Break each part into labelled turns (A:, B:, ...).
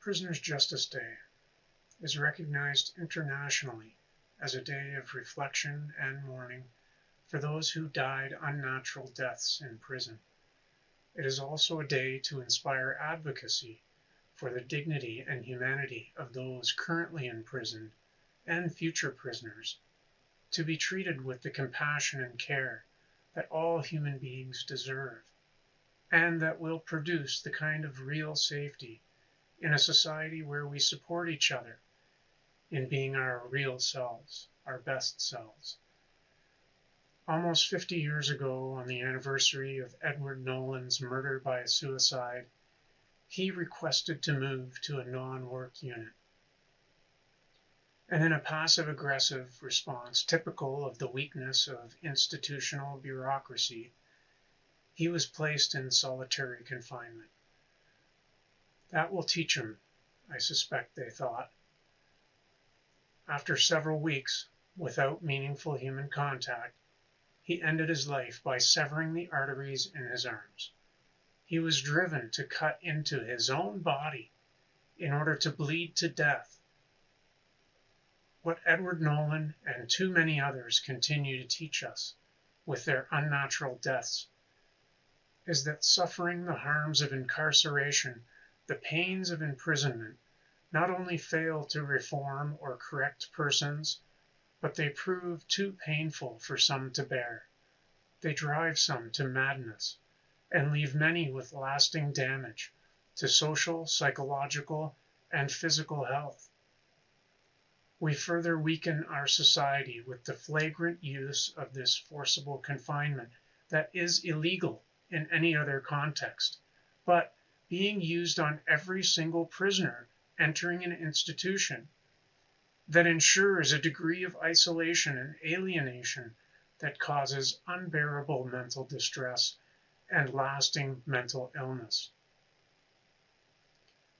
A: Prisoners' Justice Day is recognized internationally as a day of reflection and mourning for those who died unnatural deaths in prison. It is also a day to inspire advocacy for the dignity and humanity of those currently in prison and future prisoners, to be treated with the compassion and care that all human beings deserve, and that will produce the kind of real safety in a society where we support each other in being our real selves, our best selves. Almost 50 years ago, on the anniversary of Edward Nolan's murder by suicide, he requested to move to a non-work unit. And in a passive-aggressive response typical of the weakness of institutional bureaucracy, he was placed in solitary confinement. That will teach him, I suspect they thought. After several weeks without meaningful human contact, he ended his life by severing the arteries in his arms. He was driven to cut into his own body in order to bleed to death. What Edward Nolan and too many others continue to teach us with their unnatural deaths is that suffering the harms of incarceration, the pains of imprisonment, not only fail to reform or correct persons, but they prove too painful for some to bear. They drive some to madness and leave many with lasting damage to social, psychological, and physical health. We further weaken our society with the flagrant use of this forcible confinement that is illegal in any other context, but being used on every single prisoner entering an institution, that ensures a degree of isolation and alienation that causes unbearable mental distress and lasting mental illness.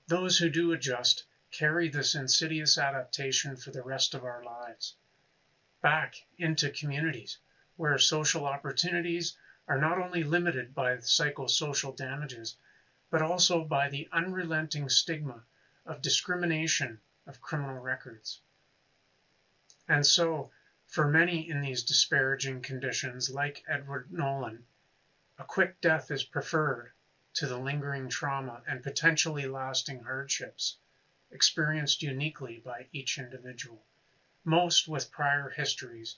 A: Those who do adjust carry this insidious adaptation for the rest of our lives, back into communities where social opportunities are not only limited by psychosocial damages, but also by the unrelenting stigma of discrimination of criminal records. And so, for many in these disparaging conditions, like Edward Nolan, a quick death is preferred to the lingering trauma and potentially lasting hardships experienced uniquely by each individual, most with prior histories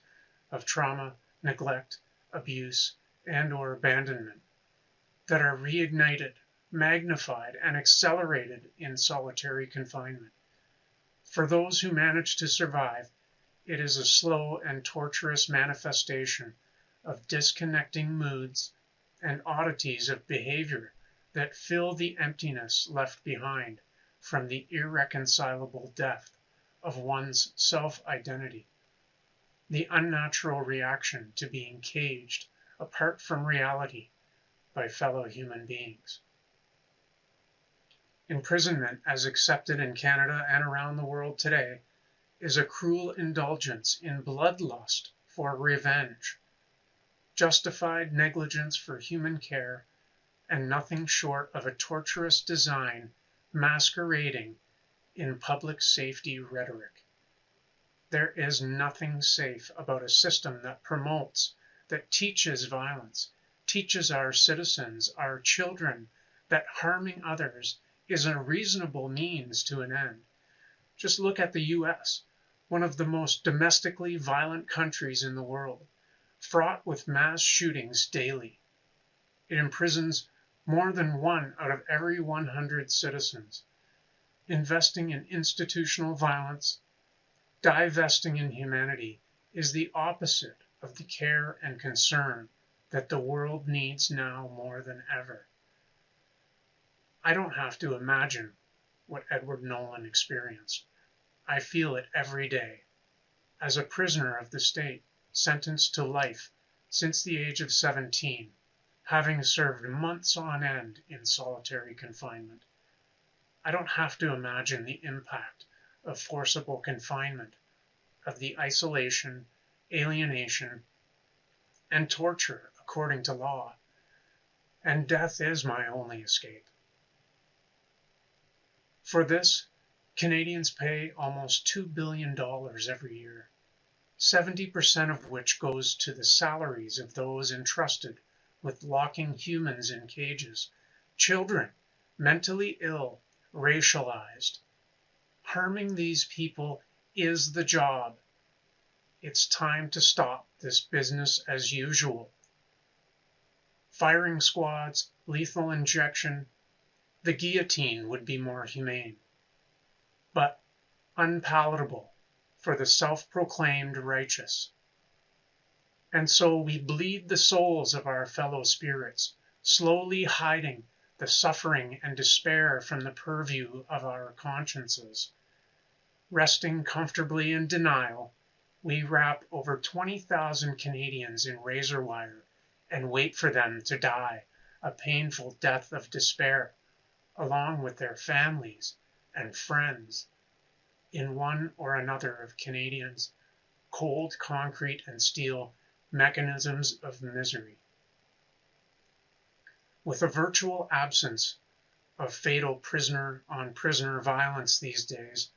A: of trauma, neglect, abuse, and/or abandonment that are reignited, magnified, and accelerated in solitary confinement. For those who manage to survive, it is a slow and torturous manifestation of disconnecting moods and oddities of behavior that fill the emptiness left behind from the irreconcilable death of one's self-identity, the unnatural reaction to being caged apart from reality by fellow human beings. Imprisonment, as accepted in Canada and around the world today, is a cruel indulgence in bloodlust for revenge, justified negligence for human care, and nothing short of a torturous design masquerading in public safety rhetoric. There is nothing safe about a system that promotes, that teaches violence, teaches our citizens, our children, that harming others is a reasonable means to an end. Just look at the U.S., one of the most domestically violent countries in the world, fraught with mass shootings daily. It imprisons more than 1 out of every 100 citizens, investing in institutional violence, divesting in humanity, is the opposite of the care and concern that the world needs now more than ever. I don't have to imagine what Edward Nolan experienced. I feel it every day. As a prisoner of the state, sentenced to life since the age of 17, having served months on end in solitary confinement, I don't have to imagine the impact of forcible confinement, of the isolation, alienation, and torture according to law. And death is my only escape. For this, Canadians pay almost $2 billion every year, 70% of which goes to the salaries of those entrusted with locking humans in cages, children, mentally ill, racialized. Harming these people is the job. It's time to stop this business as usual. Firing squads, lethal injection, the guillotine would be more humane, but unpalatable for the self-proclaimed righteous. And so we bleed the souls of our fellow spirits, slowly hiding the suffering and despair from the purview of our consciences. Resting comfortably in denial, we wrap over 20,000 Canadians in razor wire and wait for them to die a painful death of despair, along with their families and friends, in one or another of Canadians' cold concrete and steel mechanisms of misery. With a virtual absence of fatal prisoner-on-prisoner violence these days,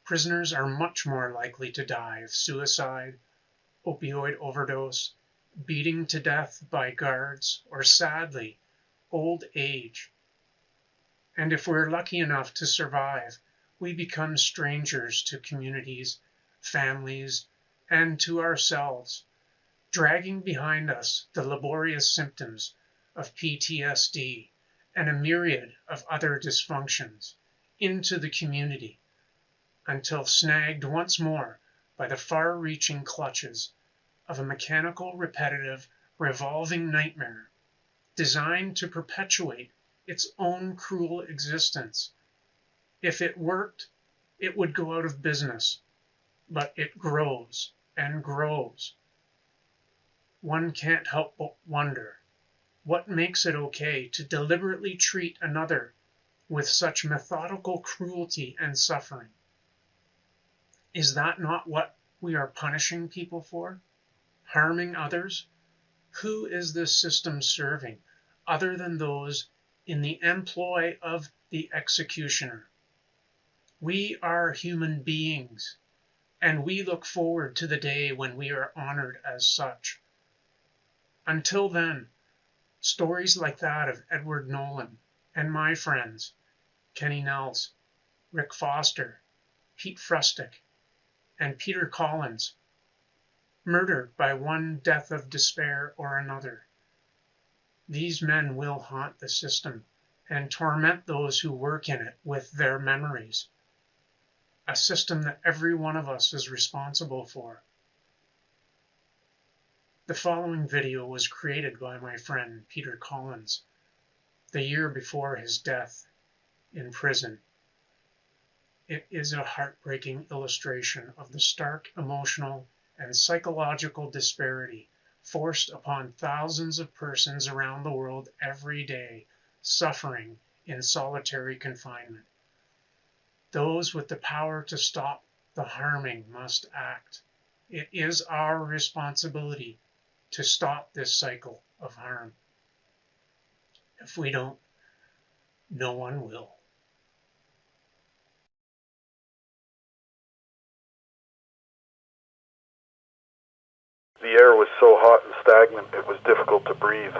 A: prisoners are much more likely to die of suicide, opioid overdose, beating to death by guards, or sadly, old age. And if we're lucky enough to survive, we become strangers to communities, families, and to ourselves, dragging behind us the laborious symptoms of PTSD and a myriad of other dysfunctions into the community, until snagged once more by the far-reaching clutches of a mechanical, repetitive, revolving nightmare designed to perpetuate its own cruel existence. If it worked, it would go out of business, but it grows and grows. One can't help but wonder, what makes it okay to deliberately treat another with such methodical cruelty and suffering? Is that not what we are punishing people for? Harming others? Who is this system serving, other than those in the employ of the executioner? We are human beings, and we look forward to the day when we are honored as such. Until then, stories like that of Edward Nolan and my friends, Kenny Nels, Rick Foster, Pete Frustick, and Peter Collins, murdered by one death of despair or another. These men will haunt the system and torment those who work in it with their memories. A system that every one of us is responsible for. The following video was created by my friend Peter Collins, the year before his death in prison. It is a heartbreaking illustration of the stark emotional and psychological disparity forced upon thousands of persons around the world every day, suffering in solitary confinement. Those with the power to stop the harming must act. It is our responsibility to stop this cycle of harm. If we don't, no one will.
B: The air was so hot and stagnant it was difficult to breathe.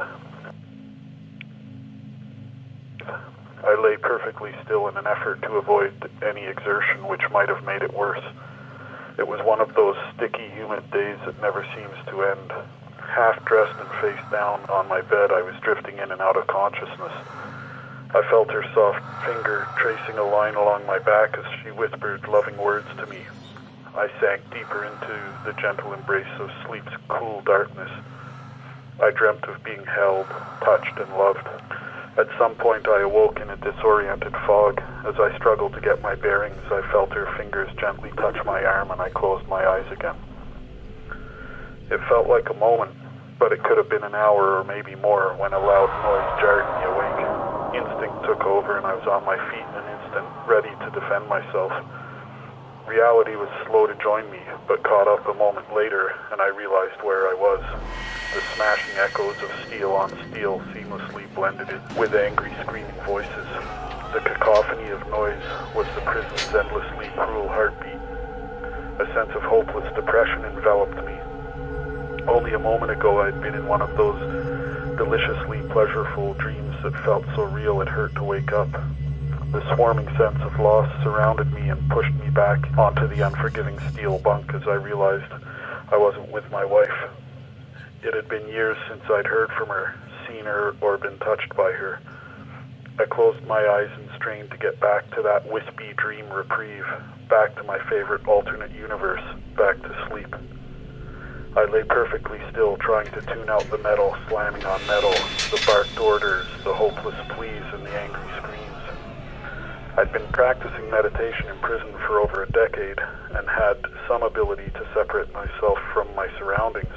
B: I lay perfectly still in an effort to avoid any exertion which might have made it worse. It was one of those sticky, humid days that never seems to end. Half dressed and face down on my bed, I was drifting in and out of consciousness. I felt her soft finger tracing a line along my back as she whispered loving words to me. I sank deeper into the gentle embrace of sleep's cool darkness. I dreamt of being held, touched, and loved. At some point I awoke in a disoriented fog. As I struggled to get my bearings, I felt her fingers gently touch my arm and I closed my eyes again. It felt like a moment, but it could have been an hour or maybe more when a loud noise jarred me awake. Instinct took over and I was on my feet in an instant, ready to defend myself. Reality was slow to join me, but caught up a moment later, and I realized where I was. The smashing echoes of steel on steel seamlessly blended it with angry, screaming voices. The cacophony of noise was the prison's endlessly cruel heartbeat. A sense of hopeless depression enveloped me. Only a moment ago I'd been in one of those deliciously pleasureful dreams that felt so real it hurt to wake up. The swarming sense of loss surrounded me and pushed me back onto the unforgiving steel bunk as I realized I wasn't with my wife. It had been years since I'd heard from her, seen her, or been touched by her. I closed my eyes and strained to get back to that wispy dream reprieve, back to my favorite alternate universe, back to sleep. I lay perfectly still, trying to tune out the metal slamming on metal, the barked orders, the hopeless pleas, and the angry screams. I'd been practicing meditation in prison for over a decade and had some ability to separate myself from my surroundings.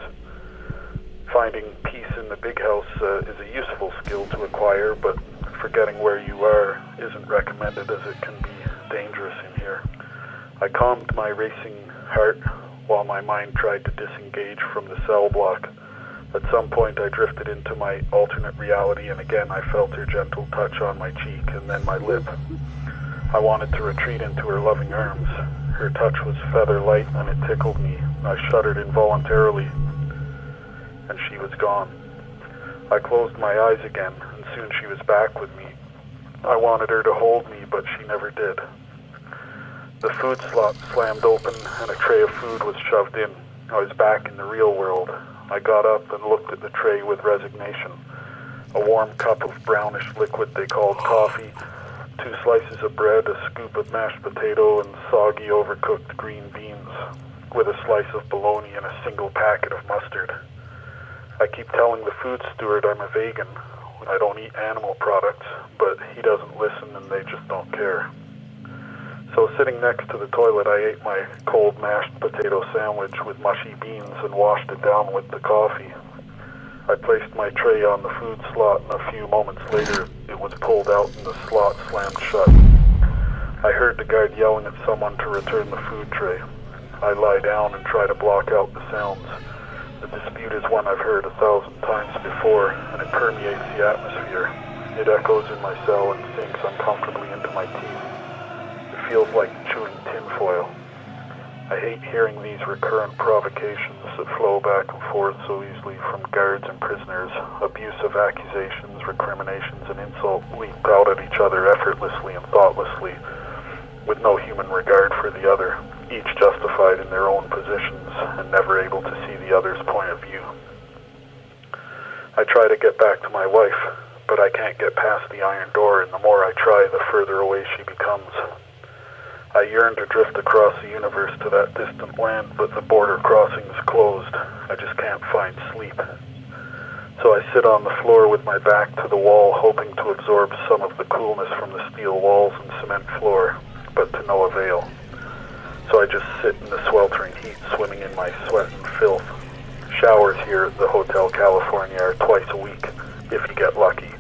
B: Finding peace in the big house is a useful skill to acquire, but forgetting where you are isn't recommended as it can be dangerous in here. I calmed my racing heart while my mind tried to disengage from the cell block. At some point I drifted into my alternate reality, and again I felt her gentle touch on my cheek and then my lip. I wanted to retreat into her loving arms. Her touch was feather light and it tickled me. I shuddered involuntarily, and she was gone. I closed my eyes again, and soon she was back with me. I wanted her to hold me, but she never did. The food slot slammed open, and a tray of food was shoved in. I was back in the real world. I got up and looked at the tray with resignation. A warm cup of brownish liquid they called coffee, 2 slices of bread, a scoop of mashed potato, and soggy, overcooked green beans, with a slice of bologna and a single packet of mustard. I keep telling the food steward I'm a vegan. I don't eat animal products, but he doesn't listen and they just don't care. So sitting next to the toilet, I ate my cold mashed potato sandwich with mushy beans and washed it down with the coffee. I placed my tray on the food slot, and a few moments later, it was pulled out and the slot slammed shut. I heard the guard yelling at someone to return the food tray. I lie down and try to block out the sounds. The dispute is one I've heard 1,000 times before, and it permeates the atmosphere. It echoes in my cell and sinks uncomfortably into my teeth. It feels like chewing tinfoil. I hate hearing these recurrent provocations that flow back and forth so easily from guards and prisoners. Abusive accusations, recriminations, and insults leap out at each other effortlessly and thoughtlessly, with no human regard for the other, each justified in their own positions and never able to see the other's point of view. I try to get back to my wife, but I can't get past the iron door, and the more I try, the further away she becomes. I yearn to drift across the universe to that distant land, but the border crossing is closed. I just can't find sleep. So I sit on the floor with my back to the wall, hoping to absorb some of the coolness from the steel walls and cement floor, but to no avail. So I just sit in the sweltering heat, swimming in my sweat and filth. Showers here at the Hotel California are twice a week, if you get lucky.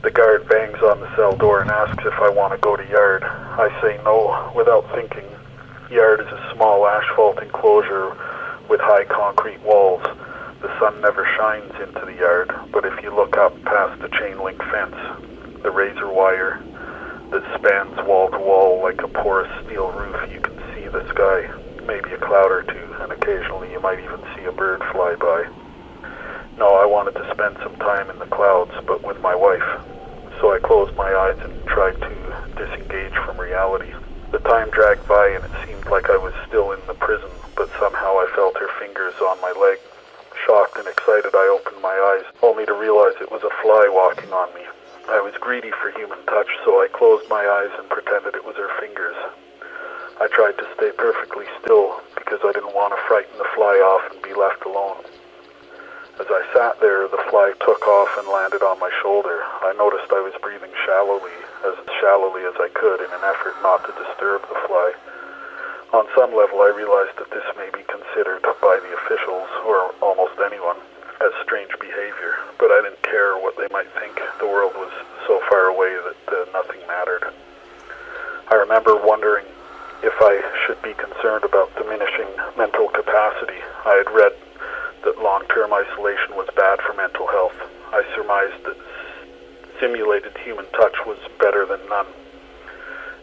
B: The guard bangs on the cell door and asks if I want to go to yard. I say no without thinking. Yard is a small asphalt enclosure with high concrete walls. The sun never shines into the yard, but if you look up past the chain link fence, the razor wire that spans wall to wall like a porous steel roof, you can see the sky, maybe a cloud or two, and occasionally you might even see a bird fly by. No, I wanted to spend some time in the clouds, but with my wife. So I closed my eyes and tried to disengage from reality. The time dragged by and it seemed like I was still in the prison, but somehow I felt her fingers on my leg. Shocked and excited, I opened my eyes, only to realize it was a fly walking on me. I was greedy for human touch, so I closed my eyes and pretended it was her fingers. I tried to stay perfectly still because I didn't want to frighten the fly off and be left alone. As I sat there, the fly took off and landed on my shoulder. I noticed I was breathing shallowly as I could in an effort not to disturb the fly. On some level, I realized that this may be considered by the officials, or almost anyone, as strange behavior, but I didn't care what they might think. The world was so far away that nothing mattered. I remember wondering if I should be concerned about diminishing mental capacity. I had read that long-term isolation was bad for mental health. I surmised that simulated human touch was better than none.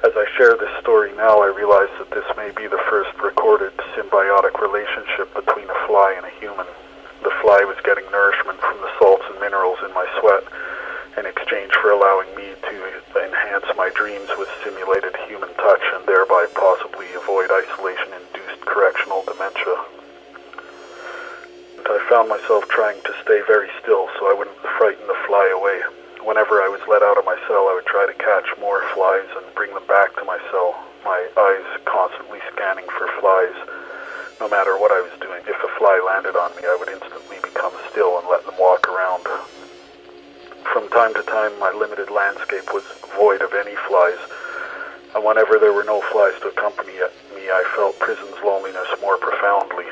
B: As I share this story now, I realize that this may be the first recorded symbiotic relationship between a fly and a human. The fly was getting nourishment from the salts and minerals in my sweat in exchange for allowing me to enhance my dreams with simulated human touch and thereby possibly avoid isolation-induced correctional dementia. I found myself trying to stay very still so I wouldn't frighten the fly away. Whenever I was let out of my cell, I would try to catch more flies and bring them back to my cell, my eyes constantly scanning for flies, no matter what I was doing. If a fly landed on me, I would instantly become still and let them walk around. From time to time, my limited landscape was void of any flies, and whenever there were no flies to accompany me, I felt prison's loneliness more profoundly.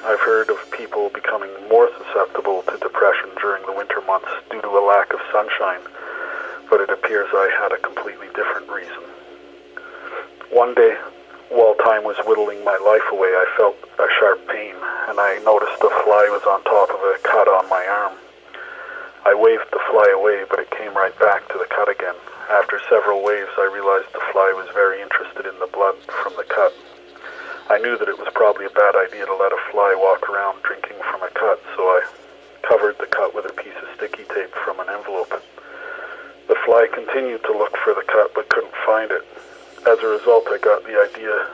B: I've heard of people becoming more susceptible to depression during the winter months due to a lack of sunshine, but it appears I had a completely different reason. One day, while time was whittling my life away, I felt a sharp pain, and I noticed a fly was on top of a cut on my arm. I waved the fly away, but it came right back to the cut again. After several waves, I realized the fly was very interested in the blood from the cut. I knew that it was probably a bad idea to let a fly walk around drinking from a cut, so I covered the cut with a piece of sticky tape from an envelope. The fly continued to look for the cut, but couldn't find it. As a result, I got the idea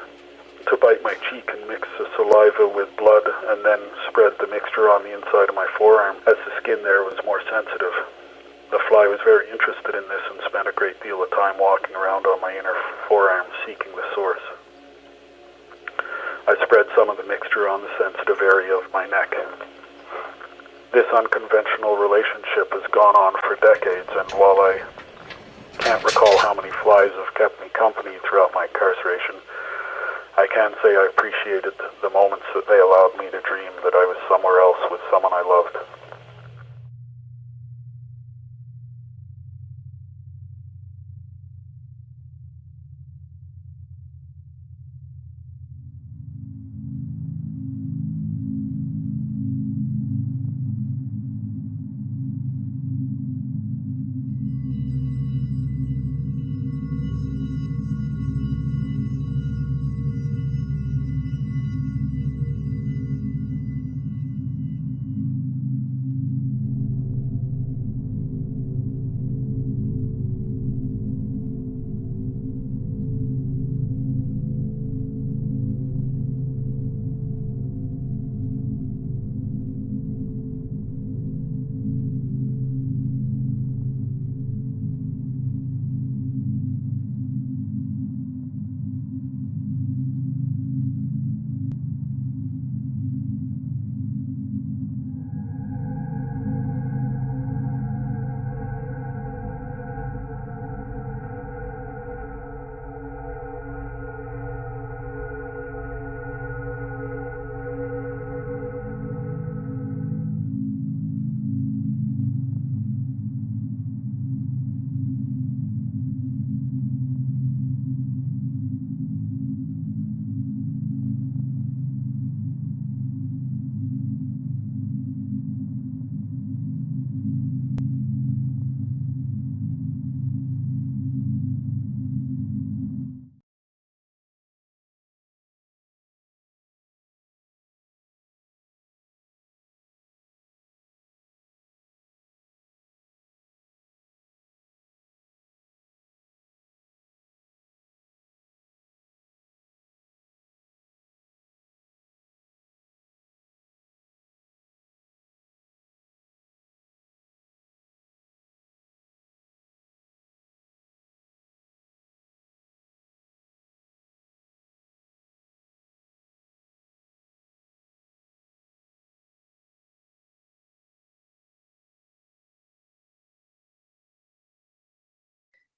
B: to bite my cheek and mix the saliva with blood and then spread the mixture on the inside of my forearm, as the skin there was more sensitive. The fly was very interested in this and spent a great deal of time walking around on my inner forearm seeking the source. I spread some of the mixture on the sensitive area of my neck. This unconventional relationship has gone on for decades, and while I can't recall how many flies have kept me company throughout my incarceration, I can say I appreciated the moments that they allowed me to dream that I was somewhere else with someone I loved.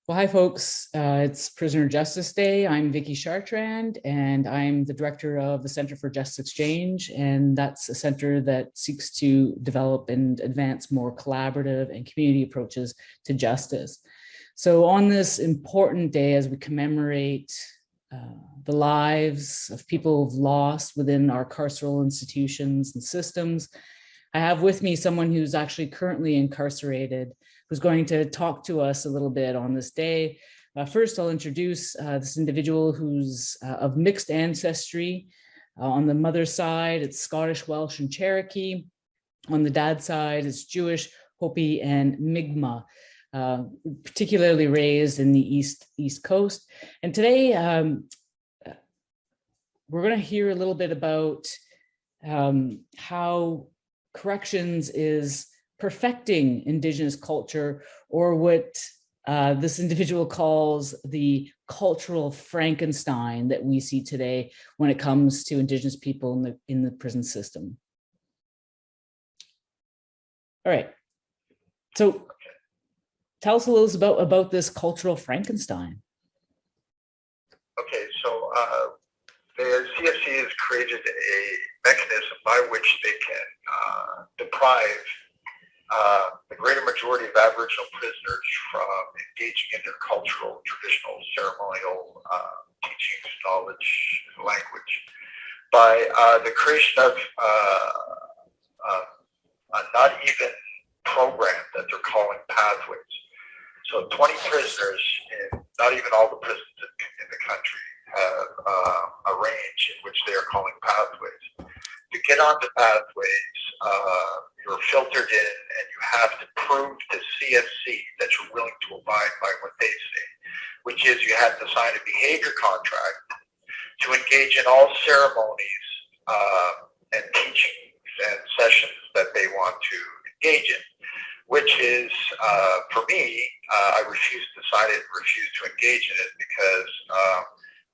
C: Well, hi, folks. It's Prisoner Justice Day. I'm Vicky Chartrand, and I'm the director of the Center for Just Exchange, and that's a center that seeks to develop and advance more collaborative and community approaches to justice. So on this important day, as we commemorate the lives of people who've lost within our carceral institutions and systems, I have with me someone who's actually currently incarcerated, who's going to talk to us a little bit on this day. First, I'll introduce this individual who's of mixed ancestry. On the mother's side, it's Scottish, Welsh, and Cherokee. On the dad's side, it's Jewish, Hopi, and Mi'kmaq, particularly raised in the East Coast. And today, we're going to hear a little bit about how corrections is perfecting Indigenous culture, or what this individual calls the cultural Frankenstein that we see today when it comes to Indigenous people in the prison system. All right, so tell us a little about this cultural Frankenstein.
D: Okay, so the CFC has created a mechanism by which they can deprive the greater majority of Aboriginal prisoners from engaging in their cultural, traditional, ceremonial teachings, knowledge, and language by the creation of a not even program that they're calling pathways. So 20 prisoners in not even all the prisons in the country have a range in which they are calling pathways. To get onto pathways, you're filtered in and you have to prove to CFC that you're willing to abide by what they say, which is you have to sign a behavior contract to engage in all ceremonies and teachings and sessions that they want to engage in, which is, for me, I refuse to sign it, refuse to engage in it because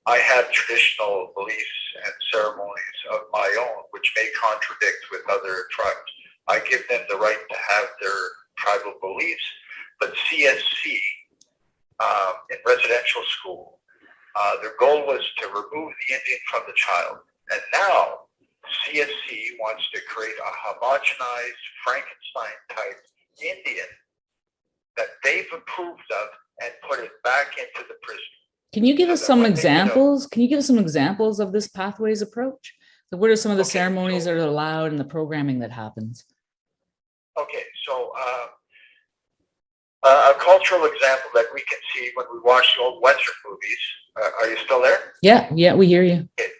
D: I have traditional beliefs and ceremonies of my own, which may contradict with other tribes. I give them the right to have their tribal beliefs, but CSC in residential school, their goal was to remove the Indian from the child. And now CSC wants to create a homogenized Frankenstein-type Indian that they've approved of and put it back into the prison.
C: Can you give us some examples? Can you give us some examples of this pathways approach? So what are some of the ceremonies that are allowed and the programming that happens?
D: Okay, so a cultural example that we can see when we watch the old Western movies. Are you still there?
C: Yeah, we hear you.
D: Okay,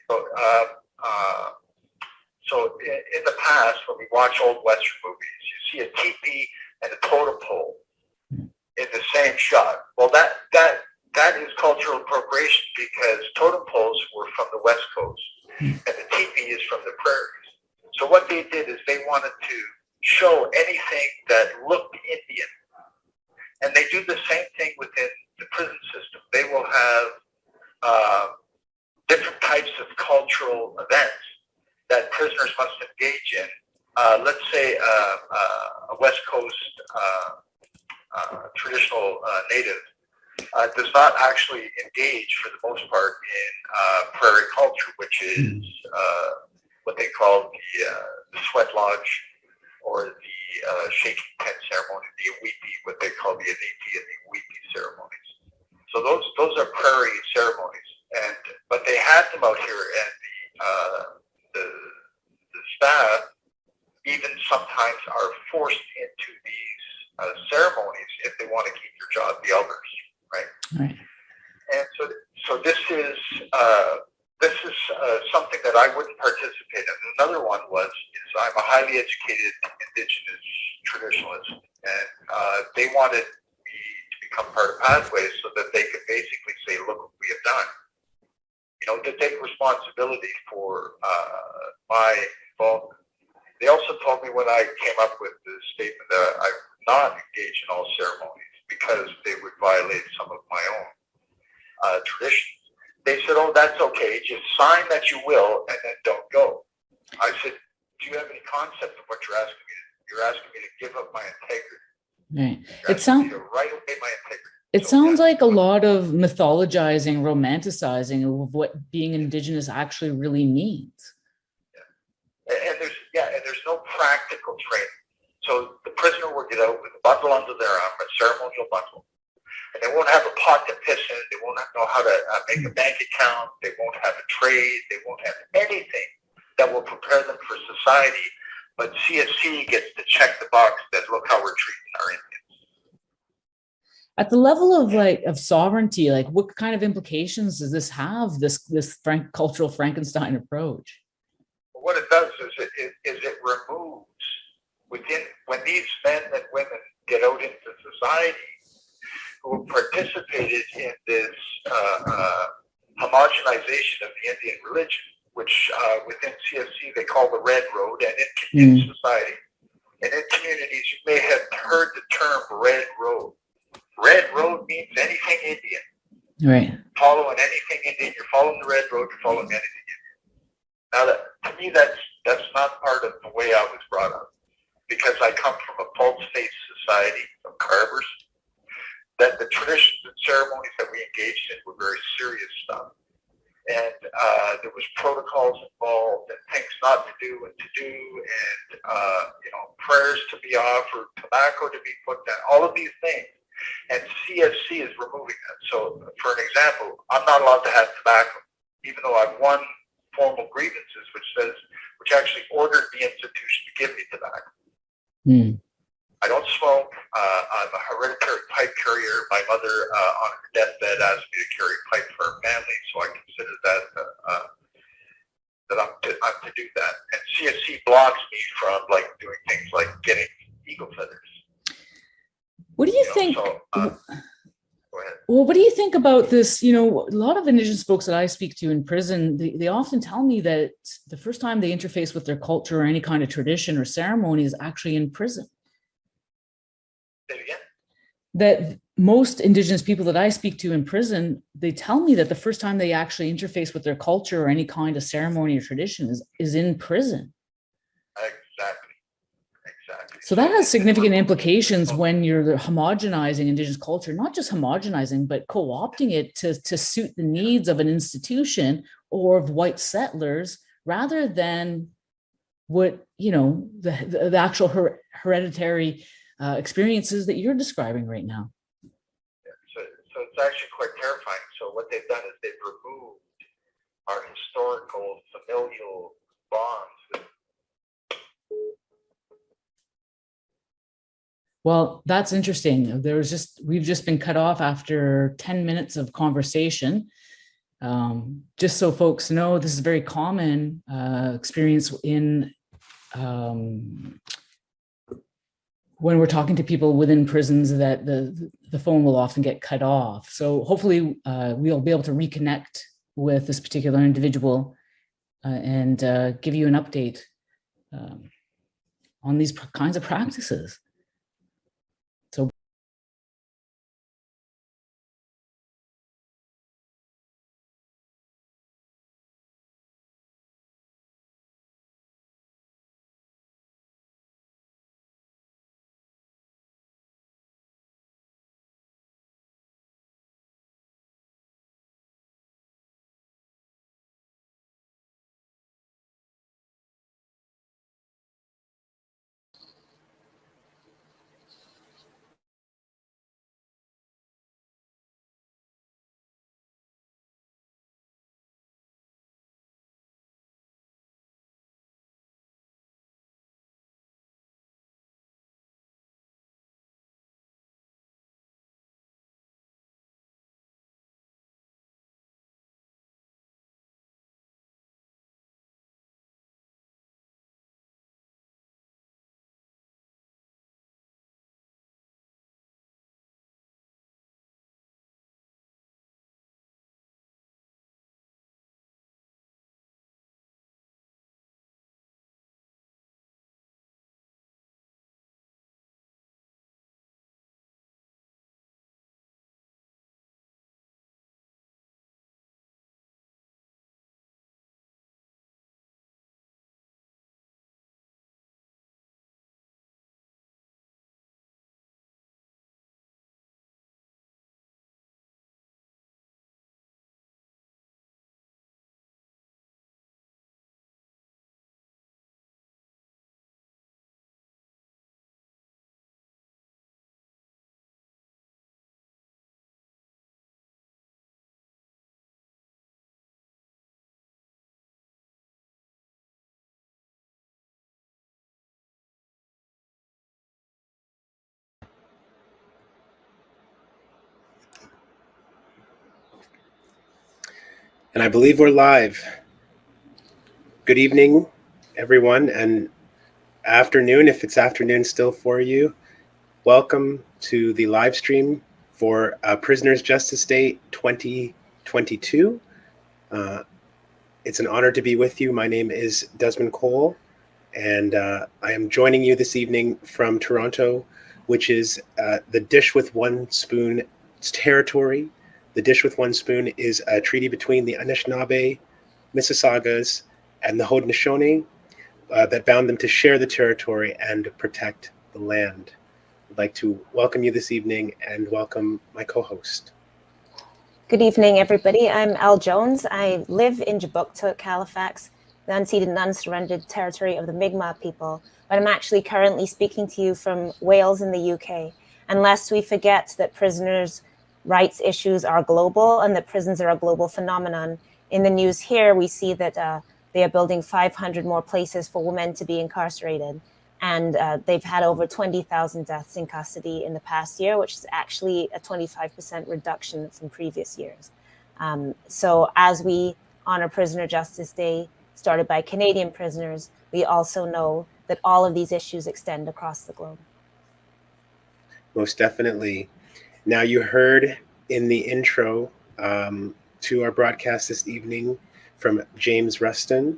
D: so in the past, when we watch old Western movies, you see a teepee and a totem pole in the same shot. Well, that is cultural appropriation because totem poles were from the West Coast and the teepee is from the prairies. So what they did is they wanted to show anything that looked Indian. And they do the same thing within the prison system. They will have different types of cultural events that prisoners must engage in. Let's say a West Coast traditional native does not actually engage, for the most part, in prairie culture, which is what they call the sweat lodge or the shaking tent ceremony, the Iwipi, what they call the Aniti and the Iwipi ceremonies. So those are prairie ceremonies, but they have them out here, and the staff even sometimes are forced into these ceremonies if they want to keep their job, the elders, right? And so this is something that I wouldn't participate in. Another one is I'm a highly educated Indigenous traditionalist, and they wanted me to become part of Pathways so that they could basically say, look what we have done. You know, to take responsibility for my involvement. They also told me when I came up with the statement that I would not engage in all ceremonies because they would violate some of my own traditions. They said, oh, that's okay. Just sign that you will and then don't go. I said, do you have any concept of what you're asking me to do? You're asking me to give up my integrity.
C: Right.
D: It sounds right away my integrity.
C: It sounds like a lot of mythologizing, romanticizing of what being Indigenous actually really means.
D: And there's no practical training. So the prisoner will get out with a bundle under their arm, a ceremonial bundle. And they won't have a pot to piss in. They won't know how to make a bank account. They won't have a trade. They won't have anything that will prepare them for society but CSC gets to check the box that look how we're treating our Indians.
C: At the level of sovereignty, like what kind of implications does this have? This cultural Frankenstein approach.
D: What it does is it removes when these men and women get out into society who participated in this homogenization of the Indian religion, which within CSC they call the Red Road, and in society and in communities you may have heard the term Red Road. Red Road means anything Indian.
C: Right.
D: Following anything Indian, you're following the Red Road, you're following anything Indian. Now, to me, that's not part of the way I was brought up, because I come from a false-faith society of carvers, that the traditions and ceremonies that we engaged in were very serious stuff. And there was protocols involved and things not to do and to do, and prayers to be offered, tobacco to be put down, all of these things. And CSC is removing that. So, for an example, I'm not allowed to have tobacco, even though I've won formal grievances, which actually ordered the institution to give me tobacco. I don't smoke. I'm a hereditary pipe carrier. My mother, on her deathbed, asked me to carry a pipe for her family, so I consider that I'm to do that. And CSC blocks me from doing things like getting eagle feathers.
C: What do you think?
D: Go ahead.
C: Well, what do you think about this? A lot of Indigenous folks that I speak to in prison, they often tell me that the first time they interface with their culture or any kind of tradition or ceremony is actually in prison.
D: Say it again?
C: That most Indigenous people that I speak to in prison, they tell me that the first time they actually interface with their culture or any kind of ceremony or tradition is in prison.
D: Exactly.
C: So that has significant implications when you're homogenizing Indigenous culture, not just homogenizing, but co-opting it to suit the needs of an institution or of white settlers, rather than what, the actual hereditary experiences that you're describing right now.
D: So it's actually quite terrifying. So what they've done is they've removed our historical familial bonds with.
C: Well, that's interesting. We've just been cut off after 10 minutes of conversation. Just so folks know, this is a very common experience in when we're talking to people within prisons, that the phone will often get cut off. So hopefully we'll be able to reconnect with this particular individual and give you an update on these kinds of practices.
E: And I believe we're live. Good evening, everyone, and afternoon, if it's afternoon still for you. Welcome to the live stream for Prisoners Justice Day 2022. It's an honor to be with you. My name is Desmond Cole, and I am joining you this evening from Toronto, which is the Dish with One Spoon territory. The Dish with One Spoon is a treaty between the Anishinaabe, Mississaugas, and the Haudenosaunee that bound them to share the territory and protect the land. I'd like to welcome you this evening and welcome my co-host.
F: Good evening, everybody. I'm Al Jones. I live in Jabuktuk, Halifax, the unceded and unsurrendered territory of the Mi'kmaq people, but I'm actually currently speaking to you from Wales in the UK. And lest we forget that prisoners' rights issues are global and that prisons are a global phenomenon. In the news here, we see that they are building 500 more places for women to be incarcerated. And they've had over 20,000 deaths in custody in the past year, which is actually a 25% reduction from previous years. So as we honor Prisoner Justice Day, started by Canadian prisoners, we also know that all of these issues extend across the globe.
E: Most definitely. Now, you heard in the intro to our broadcast this evening from James Rustin,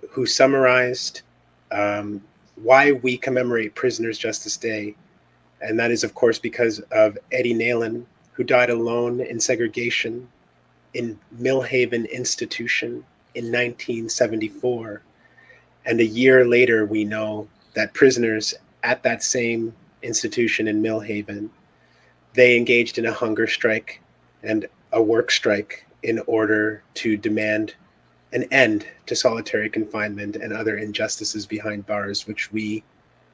E: who summarized why we commemorate Prisoners Justice Day. And that is, of course, because of Eddie Nayland, who died alone in segregation in Millhaven Institution in 1974. And a year later, we know that prisoners at that same institution in Millhaven, they engaged in a hunger strike and a work strike in order to demand an end to solitary confinement and other injustices behind bars, which we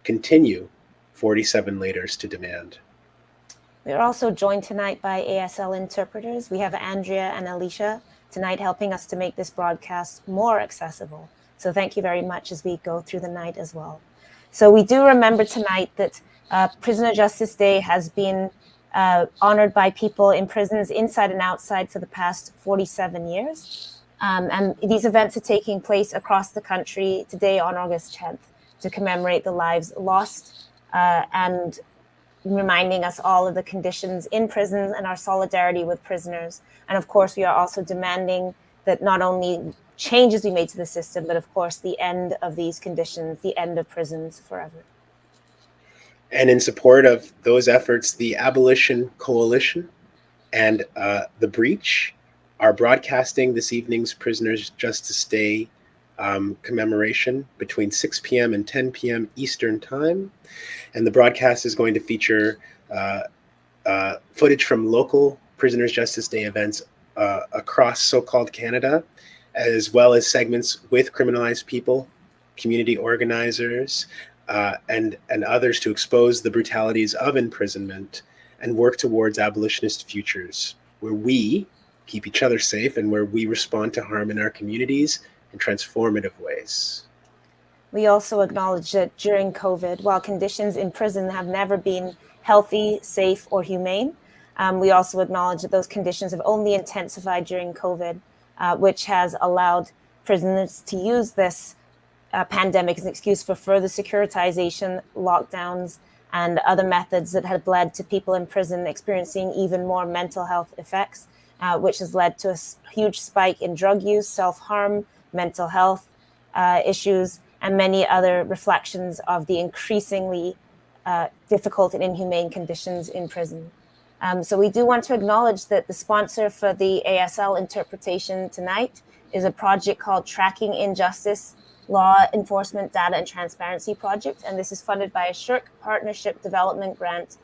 E: continue 47 laters to demand.
F: We're also joined tonight by ASL interpreters. We have Andrea and Alicia tonight helping us to make this broadcast more accessible. So thank you very much as we go through the night as well. So we do remember tonight that Prisoner Justice Day has been honored by people in prisons inside and outside for the past 47 years. And these events are taking place across the country today on August 10th to commemorate the lives lost and reminding us all of the conditions in prisons and our solidarity with prisoners. And of course, we are also demanding that not only changes be made to the system, but of course, the end of these conditions, the end of prisons forever.
E: And in support of those efforts, the Abolition Coalition and The Breach are broadcasting this evening's Prisoners Justice Day commemoration between 6 p.m. and 10 p.m. Eastern Time. And the broadcast is going to feature footage from local Prisoners Justice Day events across so-called Canada, as well as segments with criminalized people, community organizers, and others to expose the brutalities of imprisonment and work towards abolitionist futures where we keep each other safe and where we respond to harm in our communities in transformative ways.
F: We also acknowledge that during COVID, while conditions in prison have never been healthy, safe, or humane, we also acknowledge that those conditions have only intensified during COVID, which has allowed prisoners to use this pandemic as an excuse for further securitization, lockdowns, and other methods that have led to people in prison experiencing even more mental health effects, which has led to a huge spike in drug use, self-harm, mental health issues, and many other reflections of the increasingly difficult and inhumane conditions in prison. So we do want to acknowledge that the sponsor for the ASL interpretation tonight is a project called Tracking Injustice, Law Enforcement Data and Transparency Project, and this is funded by a SSHRC Partnership Development Grant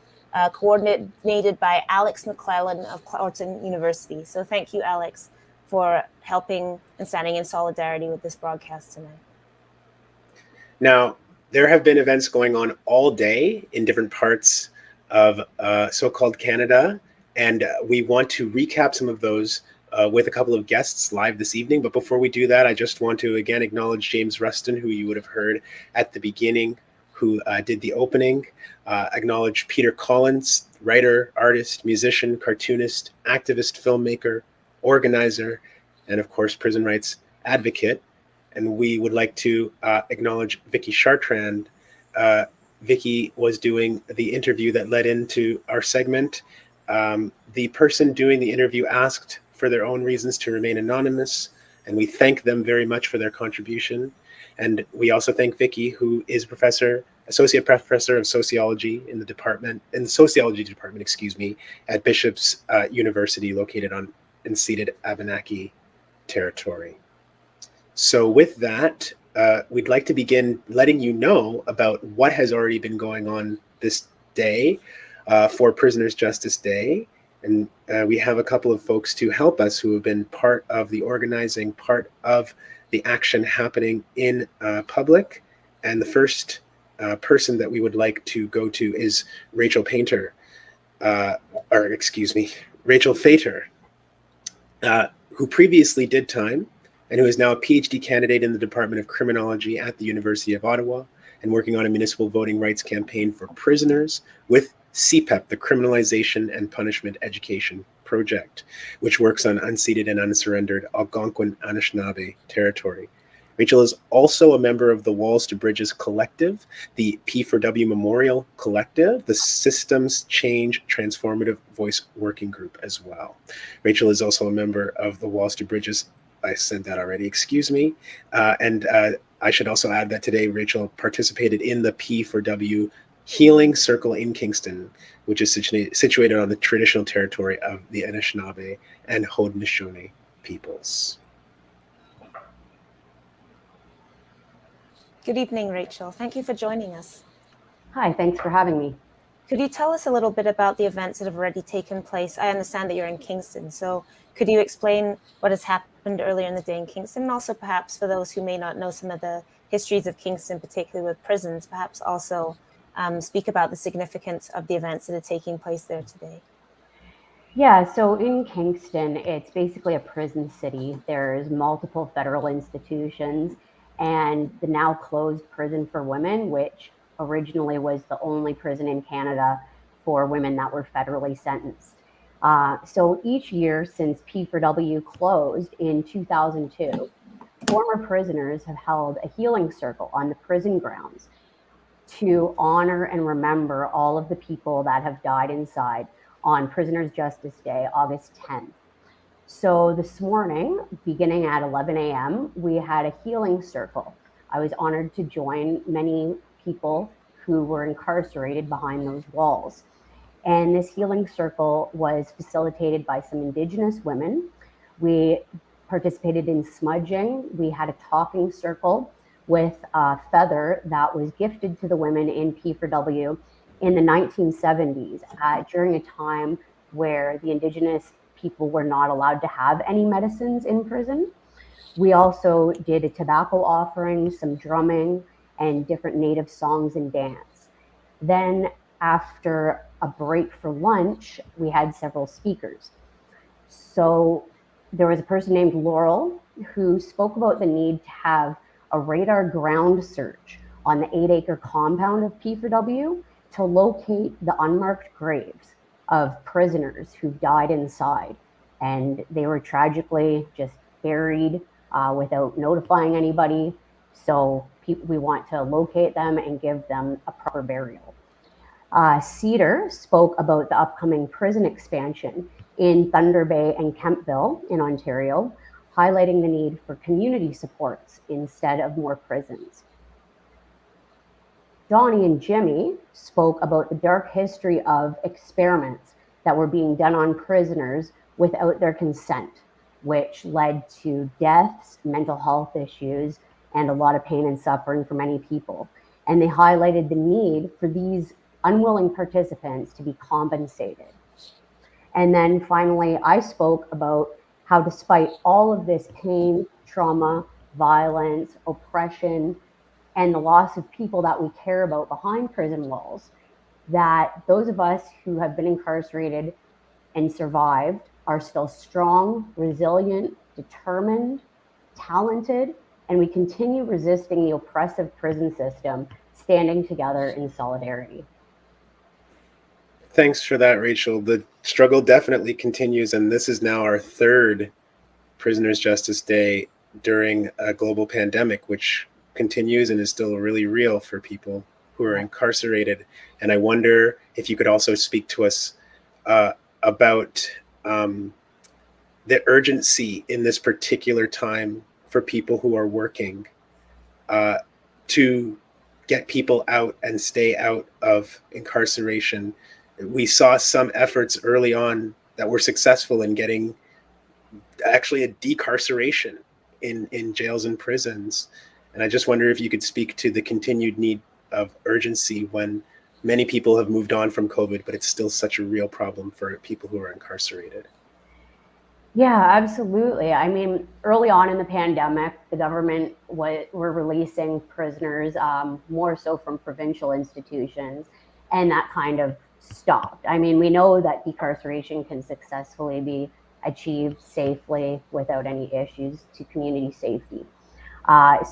F: coordinated by Alex McClellan of Clarkson University. So thank you, Alex, for helping and standing in solidarity with this broadcast tonight.
E: Now, there have been events going on all day in different parts of so-called Canada, and we want to recap some of those with a couple of guests live this evening. But before we do that, I just want to again acknowledge James Rustin, who you would have heard at the beginning, who did the opening. Acknowledge Peter Collins, writer, artist, musician, cartoonist, activist, filmmaker, organizer, and of course, prison rights advocate. And we would like to acknowledge Vicky Chartrand. Vicky was doing the interview that led into our segment. The person doing the interview asked for their own reasons to remain anonymous, and we thank them very much for their contribution. And we also thank Vicky, who is associate professor of sociology in the sociology department, at Bishop's University, located on unceded Abenaki territory. So with that, we'd like to begin letting you know about what has already been going on this day for Prisoners' Justice Day. And we have a couple of folks to help us who have been part of the organizing, part of the action happening in public. And the first person that we would like to go to is Rachel Fater, who previously did time and who is now a PhD candidate in the Department of Criminology at the University of Ottawa and working on a municipal voting rights campaign for prisoners with CPEP, the Criminalization and Punishment Education Project, which works on unceded and unsurrendered Algonquin Anishinaabe territory. Rachel is also a member of the Walls to Bridges Collective, the P4W Memorial Collective, the Systems Change Transformative Voice Working Group as well. Rachel is also a member of the Walls to Bridges, I said that already, and I should also add that today Rachel participated in the P4W Healing Circle in Kingston, which is situated on the traditional territory of the Anishinaabe and Haudenosaunee peoples.
F: Good evening, Rachel. Thank you for joining us.
G: Hi, thanks for having me.
F: Could you tell us a little bit about the events that have already taken place? I understand that you're in Kingston, so could you explain what has happened earlier in the day in Kingston? And also perhaps for those who may not know some of the histories of Kingston, particularly with prisons, perhaps also speak about the significance of the events that are taking place there today.
G: Yeah, so in Kingston, it's basically a prison city. There's multiple federal institutions and the now closed prison for women, which originally was the only prison in Canada for women that were federally sentenced. So each year since P4W closed in 2002, former prisoners have held a healing circle on the prison grounds to honor and remember all of the people that have died inside on Prisoners' Justice Day, August 10th. So this morning, beginning at 11 a.m., we had a healing circle. I was honored to join many people who were incarcerated behind those walls. And this healing circle was facilitated by some Indigenous women. We participated in smudging. We had a talking circle with a feather that was gifted to the women in P4W in the 1970s during a time where the Indigenous people were not allowed to have any medicines in prison. We also did a tobacco offering, some drumming, and different Native songs and dance. Then after a break for lunch, we had several speakers. So there was a person named Laurel who spoke about the need to have a radar ground search on the 8-acre compound of P4W to locate the unmarked graves of prisoners who died inside. And they were tragically just buried without notifying anybody. So we want to locate them and give them a proper burial. Cedar spoke about the upcoming prison expansion in Thunder Bay and Kemptville in Ontario, highlighting the need for community supports instead of more prisons. Donnie and Jimmy spoke about the dark history of experiments that were being done on prisoners without their consent, which led to deaths, mental health issues, and a lot of pain and suffering for many people. And they highlighted the need for these unwilling participants to be compensated. And then finally, I spoke about how despite all of this pain, trauma, violence, oppression, and the loss of people that we care about behind prison walls, that those of us who have been incarcerated and survived are still strong, resilient, determined, talented, and we continue resisting the oppressive prison system, standing together in solidarity.
E: Thanks for that, Rachel. The struggle definitely continues, and this is now our third Prisoners' Justice Day during a global pandemic, which continues and is still really real for people who are incarcerated. And I wonder if you could also speak to us about the urgency in this particular time for people who are working to get people out and stay out of incarceration. We saw some efforts early on that were successful in getting actually a decarceration in jails and prisons. And I just wonder if you could speak to the continued need of urgency when many people have moved on from COVID, but it's still such a real problem for people who are incarcerated.
G: Yeah, absolutely. I mean, early on in the pandemic, the government were releasing prisoners more so from provincial institutions, and that kind of stopped. I mean, we know that decarceration can successfully be achieved safely without any issues to community safety.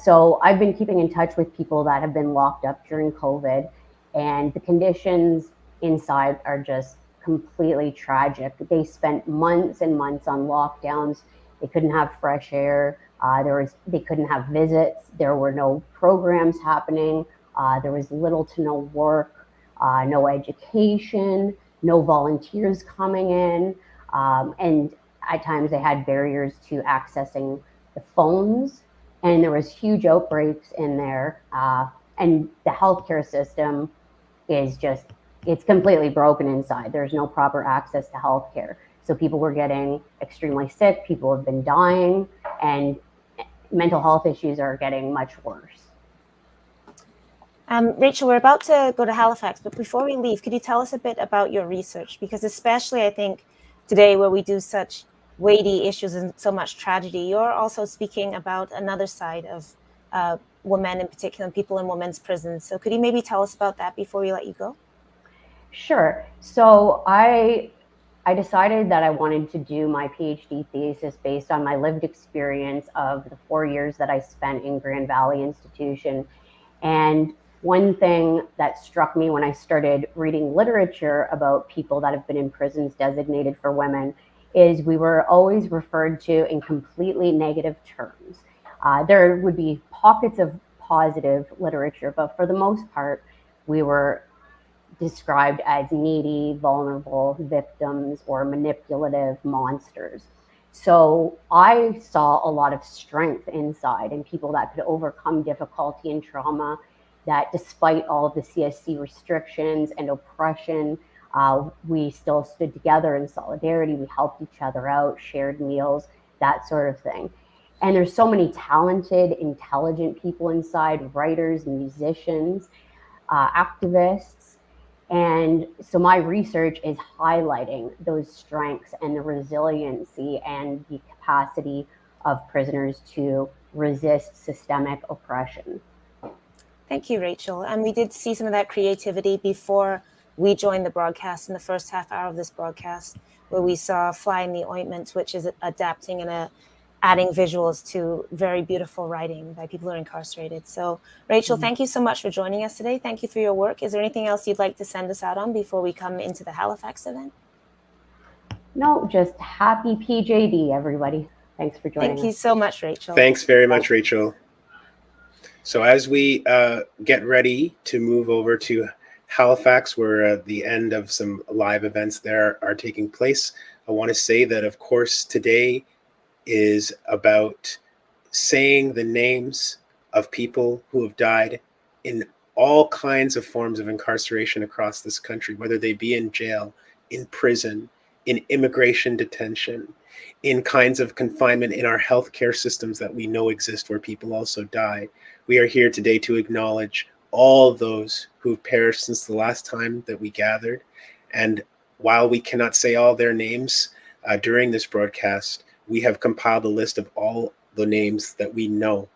G: So I've been keeping in touch with people that have been locked up during COVID, and the conditions inside are just completely tragic. They spent months and months on lockdowns. They couldn't have fresh air. They couldn't have visits. There were no programs happening. There was little to no work, no education, no volunteers coming in. And at times they had barriers to accessing the phones, and there was huge outbreaks in there. And the healthcare system is just, it's completely broken inside. There's no proper access to healthcare. So people were getting extremely sick, people have been dying, and mental health issues are getting much worse.
F: Rachel, we're about to go to Halifax, but before we leave, could you tell us a bit about your research? Because especially, I think, today where we do such weighty issues and so much tragedy, you're also speaking about another side of women in particular, people in women's prisons. So could you maybe tell us about that before we let you go?
G: Sure. So I decided that I wanted to do my PhD thesis based on my lived experience of the 4 years that I spent in Grand Valley Institution. And one thing that struck me when I started reading literature about people that have been in prisons designated for women is we were always referred to in completely negative terms. There would be pockets of positive literature, but for the most part, we were described as needy, vulnerable victims or manipulative monsters. So I saw a lot of strength inside and people that could overcome difficulty and trauma, that despite all of the CSC restrictions and oppression, we still stood together in solidarity. We helped each other out, shared meals, that sort of thing. And there's so many talented, intelligent people inside, writers, musicians, activists. And so my research is highlighting those strengths and the resiliency and the capacity of prisoners to resist systemic oppression.
F: Thank you, Rachel. And we did see some of that creativity before we joined the broadcast in the first half hour of this broadcast, where we saw Fly in the Ointment, which is adapting and adding visuals to very beautiful writing by people who are incarcerated. So, Rachel, thank you so much for joining us today. Thank you for your work. Is there anything else you'd like to send us out on before we come into the Halifax event?
G: No, just happy PJD, everybody. Thanks for joining us.
F: Thank you so much, Rachel.
E: Thanks very much, Rachel. So as we get ready to move over to Halifax, where the end of some live events there are taking place, I want to say that, of course, today is about saying the names of people who have died in all kinds of forms of incarceration across this country, whether they be in jail, in prison, in immigration detention, in kinds of confinement in our healthcare systems that we know exist where people also die. We are here today to acknowledge all those who've perished since the last time that we gathered. And while we cannot say all their names during this broadcast, we have compiled a list of all the names that we know,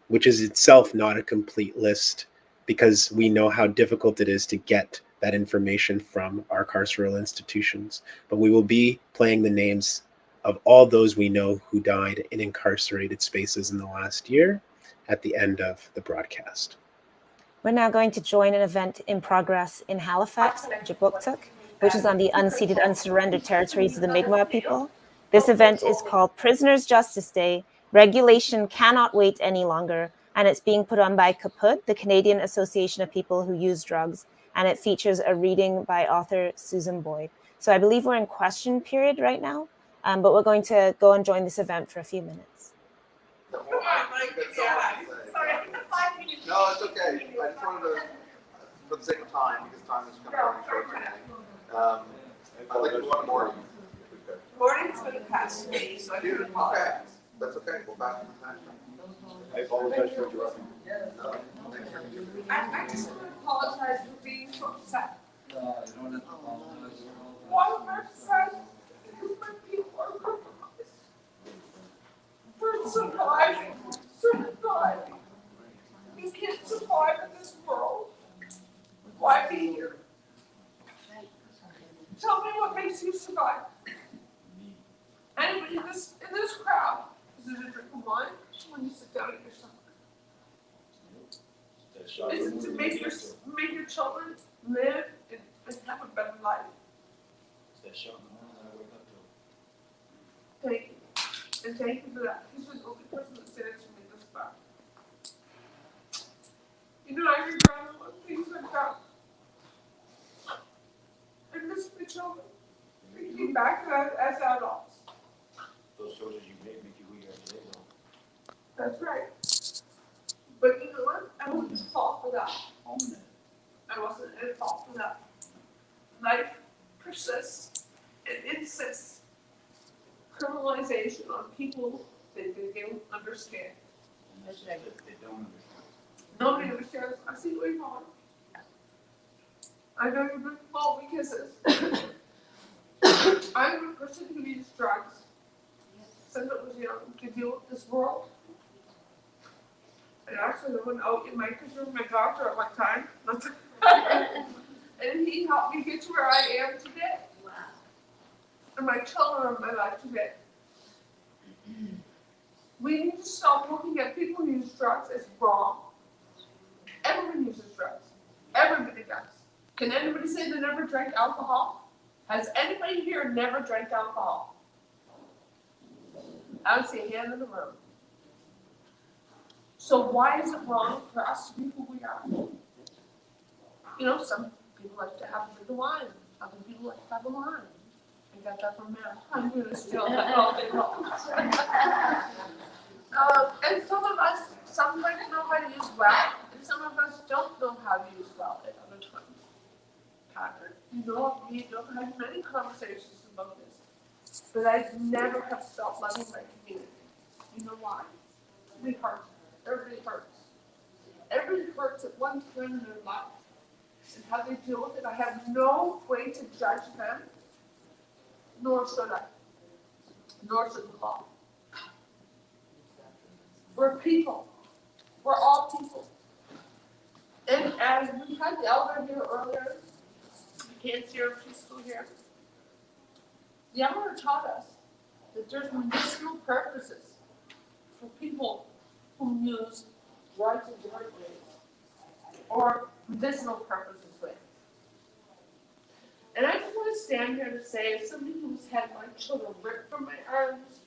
E: which is itself not a complete list because we know how difficult it is to get that information from our carceral institutions. But we will be playing the names of all those we know who died in incarcerated spaces in the last year at the end of the broadcast.
F: We're now going to join an event in progress in Halifax, Jabuktuk, which is on the unceded, unsurrendered territories of the Mi'kmaq people. This event is called Prisoners' Justice Day. Regulation cannot wait any longer, and it's being put on by CAPUT, the Canadian Association of People Who Use Drugs, and it features a reading by author Susan Boyd. So I believe we're in question period right now, but we're going to go and join this event for a few minutes.
H: No, it's okay. I just wanted to, for the sake of time, because time is kind of running short tonight. I'd like to go on morning.
I: Morning's been past me, so I do apologize.
H: That's okay. We'll back to the time.
B: I apologize for interrupting.
H: No, thanks for introducing.
I: I just want to apologize for being so upset. Why am I upset? Because my people are compromised. For surviving. You can't survive in this world. Why be here? Tell me what makes you survive. Anybody in this crowd, is it a drink of wine when you sit down at your supper? Is it to make your children live and have a better life? Thank you. And thank you for that. He's the only person that stands for me this far. You know, I regret a lot of things I've done. I miss my children. They came back as adults.
J: Those choices you made make you who you are today, though.
I: That's right. But you know what? I wasn't at fault for that. I wasn't at fault for that. Life persists and insists criminalization on people that they don't understand.
J: They don't understand.
I: Nobody understands. I see what you're going. I know you're bringing all me kisses. I'm a person who needs drugs. Since I was young to deal with this world. And actually, I went out in my picture with my doctor at one time. And he helped me get to where I am today. And my children are in my life today. We need to stop looking at people who use drugs as wrong. Everyone uses drugs. Everybody does. Can anybody say they never drank alcohol? Has anybody here never drank alcohol? I would say a hand in the room. So why is it wrong for us to be who we are? You know, some people like to have a drink of wine. Other people like to have a wine. I got that from Matt. I'm going to steal that all day long. And some of us, like to know how to use well, and some of us don't know how to use well at other times. Patrick, you know, we don't have many conversations about this, but I never have stopped loving my community. You know why? We hurt. Everybody hurts. Everybody hurts at one time in their life. And how they deal with it, I have no way to judge them, nor should I. Nor should the law. We're people. We're all people. And as we had the elder here earlier, you can't see her if she's still here. The elder taught us that there's medicinal purposes for people who use drugs in different ways, or medicinal purposes with. And I just want to stand here to say, as somebody who's had my children ripped from my arms,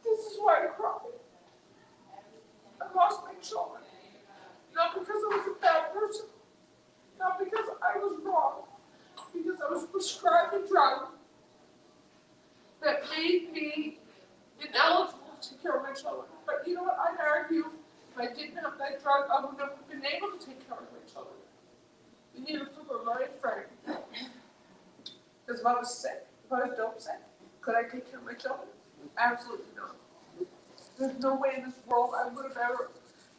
I: this is why I cry. I lost my children. Not because I was a bad person. Not because I was wrong. Because I was prescribed a drug that made me ineligible to care of my children. But you know what? I'd argue if I didn't have that drug, I would have been able to take care of my children. We need to flip our mind frame. Because if I was sick, if I was dope sick, could I take care of my children? Absolutely not. There's no way in this world I would have ever.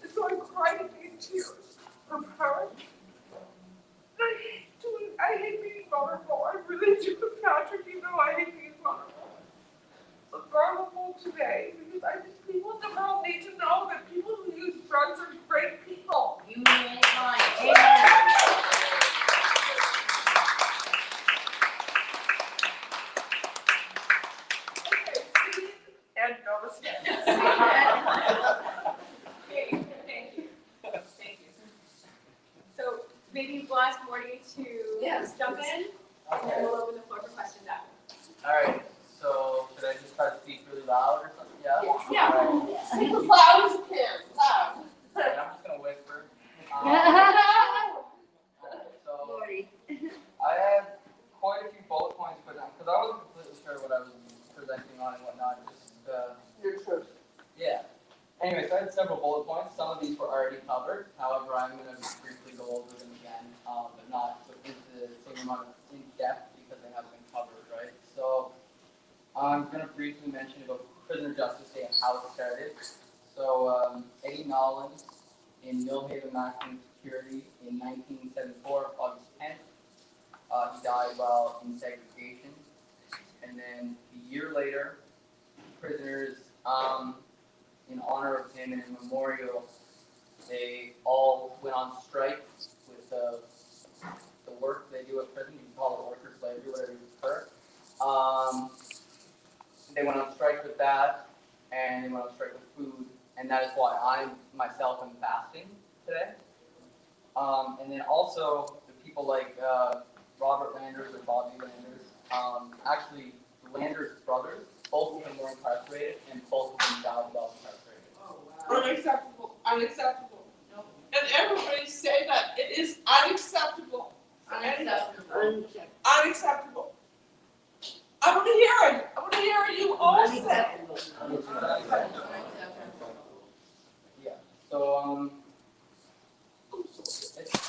I: And so I cried in tears of hurt. I hate being vulnerable. I really do, Patrick. You know I hate being vulnerable. I'm vulnerable today because I think people in the world need to know that people who use drugs are great people.
K: You may find.
I: Okay, see and notice.
K: Okay, thank you. Thank you. So maybe last morning to jump in. And then we'll open the floor for questions after.
L: All right. So should I just try to speak really loud or something? Yeah.
K: Yeah.
L: All right.
K: Speak as loud as you can. Loud.
L: All right, I'm just gonna whisper. So I had quite a few bullet points put down because I wasn't completely sure what I was presenting on and whatnot. Just
K: Your truth.
L: yeah. Anyway, so I had several bullet points. Some of these were already covered. However, I'm going to briefly go over them again, but not into the same amount of in depth because they haven't been covered, right? So I'm going to briefly mention about Prisoner Justice Day and how it started. So Eddie Nollins in Millhaven Maximum Security in 1974, August 10th. He died while in segregation. And then a year later, prisoners, in honor of him and in memorial, they all went on strike with the work they do at prison. You can call it worker slavery, whatever you prefer. They went on strike with that, and they went on strike with food, and that is why I myself am fasting today. And then also the people like Robert Landers or Bobby Landers, actually the Landers brothers, both of them were incarcerated, and both of them died while incarcerated.
K: Oh, wow. Unacceptable. Unacceptable. Nope. And everybody say that it is unacceptable. Unacceptable. Unacceptable. I want to hear it. I want to hear you all say.
L: Yeah. So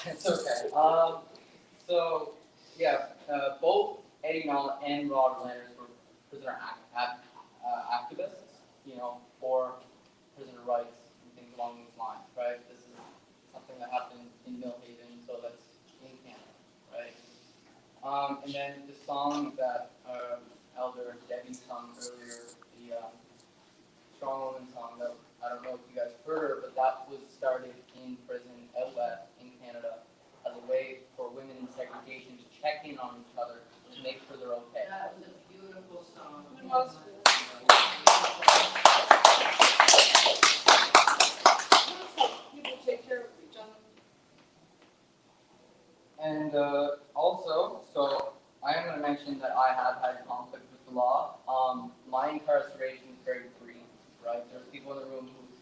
L: it's okay. So yeah, both Eddie Nollins and Robert Landers were prisoner activists, you know, for prisoner rights and things along these lines, right? This is something that happened in Millhaven, so that's in Canada, right? And then the song that Elder Debbie sung earlier, the Strong Woman song, that I don't know if you guys heard her, but that was started in prison out west in Canada as a way for women in segregation to check in on each other to make sure they're okay.
K: That was a beautiful song. It was. People take care of each other.
L: And also, so I am going to mention that I have had conflict with the law. My incarceration is very brief, right? There's people in the room who've,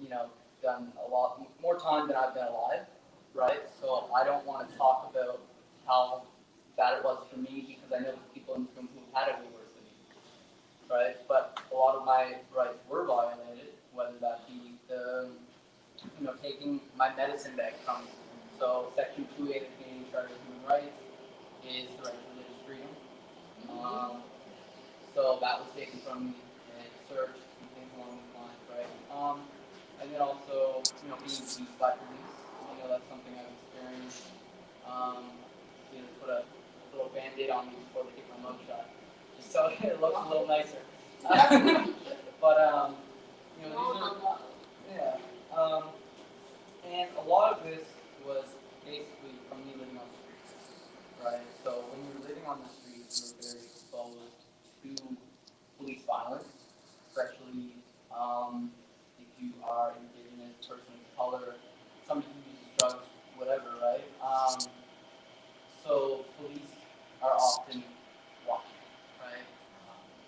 L: you know, done a lot more time than I've been alive, right? So I don't want to talk about how bad it was for me because I know there's people in the room who had it way worse than me, right? But a lot of my rights were violated, whether that be the, you know, taking my medicine bag from me. So Section 2A of the Canadian Charter of Human Rights is the right to religious freedom. So that was taken from me and searched and things along these lines, right? And then also, you know, being beat by police. You know, that's something I've experienced. You know, put a little Band-Aid on me before they take my mugshot, just so it looks a little nicer. But you know, these are, yeah. And a lot of this was basically from me living on the streets, right? So when you're living on the streets, you're very exposed to police violence, especially if you are Indigenous, person of color, somebody who uses drugs, whatever, right? So police are often watching, right?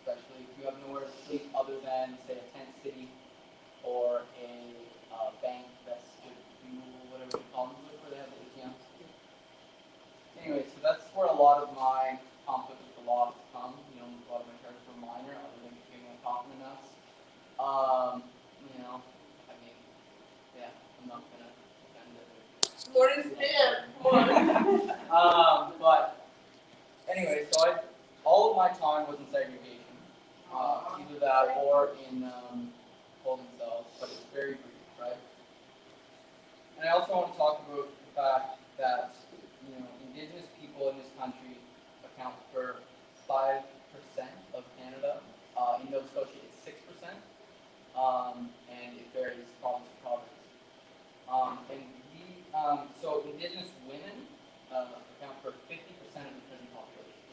L: Especially if you have nowhere to sleep other than, say, a tent city or a bank vestibule, whatever you call them, where they have the ATMs. Anyway, so that's where a lot of my conflict with the law has come. You know, a lot of my charges were minor, other than giving a coffin and nuts. You know, I mean, yeah, I'm not gonna defend it.
K: What is there?
L: But anyway, so all of my time was in segregation, either that or in holding cells, but it's very brief, right? And I also want to talk about the fact that, you know, Indigenous people in this country account for 5% of Canada. In Nova Scotia, it's 6%, and it varies province to province. So Indigenous women account for 50% of the prison population,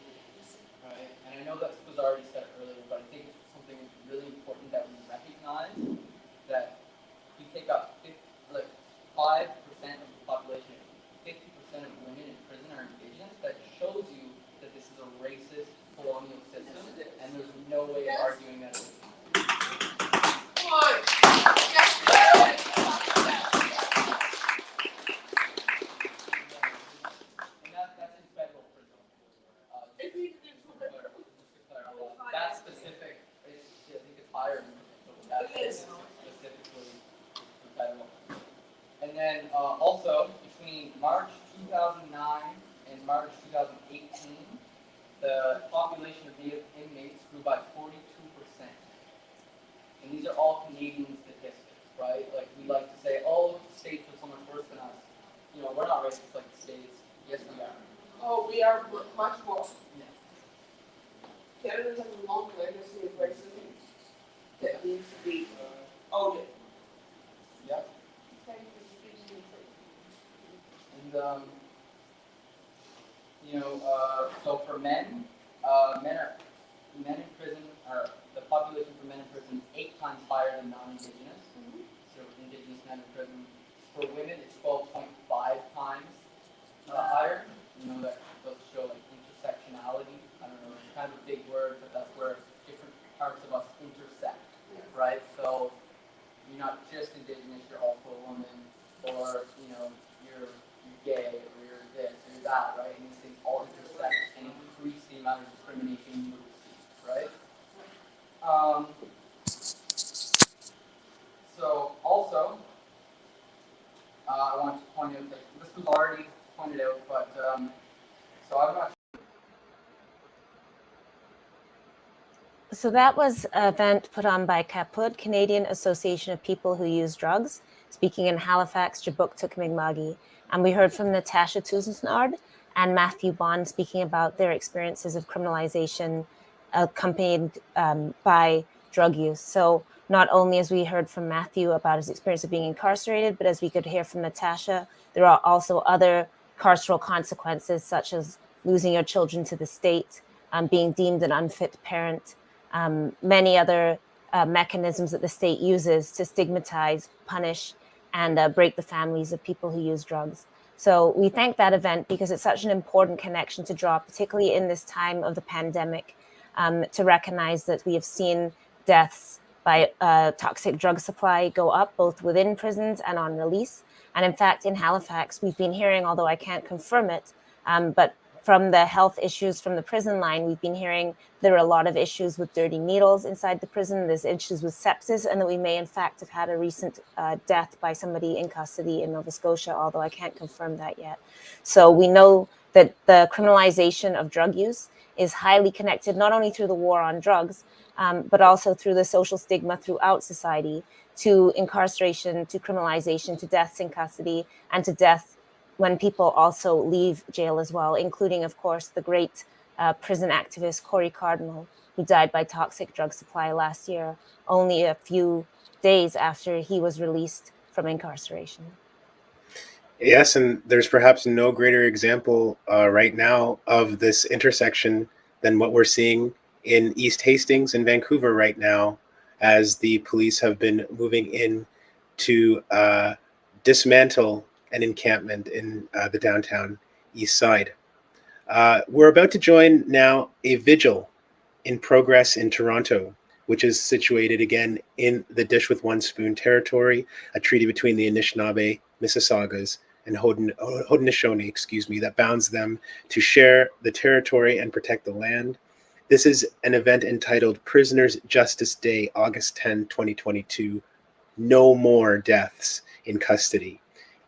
L: right? And I know that was already said earlier, but I think it's something really important that we recognize that you take up 5% of the population, 50% of women in prison are Indigenous. That shows you March 2009 and March 2018, the population of Native inmates grew by 42%. And these are all Canadian statistics, right? Like we like to say, oh, look, the States are so much worse than us. You know, we're not racist like the States. Yes, we are.
K: Oh, we are much more.
L: Yeah.
K: Canada has a long legacy of racism that needs to be owned.
L: Yep.
K: Thank you for speaking to me.
L: And you know, so for men, men in prison are the population for men in prison is 8 times higher than non-Indigenous. So Indigenous men in prison. For women, it's 12.5 times higher. You know, that does show like intersectionality. I don't know, it's kind of a big word, but that's where different parts of us intersect, right? So you're not just Indigenous, you're also a woman, or you know, you're gay, or you're this, or you're that, right? And these things all intersect and increase the amount of discrimination you receive, right? So also, I want to point out that this was already pointed out, but so I'm not.
F: So that was an event put on by CAPUD, Canadian Association of People Who Use Drugs, speaking in Halifax, Jabuktuk Mi'kma'ki. And we heard from Natasha Tusenard and Matthew Bond speaking about their experiences of criminalization accompanied by drug use. So not only as we heard from Matthew about his experience of being incarcerated, but as we could hear from Natasha, there are also other carceral consequences such as losing your children to the state, being deemed an unfit parent, many other mechanisms that the state uses to stigmatize, punish, and break the families of people who use drugs. So we thank that event because it's such an important connection to draw, particularly in this time of the pandemic, to recognize that we have seen deaths by toxic drug supply go up both within prisons and on release. And in fact, in Halifax, we've been hearing, although I can't confirm it, but from the health issues from the prison line, we've been hearing there are a lot of issues with dirty needles inside the prison. There's issues with sepsis, and that we may in fact have had a recent death by somebody in custody in Nova Scotia, although I can't confirm that yet. So we know that the criminalization of drug use is highly connected, not only through the war on drugs, but also through the social stigma throughout society, to incarceration, to criminalization, to deaths in custody, and to death when people also leave jail as well, including, of course, the great prison activist Corey Cardinal, who died by toxic drug supply last year, only a few days after he was released from incarceration.
E: Yes, and there's perhaps no greater example right now of this intersection than what we're seeing in East Hastings and Vancouver right now, as the police have been moving in to dismantle an encampment in the downtown East Side. We're about to join now a vigil in progress in Toronto, which is situated again in the Dish with One Spoon territory, a treaty between the Anishinaabe, Mississaugas, and Haudenosaunee, that bounds them to share the territory and protect the land. This is an event entitled Prisoners' Justice Day, August 10, 2022, No More Deaths in Custody.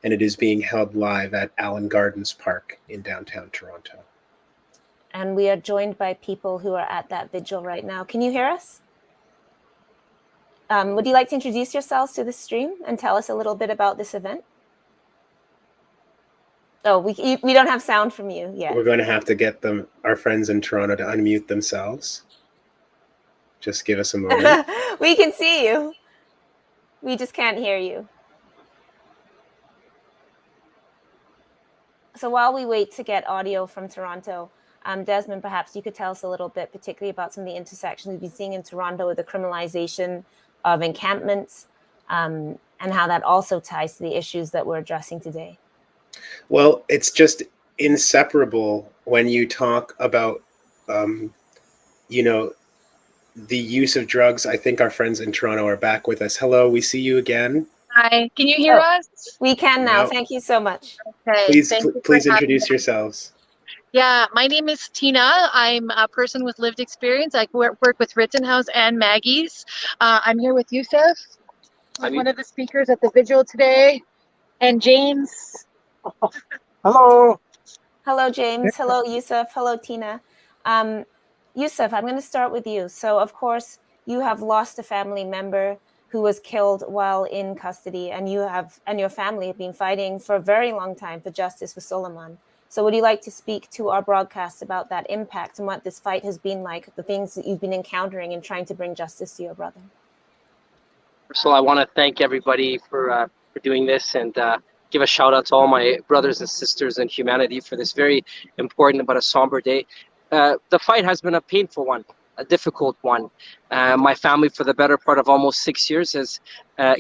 E: And it is being held live at Allen Gardens Park in downtown Toronto.
F: And we are joined by people who are at that vigil right now. Can you hear us? Would you like to introduce yourselves to the stream and tell us a little bit about this event? Oh, we don't have sound from you yet.
E: We're going to have to get our friends in Toronto to unmute themselves. Just give us a moment.
F: We can see you. We just can't hear you. So while we wait to get audio from Toronto, Desmond, perhaps you could tell us a little bit, particularly about some of the intersections we've been seeing in Toronto with the criminalization of encampments, and how that also ties to the issues that we're addressing today.
E: Well, it's just inseparable when you talk about, the use of drugs. I think our friends in Toronto are back with us. Hello, we see you again.
M: Hi, can you hear us?
F: We can now.
E: No.
F: Thank you so much.
M: Okay.
E: Please introduce yourselves.
M: Yeah, my name is Tina. I'm a person with lived experience. I work with Rittenhouse and Maggie's. I'm here with Youssef, one of the speakers at the vigil today, and James.
A: Hello.
F: Hello, James. Hello, Yusuf. Hello, Tina. Yusuf, I'm going to start with you. So, of course, you have lost a family member who was killed while in custody, and you and your family have been fighting for a very long time for justice for Suleiman. So would you like to speak to our broadcast about that impact and what this fight has been like, the things that you've been encountering in trying to bring justice to your brother?
N: So I want to thank everybody for doing this, and give a shout out to all my brothers and sisters in humanity for this very important but a somber day. The fight has been a painful one, a difficult one. My family, for the better part of almost 6 years, has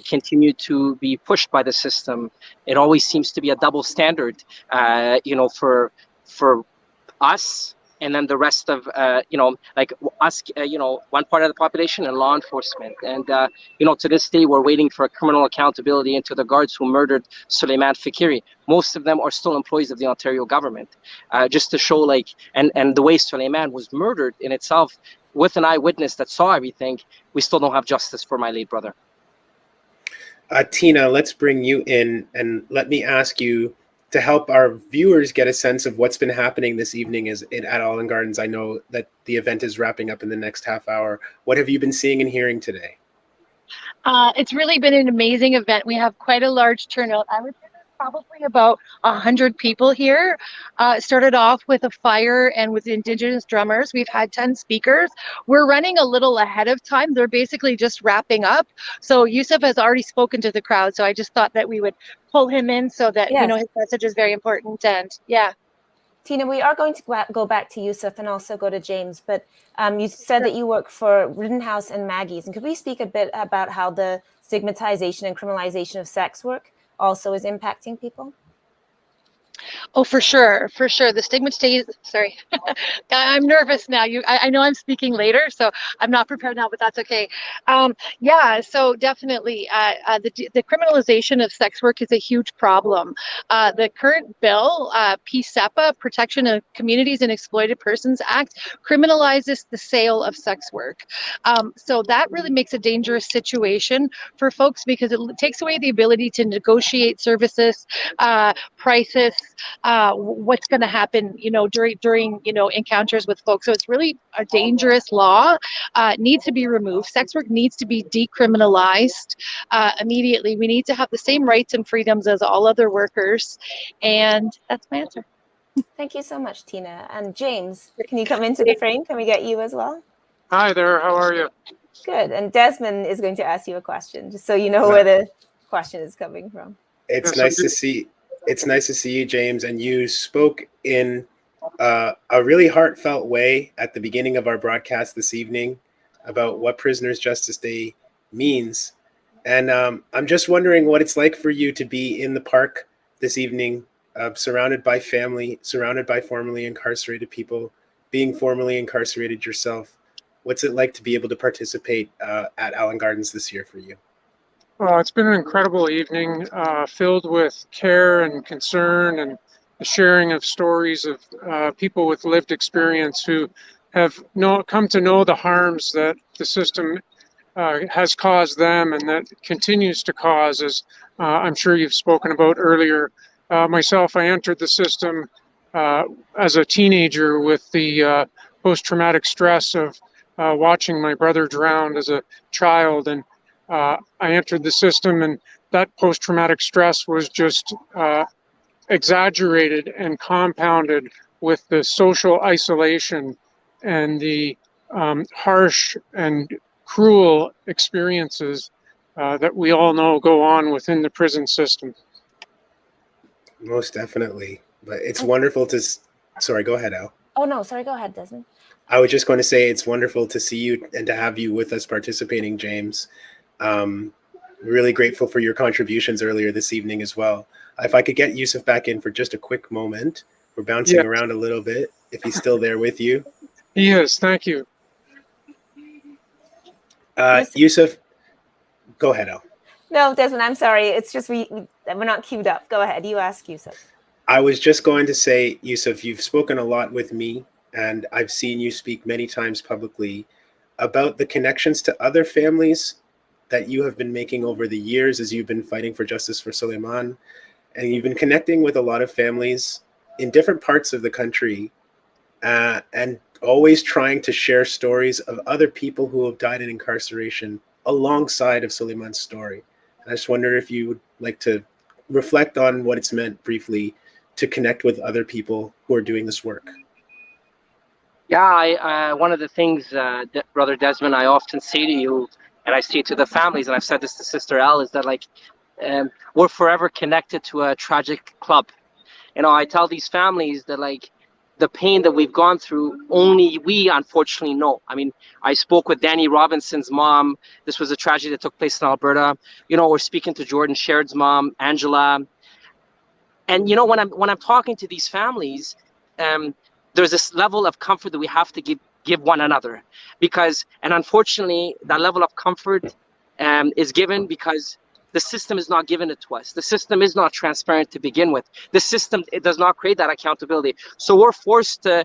N: continued to be pushed by the system. It always seems to be a double standard, for us and then the rest of, like us, one part of the population and law enforcement. And, to this day, we're waiting for criminal accountability into the guards who murdered Suleiman Fikiri. Most of them are still employees of the Ontario government. Just to show, and the way Suleiman was murdered in itself, with an eyewitness that saw everything, we still don't have justice for my late brother.
E: Tina, let's bring you in, and let me ask you, to help our viewers get a sense of what's been happening this evening at Allen Gardens. I know that the event is wrapping up in the next half hour. What have you been seeing and hearing today?
M: It's really been an amazing event. We have quite a large turnout. I would say there's probably about 100 people here. It started off with a fire and with Indigenous drummers. We've had 10 speakers. We're running a little ahead of time. They're basically just wrapping up. So Yusuf has already spoken to the crowd. So I just thought that we would pull him in so that, his message is very important. And yeah.
F: Tina, we are going to go back to Yusuf and also go to James, but you said that you work for Rittenhouse and Maggie's. And could we speak a bit about how the stigmatization and criminalization of sex work also is impacting people?
M: Oh, for sure. The stigmatization, sorry, I'm nervous now. I know I'm speaking later, so I'm not prepared now, but that's okay. So definitely the criminalization of sex work is a huge problem. The current bill, PSEPA, Protection of Communities and Exploited Persons Act, criminalizes the sale of sex work. So that really makes a dangerous situation for folks because it takes away the ability to negotiate services, prices, what's going to happen, during encounters with folks. So it's really a dangerous law. Needs to be removed. Sex work needs to be decriminalized immediately. We need to have the same rights and freedoms as all other workers, and that's my answer.
F: Thank you so much, Tina. And James, can you come into the frame? Can we get you as well?
A: Hi there. How are you?
F: Good. And Desmond is going to ask you a question, just so you know where the question is coming from.
E: It's nice to see. It's nice to see you, James. And you spoke in a really heartfelt way at the beginning of our broadcast this evening about what Prisoners' Justice Day means. And I'm just wondering what it's like for you to be in the park this evening, surrounded by family, surrounded by formerly incarcerated people, being formerly incarcerated yourself. What's it like to be able to participate at Allen Gardens this year for you?
A: Well, it's been an incredible evening, filled with care and concern and the sharing of stories of people with lived experience who have come to know the harms that the system has caused them and that continues to cause, as I'm sure you've spoken about earlier. Myself, I entered the system as a teenager with the post-traumatic stress of watching my brother drown as a child, and I entered the system, and that post-traumatic stress was just exaggerated and compounded with the social isolation and the harsh and cruel experiences that we all know go on within the prison system.
E: Most definitely. But it's wonderful to... Sorry, go ahead, Al.
F: Oh, no, sorry, go ahead, Desmond.
E: I was just going to say it's wonderful to see you and to have you with us participating, James. Really grateful for your contributions earlier this evening as well. If I could get Yusuf back in for just a quick moment. We're bouncing around a little bit, if he's still there with you.
A: He is, thank you.
E: Yusuf, go ahead, Al.
F: No, Desmond, I'm sorry. It's just we're not queued up. Go ahead, you ask Yusuf.
E: I was just going to say, Yusuf, you've spoken a lot with me, and I've seen you speak many times publicly about the connections to other families that you have been making over the years as you've been fighting for justice for Suleiman. and you've been connecting with a lot of families in different parts of the country, and always trying to share stories of other people who have died in incarceration alongside of Suleiman's story. I just wonder if you would like to reflect on what it's meant briefly to connect with other people who are doing this work.
N: Yeah, one of the things, Brother Desmond, I often say to you, and I say to the families, and I've said this to Sister Al, is that like we're forever connected to a tragic club. You know, I tell these families that like the pain that we've gone through, only we unfortunately know. I mean, I spoke with Danny Robinson's mom. This was a tragedy that took place in Alberta. You know, we're speaking to Jordan Shaird's mom, Angela. And you know, when I'm talking to these families, there's this level of comfort that we have to give one another, because, and unfortunately, that level of comfort is given because the system is not giving it to us. The system is not transparent to begin with. The system, it does not create that accountability. So we're forced to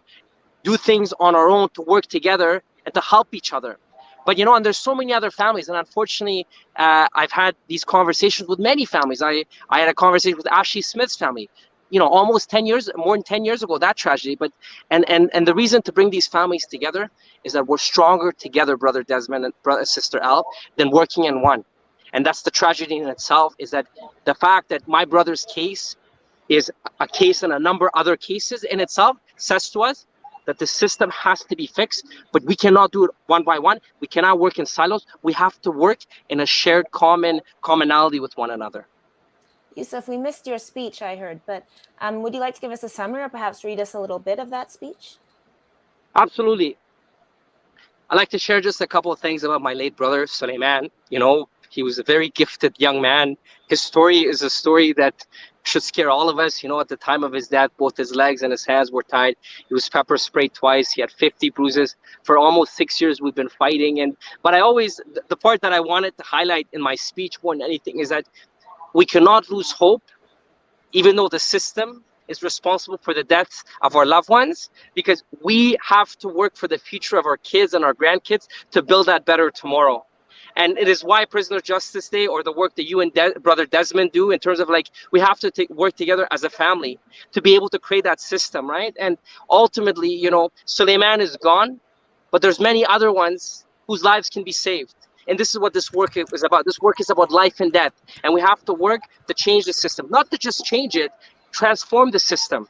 N: do things on our own, to work together and to help each other. But you know, and there's so many other families, and unfortunately, I've had these conversations with many families. I had a conversation with Ashley Smith's family, you know, almost 10 years, more than 10 years ago, that tragedy. But and the reason to bring these families together is that we're stronger together, Brother Desmond and Sister Al, than working in one. And that's the tragedy in itself, is that the fact that my brother's case is a case and a number of other cases in itself says to us that the system has to be fixed, but we cannot do it one by one. We cannot work in silos. We have to work in a shared commonality with one another.
F: Yusuf, we missed your speech, I heard, but would you like to give us a summary or perhaps read us a little bit of that speech?
N: Absolutely. I'd like to share just a couple of things about my late brother, Suleiman. You know, he was a very gifted young man. His story is a story that should scare all of us. You know, at the time of his death, both his legs and his hands were tied. He was pepper sprayed twice. He had 50 bruises. For almost 6 years, we've been fighting. But I always, the part that I wanted to highlight in my speech more than anything is that we cannot lose hope, even though the system is responsible for the deaths of our loved ones, because we have to work for the future of our kids and our grandkids to build that better tomorrow. And it is why Prisoner Justice Day, or the work that you and Brother Desmond do, in terms of like, we have to work together as a family to be able to create that system, right? And ultimately, you know, Suleiman is gone, but there's many other ones whose lives can be saved. And this is what this work is about. This work is about life and death. And we have to work to change the system, not to just change it, transform the system,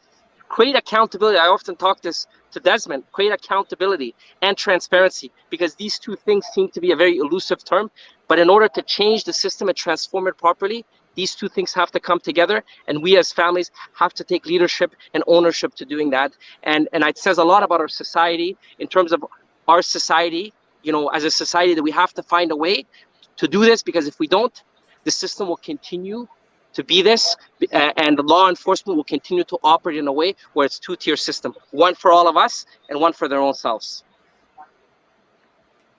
N: create accountability. I often talk this to Desmond, create accountability and transparency, because these two things seem to be a very elusive term. But in order to change the system and transform it properly, these two things have to come together. And we as families have to take leadership and ownership to doing that. And it says a lot about our society, in terms of our society, you know, as a society, that we have to find a way to do this, because if we don't, the system will continue to be this, and the law enforcement will continue to operate in a way where it's two-tier system, one for all of us and one for their own selves.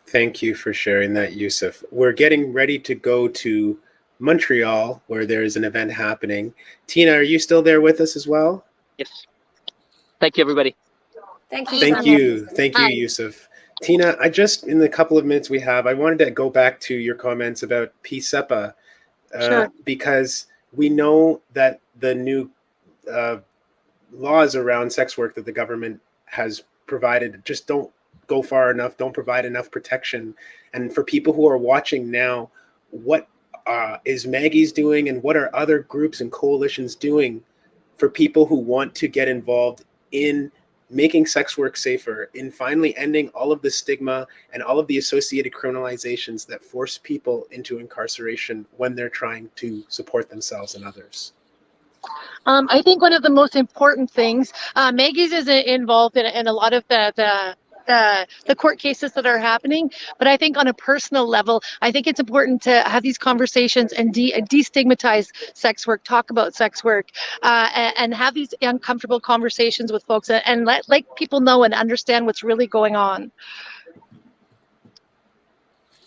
E: Thank you for sharing that, Yusuf. We're getting ready to go to Montreal, where there is an event happening. Tina, are you still there with us as well?
N: Yes. Thank you, everybody.
F: Thank you.
E: Thank you. Thank you, Yusuf. Tina, in the couple of minutes we have, I wanted to go back to your comments about PSEPA,
M: Sure.
E: because we know that the new laws around sex work that the government has provided just don't go far enough, don't provide enough protection. And for people who are watching now, what is Maggie's doing, and what are other groups and coalitions doing for people who want to get involved in making sex work safer, in finally ending all of the stigma and all of the associated criminalizations that force people into incarceration when they're trying to support themselves and others?
M: I think one of the most important things, Maggie's is involved in a lot of the court cases that are happening, but I think on a personal level, I think it's important to have these conversations and destigmatize sex work, talk about sex work, and have these uncomfortable conversations with folks, and let people know and understand what's really going on.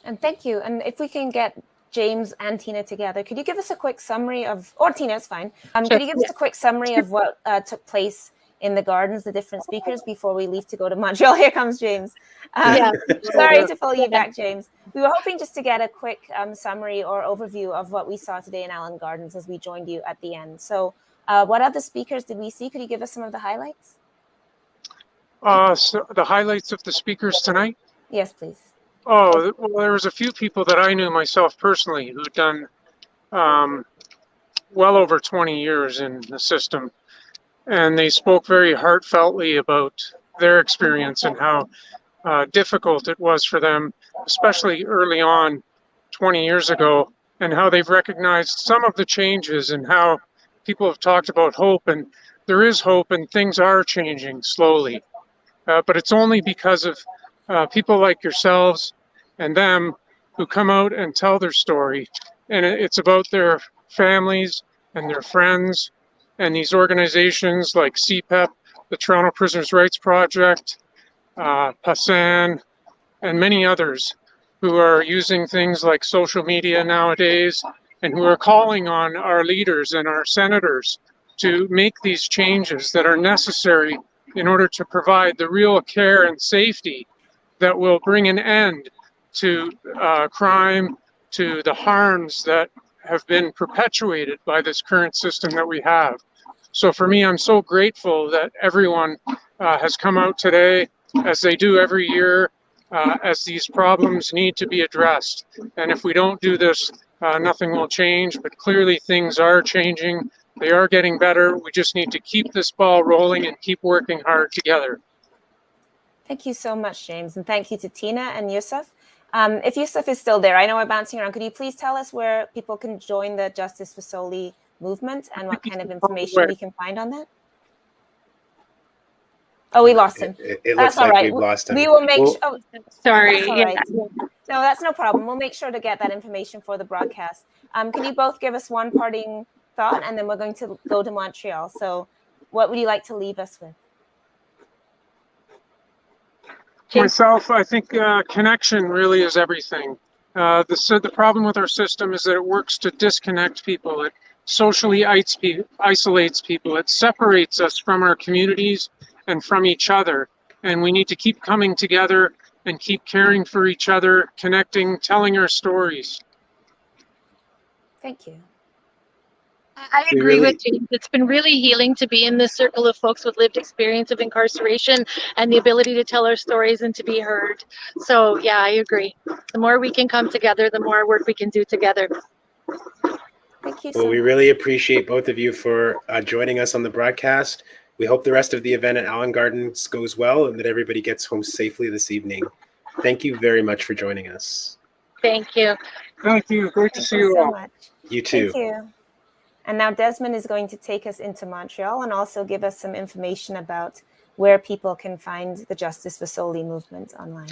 F: And thank you. And if we can get James and Tina together, could you give us a quick summary of, or Tina, it's fine.
M: Sure.
F: Could you give us a quick summary of what took place in the gardens, the different speakers, before we leave to go to Montreal. Here comes James. Sorry to pull you back, James. We were hoping just to get a quick summary or overview of what we saw today in Allen Gardens as we joined you at the end. So what other speakers did we see? Could you give us some of the highlights?
A: So the highlights of the speakers tonight?
F: Yes, please.
A: Oh, well, there was a few people that I knew myself personally who'd done well over 20 years in the system. And they spoke very heartfeltly about their experience and how difficult it was for them, especially early on 20 years ago, and how they've recognized some of the changes and how people have talked about hope. And there is hope and things are changing slowly. But it's only because of people like yourselves and them who come out and tell their story. And it's about their families and their friends and these organizations like CPEP, the Toronto Prisoners' Rights Project, PASAN, and many others who are using things like social media nowadays and who are calling on our leaders and our senators to make these changes that are necessary in order to provide the real care and safety that will bring an end to crime, to the harms that have been perpetuated by this current system that we have. So for me, I'm so grateful that everyone has come out today, as they do every year, as these problems need to be addressed. And if we don't do this, nothing will change, but clearly things are changing. They are getting better. We just need to keep this ball rolling and keep working hard together.
F: Thank you so much, James. And thank you to Tina and Yusuf. If Yusuf is still there, I know we're bouncing around. Could you please tell us where people can join the Justice for Soli movement and what kind of information we can find on that? Oh, we lost him.
E: It looks like we've lost him.
F: We will make sure.
M: Oh, sorry.
F: That's all right. No, that's no problem. We'll make sure to get that information for the broadcast. Can you both give us one parting thought, and then we're going to go to Montreal. So what would you like to leave us with?
A: Myself, I think connection really is everything. The problem with our system is that it works to disconnect people. It socially isolates people. It separates us from our communities and from each other. And we need to keep coming together and keep caring for each other, connecting, telling our stories.
F: Thank you.
M: I agree with James. It's been really healing to be in this circle of folks with lived experience of incarceration and the ability to tell our stories and to be heard. So yeah, I agree. The more we can come together, the more work we can do together.
F: Thank you.
E: Well, we really appreciate both of you for joining us on the broadcast. We hope the rest of the event at Allen Gardens goes well and that everybody gets home safely this evening. Thank you very much for joining us.
M: Thank you.
A: Thank you. Great to see you all.
F: Much.
E: You too.
F: Thank you. And now Desmond is going to take us into Montreal and also give us some information about where people can find the Justice for Soli movement online.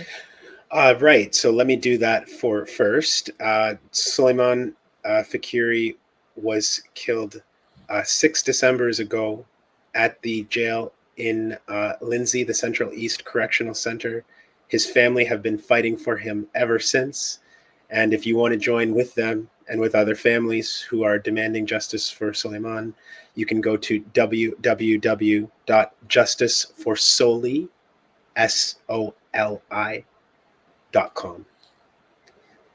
E: Right. So let me do that first. Suleiman Fakiri was killed 6 Decembers ago at the jail in Lindsay, the Central East Correctional Center. His family have been fighting for him ever since. And if you want to join with them and with other families who are demanding justice for Suleiman, you can go to www.justiceforsoli.com.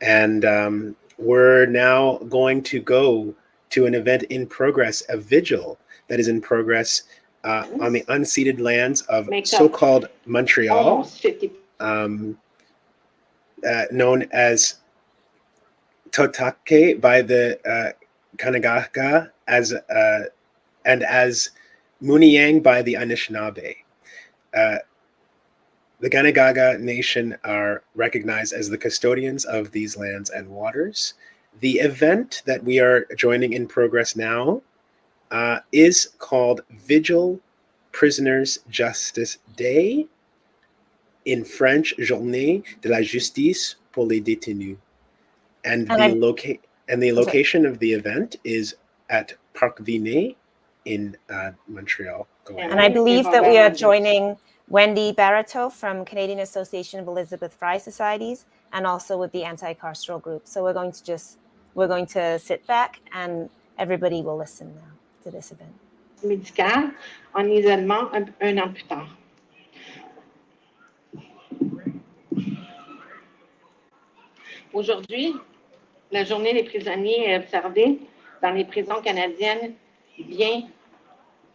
E: And we're now going to go to an event in progress, a vigil that is in progress on the unceded lands of so-called Montreal, known as Totake by the Kanagaga and as Muniyang by the Anishinaabe. The Kanagaga Nation are recognized as the custodians of these lands and waters. The event that we are joining in progress now is called Vigil Prisoners Justice Day, in French, Journée de la Justice pour les Détenus. And the location of the event is at Parc Vinet in Montreal.
F: And I believe that we are joining Wendy Barato from Canadian Association of Elizabeth Fry Societies and also with the anti-carceral group. So we're going to sit back and everybody will listen now to this event.
O: médicale en isolement un an plus tard. Aujourd'hui, la journée des prisonniers est observée dans les prisons canadiennes, bien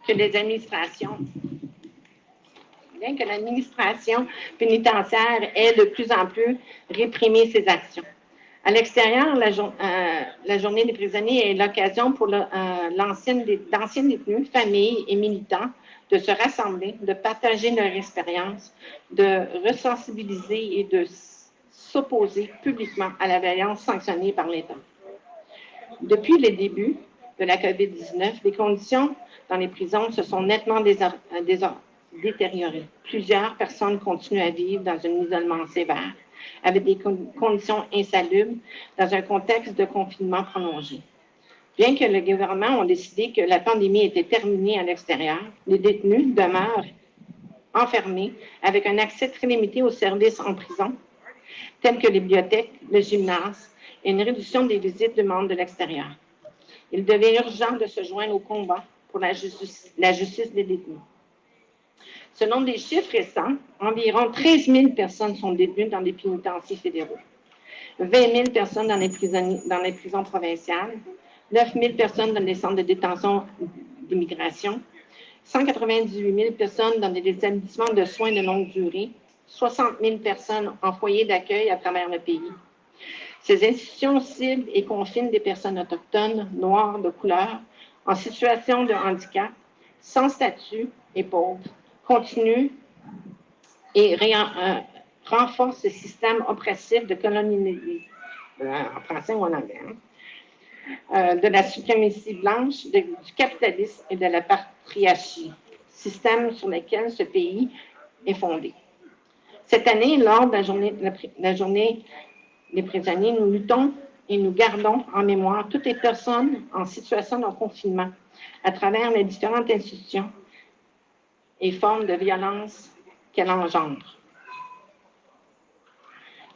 O: que l'administration pénitentiaire ait de plus en plus réprimé ses actions. À l'extérieur, la journée des prisonniers est l'occasion pour d'anciens détenus, familles et militants de se rassembler, de partager leur expérience, de ressensibiliser et de s'opposer publiquement à la violence sanctionnée par l'État. Depuis le début de la COVID-19, les conditions dans les prisons se sont nettement détériorées. Plusieurs personnes continuent à vivre dans un isolement sévère, avec des conditions insalubres, dans un contexte de confinement prolongé. Bien que le gouvernement ait décidé que la pandémie était terminée à l'extérieur, les détenus demeurent enfermés avec un accès très limité aux services en prison, tels que les bibliothèques, le gymnase et une réduction des visites de membres de l'extérieur. Il devient urgent de se joindre au combat pour la justice des détenus. Selon des chiffres récents, environ 13 000 personnes sont détenues dans les pénitenciers fédéraux, 20 000 personnes dans les prisons provinciales, 9 000 personnes dans les centres de détention d'immigration, 198 000 personnes dans des établissements de soins de longue durée, 60 000 personnes en foyer d'accueil à travers le pays. Ces institutions ciblent et confinent des personnes autochtones, noires, de couleur, en situation de handicap, sans statut et pauvres, continuent et renforcent ce système oppressif de colonialisation, en français ou en anglais, de la suprématie blanche, du capitalisme et de la patriarchie, système sur lequel ce pays est fondé. Cette année, lors de la journée des prisonniers, nous luttons et nous gardons en mémoire toutes les personnes en situation de confinement à travers les différentes institutions et formes de violence qu'elle engendre.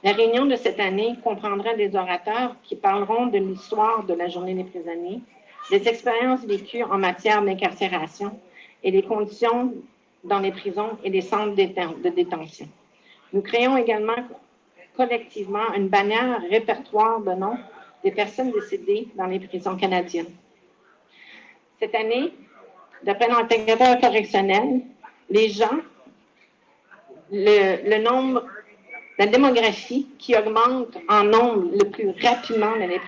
O: La réunion de cette année comprendra des orateurs qui parleront de l'histoire de la journée des prisonniers, des expériences vécues en matière d'incarcération et des conditions dans les prisons et les centres de détention. Nous créons également collectivement une bannière répertoire de noms des personnes décédées dans les prisons canadiennes. Cette année, d'après l'intégrateur correctionnel, les gens, le nombre, la démographie qui augmente en nombre le plus rapidement dans les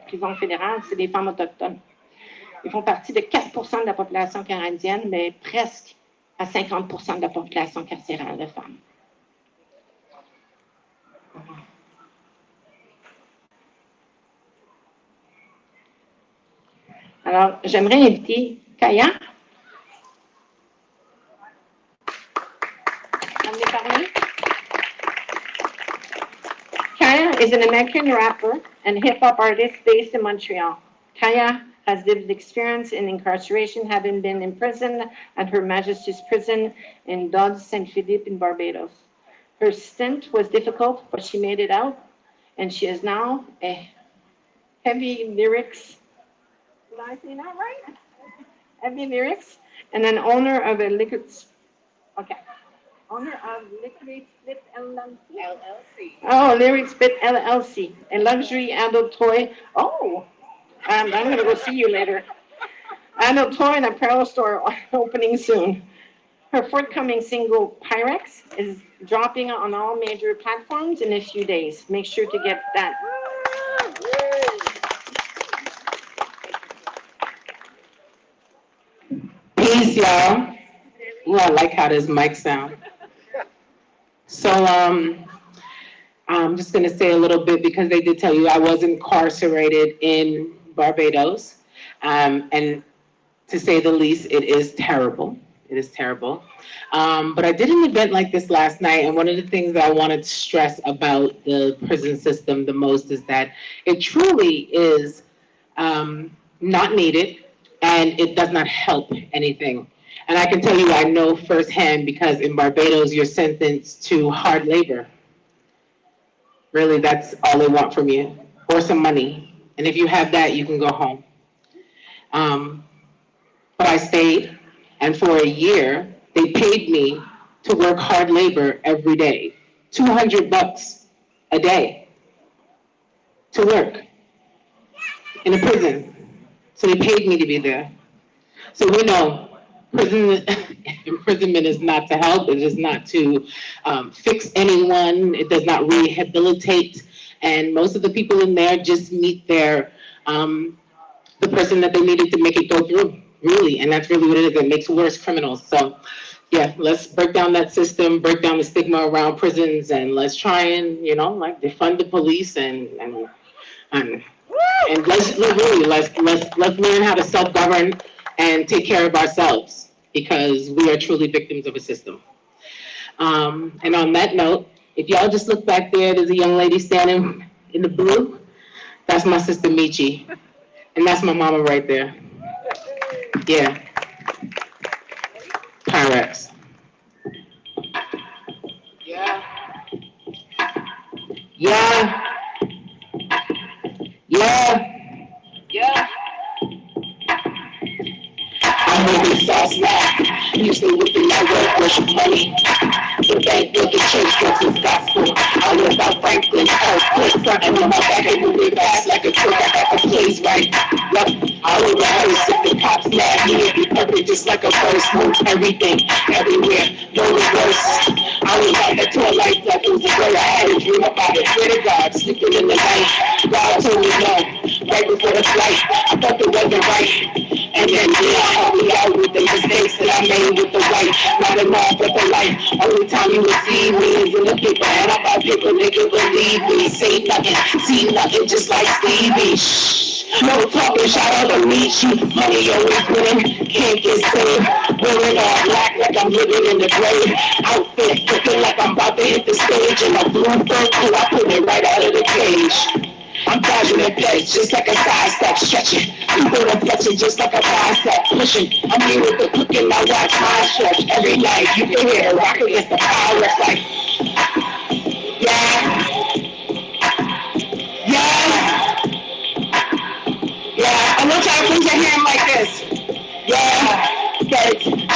O: prisons fédérales, c'est les femmes autochtones. Ils font partie de 4% de la population canadienne, mais presque à 50% de la population carcérale de femmes. Alors, j'aimerais inviter Kaya. Kaya is an American rapper and hip-hop artist based in Montreal. Kaya has lived experience in incarceration, having been imprisoned at Her Majesty's Prison in Dodds St. Philippe in Barbados. Her stint was difficult, but she made it out, and she is now a heavy lyrics. Did I say that right? Heavy lyrics, and an owner of a liquor. Okay. Owner of Liquid Split LLC. Oh, Lyric Split LLC, a luxury adult toy. Oh, I'm going to go see you later. Adult toy and apparel store opening soon. Her forthcoming single, Pyrex, is dropping on all major platforms in a few days. Make sure to get that.
P: Peace, y'all. Ooh, I like how this mic sounds. So I'm just going to say a little bit because they did tell you I was incarcerated in Barbados. And to say the least, it is terrible. It is terrible. But I did an event like this last night, and one of the things that I wanted to stress about the prison system the most is that it truly is not needed, and it does not help anything. And I can tell you, I know firsthand, because in Barbados, you're sentenced to hard labor. Really, that's all they want from you, or some money. And if you have that, you can go home. but I stayed. And for a year, they paid me to work hard labor every day, $200 a day to work in a prison. So they paid me to be there. So we know imprisonment is not to help. It is not to fix anyone. It does not rehabilitate. And most of the people in there just meet their the person that they needed to make it go through, really. And that's really what it is. It makes worse criminals. So yeah, let's break down that system, break down the stigma around prisons, and let's try and, you know, like defund the police and let's learn how to self-govern and take care of ourselves, because we are truly victims of a system. And on that note, if y'all just look back there, there's a young lady standing in the blue. That's my sister Michi. And that's my mama right there. Yeah. Pyrex. Yeah. Yeah. Yeah. Yeah. I'm moving fast now. Usually within my work, worship money. The bank, look at church, drugs is gospel. I live by Franklin, earthquake, frontin' on my back and moving fast like a truck. I got the plays right. Yep, I will rehearse if the cops mad me, it'd be perfect just like a verse. Moves everything, everywhere, no reverse. I was out there to a life like it was a girl. I had a dream about it. Swear to God, sleeping in the night. God told me no, right before the flight. I thought it wasn't right. And then I helped me out with the mistakes that I made with the white. Not enough for the life. Only time you would see me is in the paper. And I'm about people, they can believe me. Say nothing, see nothing, just like Stevie. Shh. No talking, shout out to meet you. Money always winning, can't get saved. Wearing all black like I'm living in the grave. Outfit looking like I'm about to hit the stage. And a blue bird, I put it right out of the cage. I'm dodging the place just like a sidestep, stretching. People are flexing just like a bicep, pushing. I'm here with the cooking, I watch my stretch every night. You can hear the rock against the Pyrex like, yeah, yeah, yeah. I want y'all to put your hand like this. Yeah,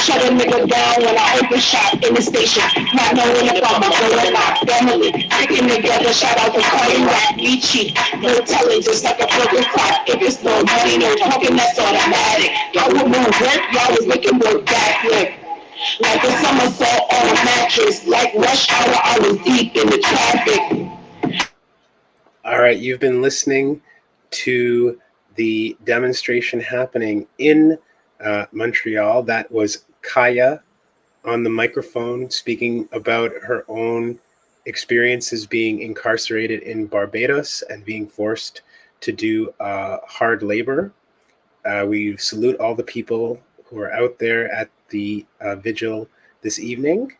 P: shut a nigga down when I open shop in the station. Not knowing if I'm a girl or not. Family, sticking together, shout out to Cardi Rap, Nietzsche. No telling, just like a broken clock. If it's no money, no talking, that's automatic. Y'all would move work, y'all was making work backflip. Like a somersault on a mattress. Like rush hour, I was deep in the traffic.
E: All right, you've been listening to the demonstration happening in Montreal. That was Kaya on the microphone speaking about her own experiences being incarcerated in Barbados and being forced to do hard labor. We salute all the people who are out there at the vigil this evening.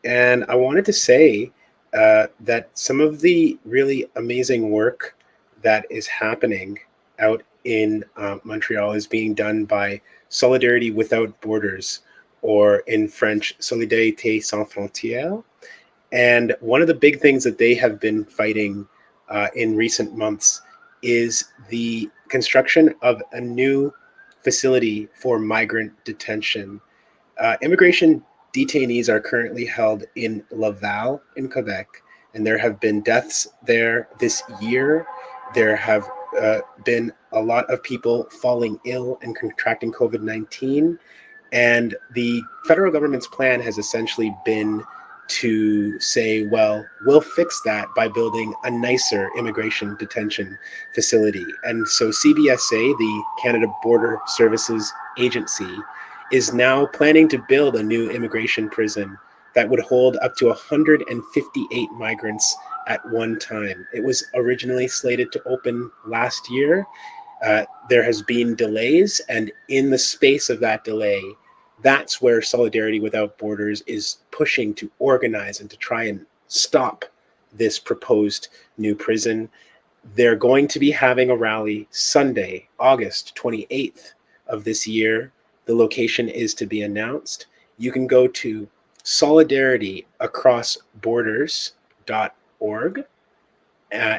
E: And I wanted to say that some of the really amazing work that is happening out in Montreal is being done by Solidarity Without Borders, or in French, Solidarité Sans Frontières. And one of the big things that they have been fighting in recent months is the construction of a new facility for migrant detention. Immigration detainees are currently held in Laval in Quebec, and there have been deaths there this year. There have been a lot of people falling ill and contracting COVID-19. And the federal government's plan has essentially been to say, well, we'll fix that by building a nicer immigration detention facility. And so CBSA, the Canada Border Services Agency, is now planning to build a new immigration prison that would hold up to 158 migrants at one time. It was originally slated to open last year. There has been delays, and in the space of that delay, that's where Solidarity Without Borders is pushing to organize and to try and stop this proposed new prison. They're going to be having a rally Sunday, August 28th of this year. The location is to be announced. You can go to solidarityacrossborders.org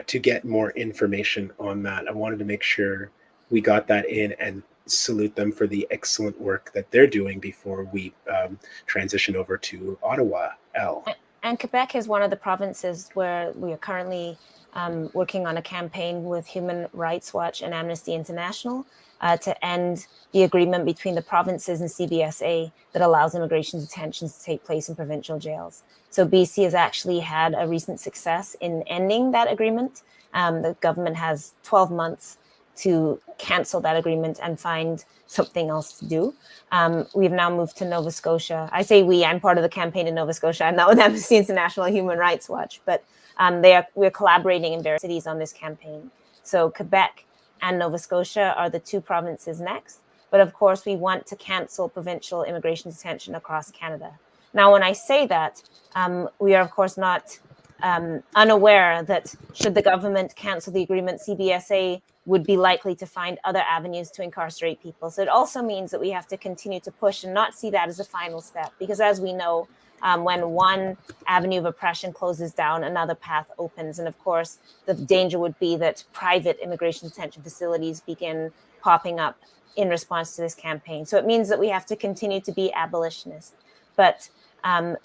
E: to get more information on that. I wanted to make sure we got that in and salute them for the excellent work that they're doing before we transition over to Ottawa.
F: And Quebec is one of the provinces where we are currently working on a campaign with Human Rights Watch and Amnesty International to end the agreement between the provinces and CBSA that allows immigration detentions to take place in provincial jails. So BC has actually had a recent success in ending that agreement. The government has 12 months to cancel that agreement and find something else to do. We've now moved to Nova Scotia. I say we, I'm part of the campaign in Nova Scotia. I'm not with Amnesty International or Human Rights Watch, but we're collaborating in various cities on this campaign. So Quebec and Nova Scotia are the two provinces next. But of course, we want to cancel provincial immigration detention across Canada. Now, when I say that, we are of course not unaware that should the government cancel the agreement, CBSA would be likely to find other avenues to incarcerate people. So it also means that we have to continue to push and not see that as a final step, because as we know, when one avenue of oppression closes down, another path opens. And of course, the danger would be that private immigration detention facilities begin popping up in response to this campaign. So it means that we have to continue to be abolitionist. But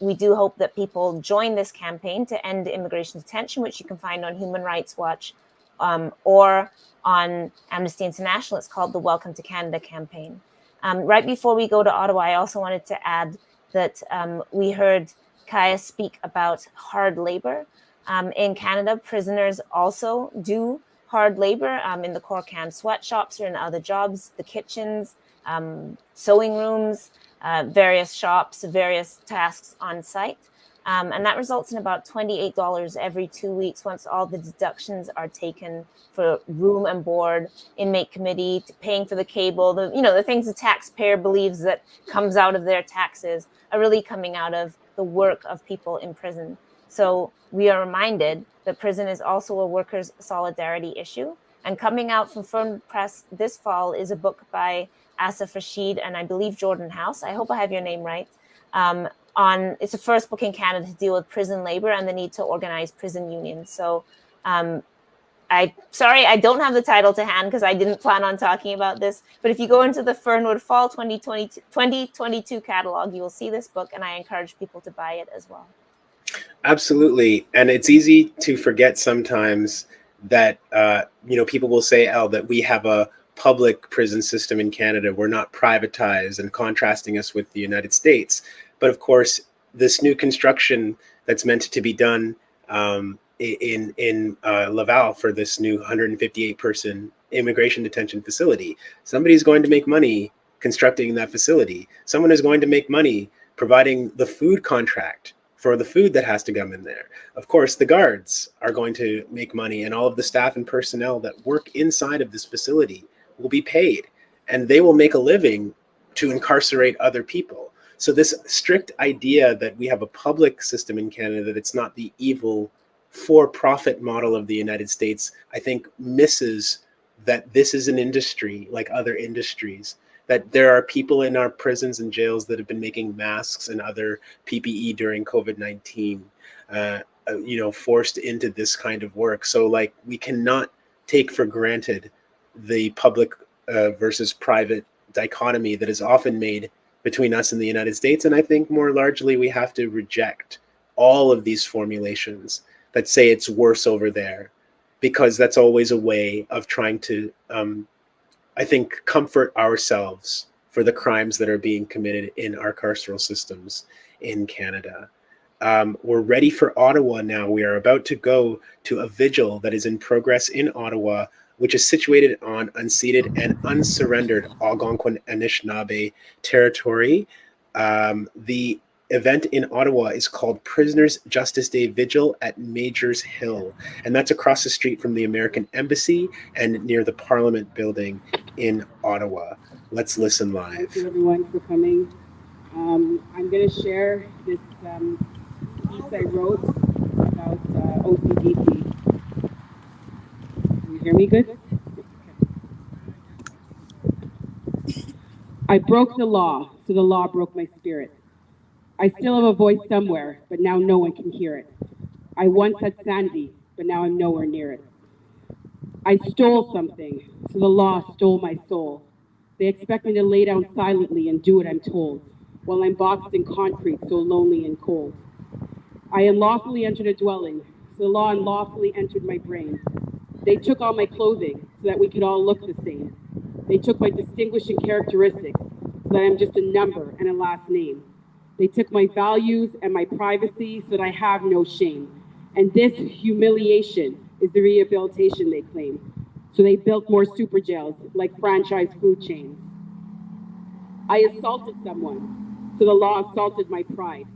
F: we do hope that people join this campaign to end immigration detention, which you can find on Human Rights Watch or on Amnesty International. It's called the Welcome to Canada campaign. Right before we go to Ottawa, I also wanted to add that we heard Kaya speak about hard labor. In Canada, prisoners also do hard labor in the Corcan sweatshops or in other jobs, the kitchens, sewing rooms, various shops, various tasks on site. And that results in about $28 every 2 weeks once all the deductions are taken for room and board, inmate committee, paying for the cable, the things the taxpayer believes that comes out of their taxes are really coming out of the work of people in prison. So we are reminded that prison is also a workers' solidarity issue. And coming out from Fern Press this fall is a book by Asif Rashid and I believe Jordan House. I hope I have your name right. It's the first book in Canada to deal with prison labor and the need to organize prison unions. So sorry, I don't have the title to hand because I didn't plan on talking about this. But if you go into the Fernwood Fall 2022 catalog, you will see this book, and I encourage people to buy it as well.
E: Absolutely. And it's easy to forget sometimes that, people will say, that we have a public prison system in Canada. We're not privatized, and contrasting us with the United States. But of course, this new construction that's meant to be done in Laval for this new 158-person immigration detention facility, somebody's going to make money constructing that facility. Someone is going to make money providing the food contract for the food that has to come in there. Of course, the guards are going to make money, and all of the staff and personnel that work inside of this facility will be paid, and they will make a living to incarcerate other people. So this strict idea that we have a public system in Canada, that it's not the evil for-profit model of the United States, I think misses that this is an industry like other industries, that there are people in our prisons and jails that have been making masks and other PPE during COVID-19, forced into this kind of work. So we cannot take for granted the public versus private dichotomy that is often made between us and the United States. And I think more largely, we have to reject all of these formulations that say it's worse over there, because that's always a way of trying to, I think, comfort ourselves for the crimes that are being committed in our carceral systems in Canada. We're ready for Ottawa now. We are about to go to a vigil that is in progress in Ottawa, which is situated on unceded and unsurrendered Algonquin Anishinaabe territory. The event in Ottawa is called Prisoners Justice Day Vigil at Majors Hill, and that's across the street from the American Embassy and near the Parliament building in Ottawa. Let's listen live.
Q: Thank you everyone for coming. I'm going to share this piece I wrote about OCDC. Can you hear me good? I broke the law, so the law broke my spirit. I still have a voice somewhere, but now no one can hear it. I once had sanity, but now I'm nowhere near it. I stole something, so the law stole my soul. They expect me to lay down silently and do what I'm told, while I'm boxed in concrete, so lonely and cold. I unlawfully entered a dwelling, so the law unlawfully entered my brain. They took all my clothing so that we could all look the same. They took my distinguishing characteristics so that I'm just a number and a last name. They took my values and my privacy so that I have no shame. And this humiliation is the rehabilitation they claim. So they built more super jails like franchise food chains. I assaulted someone, so the law assaulted my pride.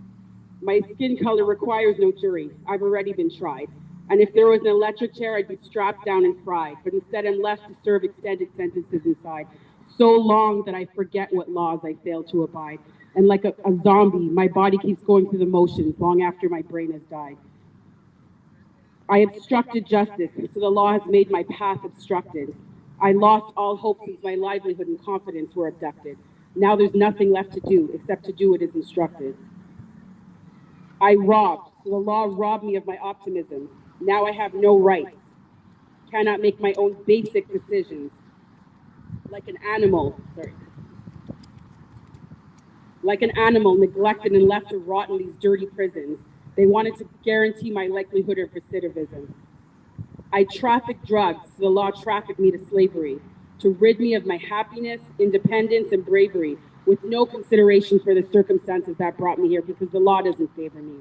Q: My skin color requires no jury. I've already been tried. And if there was an electric chair, I'd be strapped down and fried. But instead, I'm left to serve extended sentences inside, so long that I forget what laws I failed to abide. And like a zombie, my body keeps going through the motions long after my brain has died. I obstructed justice, so the law has made my path obstructed. I lost all hope since my livelihood and confidence were abducted. Now there's nothing left to do except to do what is instructed. I robbed, so the law robbed me of my optimism. Now I have no rights, cannot make my own basic decisions. Like an animal neglected and left to rot in these dirty prisons. They wanted to guarantee my likelihood of recidivism. I trafficked drugs, so the law trafficked me to slavery, to rid me of my happiness, independence, and bravery, with no consideration for the circumstances that brought me here, because the law doesn't favor me.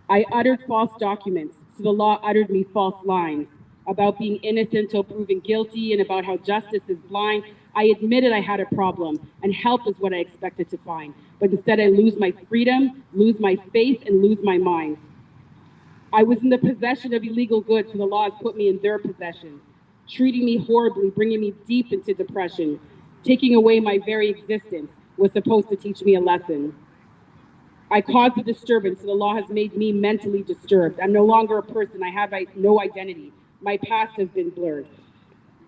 Q: I uttered false documents, so the law uttered me false lines about being innocent till proven guilty and about how justice is blind. I admitted I had a problem, and help is what I expected to find. But instead, I lose my freedom, lose my faith, and lose my mind. I was in the possession of illegal goods, so the law has put me in their possession, treating me horribly, bringing me deep into depression. Taking away my very existence was supposed to teach me a lesson. I caused a disturbance, so the law has made me mentally disturbed. I'm no longer a person. I have no identity. My past has been blurred.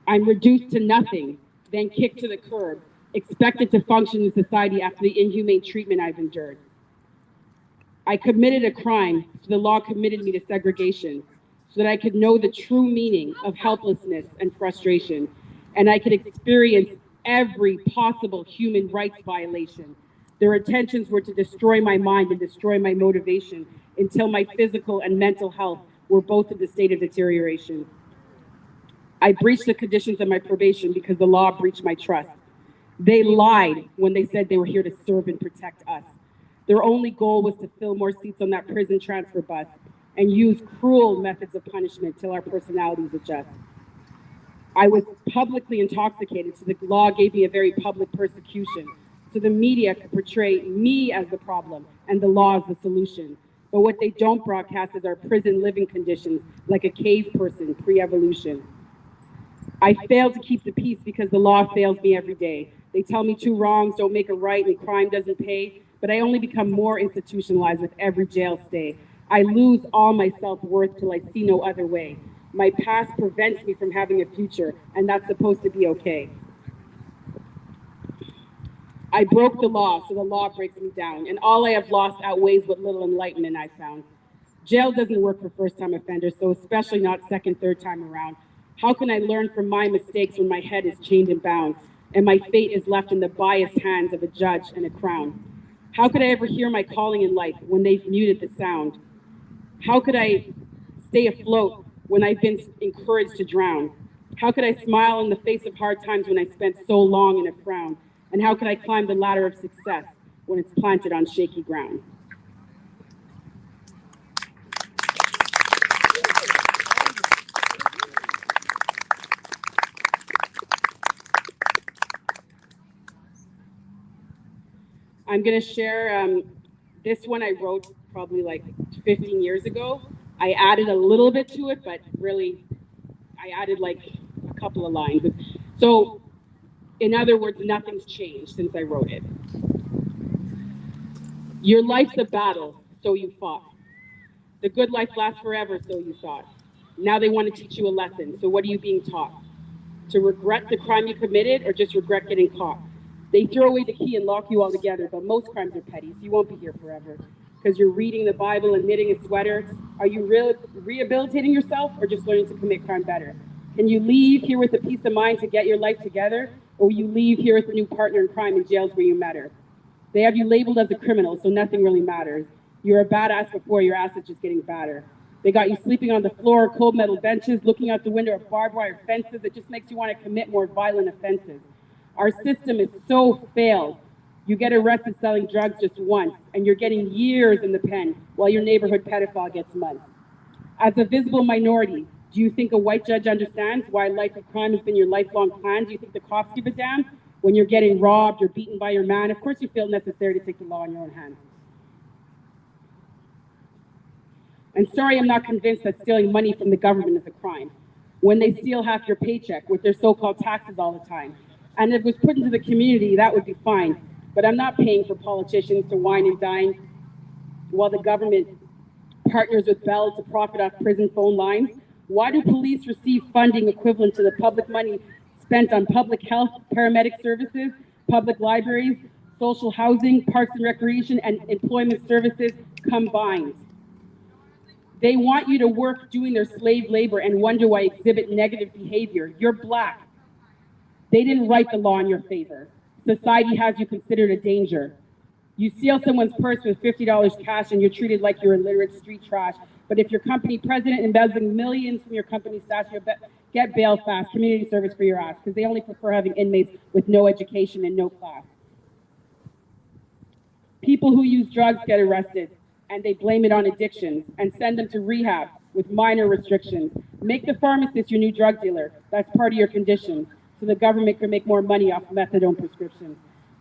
Q: I'm reduced to nothing, then kicked to the curb, expected to function in society after the inhumane treatment I've endured. I committed a crime, so the law committed me to segregation, so that I could know the true meaning of helplessness and frustration, and I could experience every possible human rights violation. Their intentions were to destroy my mind and destroy my motivation until my physical and mental health were both in a state of deterioration. I breached the conditions of my probation because the law breached my trust. They lied when they said they were here to serve and protect us. Their only goal was to fill more seats on that prison transfer bus and use cruel methods of punishment till our personalities adjust. I was publicly intoxicated, so the law gave me a very public persecution, so the media could portray me as the problem and the law as the solution. But what they don't broadcast is our prison living conditions, like a cave person pre-evolution. I failed to keep the peace because the law fails me every day. They tell me 2 wrongs don't make a right and crime doesn't pay, but I only become more institutionalized with every jail stay. I lose all my self-worth till I see no other way. My past prevents me from having a future, and that's supposed to be okay. I broke the law, so the law breaks me down, and all I have lost outweighs what little enlightenment I found. Jail doesn't work for first-time offenders, so especially not second, third time around. How can I learn from my mistakes when my head is chained and bound, and my fate is left in the biased hands of a judge and a crown? How could I ever hear my calling in life when they've muted the sound? How could I stay afloat when I've been encouraged to drown? How could I smile in the face of hard times when I spent so long in a frown? And how could I climb the ladder of success when it's planted on shaky ground? I'm going to share this one I wrote probably like 15 years ago. I added a little bit to it, but really I added like a couple of lines. So in other words, nothing's changed since I wrote it. Your life's a battle, so you fought. The good life lasts forever, so you thought. Now they want to teach you a lesson, so what are you being taught? To regret the crime you committed or just regret getting caught? They throw away the key and lock you all together, but most crimes are petty, so you won't be here forever. Because you're reading the Bible and knitting a sweater. Are you rehabilitating yourself or just learning to commit crime better? Can you leave here with a peace of mind to get your life together? or you leave here with a new partner in crime in jails where you met her. They have you labeled as a criminal, so nothing really matters. You're a badass before your ass is just getting badder. They got you sleeping on the floor, cold metal benches, looking out the window of barbed wire fences. It just makes you want to commit more violent offenses. Our system is so failed. You get arrested selling drugs just once, and you're getting years in the pen while your neighborhood pedophile gets months. As a visible minority, do you think a white judge understands why life of crime has been your lifelong plan? Do you think the cops give a damn? When you're getting robbed or beaten by your man, of course you feel necessary to take the law in your own hands. And sorry, I'm not convinced that stealing money from the government is a crime. When they steal half your paycheck with their so-called taxes all the time. And if it was put into the community, that would be fine. But I'm not paying for politicians to wine and dine while the government partners with Bell to profit off prison phone lines. Why do police receive funding equivalent to the public money spent on public health, paramedic services, public libraries, social housing, parks and recreation, and employment services combined? They want you to work doing their slave labor and wonder why you exhibit negative behavior. You're Black. They didn't write the law in your favor. Society has you considered a danger. You steal someone's purse with $50 cash and you're treated like you're illiterate street trash. But if your company president embezzling millions from your company stash, you get bail fast, community service for your ass, because they only prefer having inmates with no education and no class. People who use drugs get arrested, and they blame it on addictions and send them to rehab with minor restrictions. Make the pharmacist your new drug dealer. That's part of your conditions, so the government can make more money off methadone prescriptions.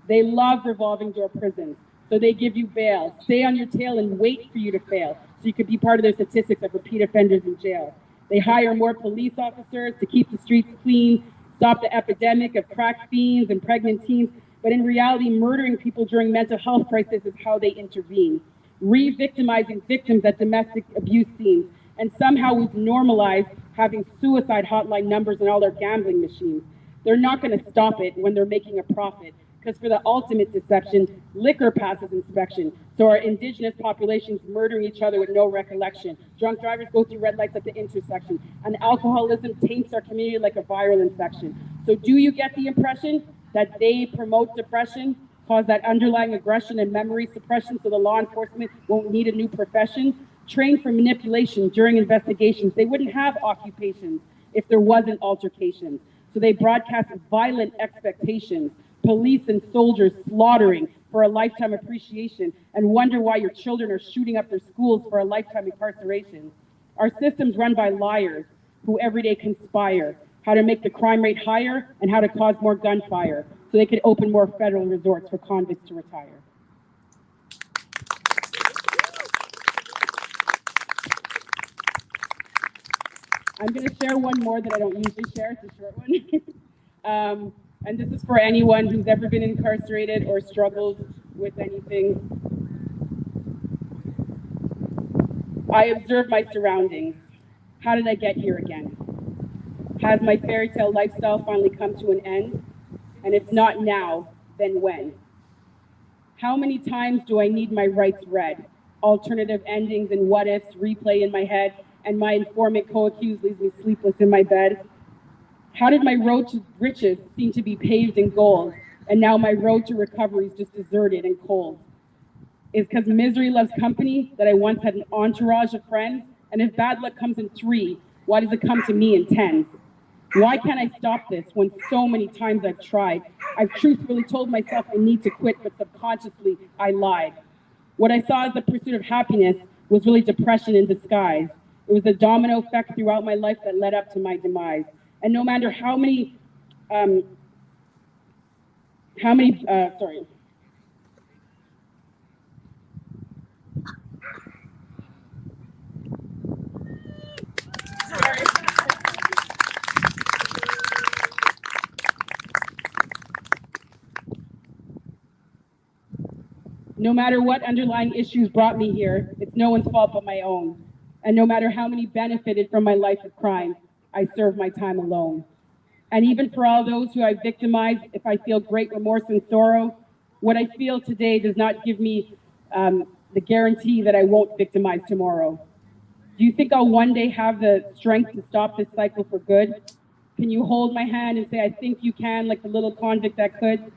Q: They love revolving door prisons, so they give you bail, stay on your tail and wait for you to fail, so you could be part of their statistics of repeat offenders in jail. They hire more police officers to keep the streets clean, stop the epidemic of crack fiends and pregnant teens, but in reality, murdering people during mental health crisis is how they intervene. Re-victimizing victims at domestic abuse scenes, and somehow we've normalized having suicide hotline numbers in all their gambling machines. They're not going to stop it when they're making a profit, because for the ultimate deception, liquor passes inspection. So our Indigenous populations murdering each other with no recollection. Drunk drivers go through red lights at the intersection, and alcoholism taints our community like a viral infection. So do you get the impression that they promote depression, cause that underlying aggression and memory suppression so the law enforcement won't need a new profession? Trained for manipulation during investigations. They wouldn't have occupations if there wasn't altercations. So they broadcast violent expectations, police and soldiers slaughtering for a lifetime appreciation, and wonder why your children are shooting up their schools for a lifetime incarceration. Our system's run by liars who every day conspire how to make the crime rate higher and how to cause more gunfire, so they could open more federal resorts for convicts to retire. I'm going to share one more that I don't usually share. It's a short one. And this is for anyone who's ever been incarcerated or struggled with anything. I observe my surroundings. How did I get here again? Has my fairy tale lifestyle finally come to an end? And if not now, then when? How many times do I need my rights read? Alternative endings and what ifs replay in my head, and my informant co-accused leaves me sleepless in my bed. How did my road to riches seem to be paved in gold, and now my road to recovery is just deserted and cold? Is because misery loves company that I once had an entourage of friends? And if bad luck comes in 3, why does it come to me in 10s? Why can't I stop this when so many times I've tried? I've truthfully told myself I need to quit, but subconsciously I lied. What I saw as the pursuit of happiness was really depression in disguise. It was a domino effect throughout my life that led up to my demise. And no matter how many no matter what underlying issues brought me here, it's no one's fault but my own. And no matter how many benefited from my life of crime, I serve my time alone. And even for all those who I victimized, if I feel great remorse and sorrow, what I feel today does not give me the guarantee that I won't victimize tomorrow. Do you think I'll one day have the strength to stop this cycle for good? Can you hold my hand and say, I think you can, like the little convict that could?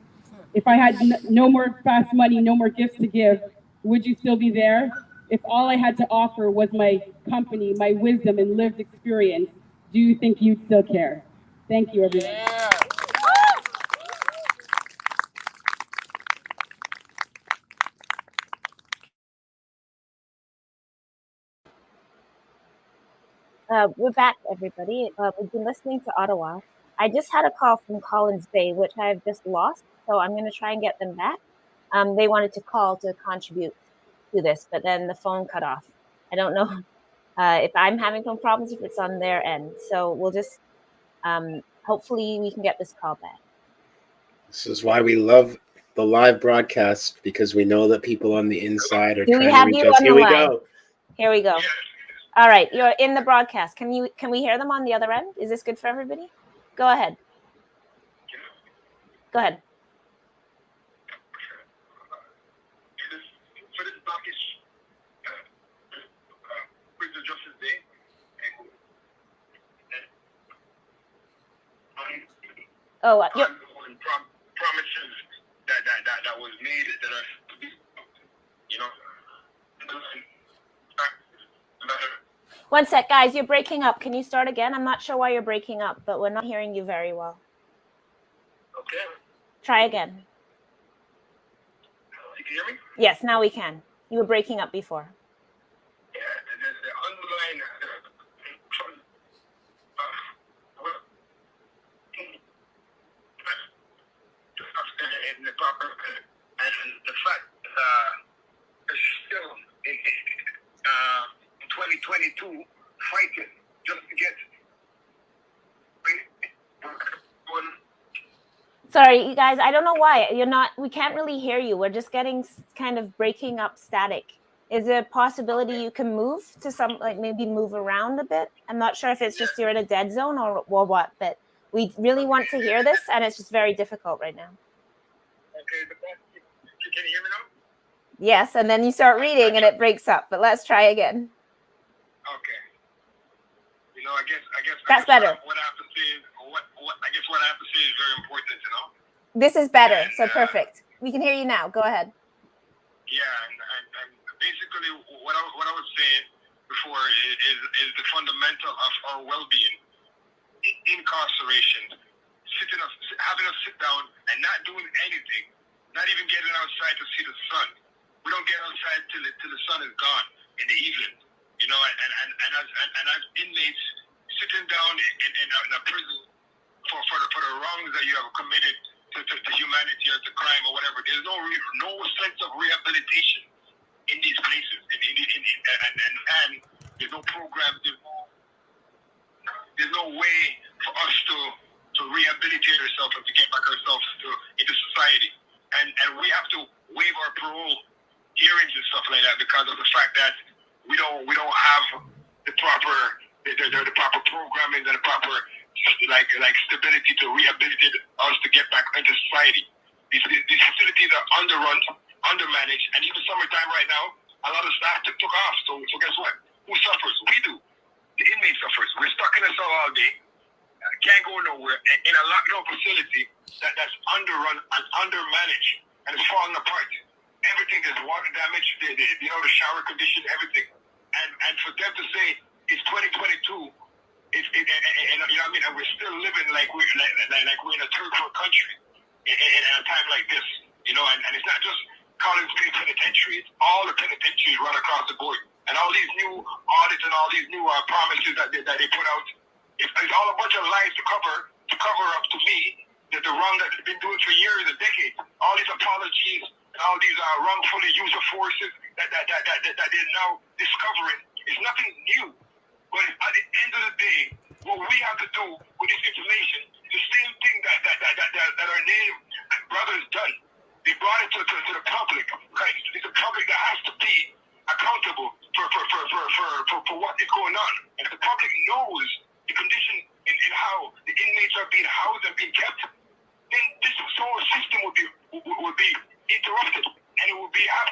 Q: If I had no more fast money, no more gifts to give, would you still be there? If all I had to offer was my company, my wisdom, and lived experience, do you think you'd still care? Thank you, everyone.
F: We're back, everybody. We've been listening to Ottawa. I just had a call from Collins Bay, which I've just lost, so I'm going to try and get them back. They wanted to call to contribute to this, but then the phone cut off. I don't know if I'm having some problems, if it's on their end. So we'll just, hopefully we can get this call back.
E: This is why we love the live broadcast, because we know that people on the inside are
F: Do we
E: trying
F: have
E: to reach
F: you
E: us.
F: on
E: Here
F: the
E: we
F: line?
E: go.
F: Here we go. All right, you're in the broadcast. Can we hear them on the other end? Is this good for everybody? Go ahead. Go ahead. Oh,
D: promises that was made that are, you know.
F: One sec, guys, you're breaking up. Can you start again? I'm not sure why you're breaking up, but we're not hearing you very well.
D: Okay.
F: Try again.
D: You can hear me?
F: Yes, now we can. You were breaking up before.
D: Yeah, the underlying and the proper and the fact there's still in 2022 fighting just to get.
F: Sorry, you guys, I don't know why. We can't really hear you. We're just getting kind of breaking up static. Is there a possibility you can move to maybe move around a bit? I'm not sure if it's just you're in a dead zone or what, but we really want to hear this, and it's just very difficult right now.
D: Okay, can you hear me now?
F: Yes, and then you start reading and it breaks up, but let's try again.
D: Okay. You know, I guess
F: that's better.
D: What I have to say is what I have to say is very important, you know.
F: This is better, so perfect. We can hear you now. Go ahead.
D: Yeah, and basically what I was saying before is the fundamental of our well-being. Incarceration, having us sit down and not doing anything, not even getting outside to see the sun. We don't get outside till the sun is gone in the evening, you know. And as inmates sitting down in a prison for the wrongs that you have committed to humanity or to crime or whatever, there's no sense of rehabilitation in these places, and there's no program, there's no way for us to rehabilitate ourselves and to get back ourselves into society, and we have to waive our parole hearings and stuff like that because of the fact that we don't have the proper programming and the proper like stability to rehabilitate us to get back into society. These facilities are underrun, undermanaged, and even summertime right now, a lot of staff took off. So guess what? Who suffers? We do. The inmate suffers. We're stuck in a cell all day. Can't go nowhere in a lockdown facility that's underrun and undermanaged and it's falling apart. Everything is water damage, the shower condition, everything. And for them to say it's 2022, you know what I mean, and we're still living like we're in a third world country in a time like this, you know, and it's not just Collins Bay Penitentiary, it's all the penitentiaries right across the board. And all these new audits and all these new promises that they put out, it's all a bunch of lies to cover up to me that the wrong that they've been doing for years and decades. All these apologies and all these wrongfully use of forces that they're now discovering is nothing new. But at the end of the day, what we have to do with this information is the same thing that our native brothers done. They brought it to the public. Right? It's the public that has to be accountable for what is going on. And if the public knows the condition in how the inmates are being housed and being kept, then this whole system would be interrupted, and it would be they have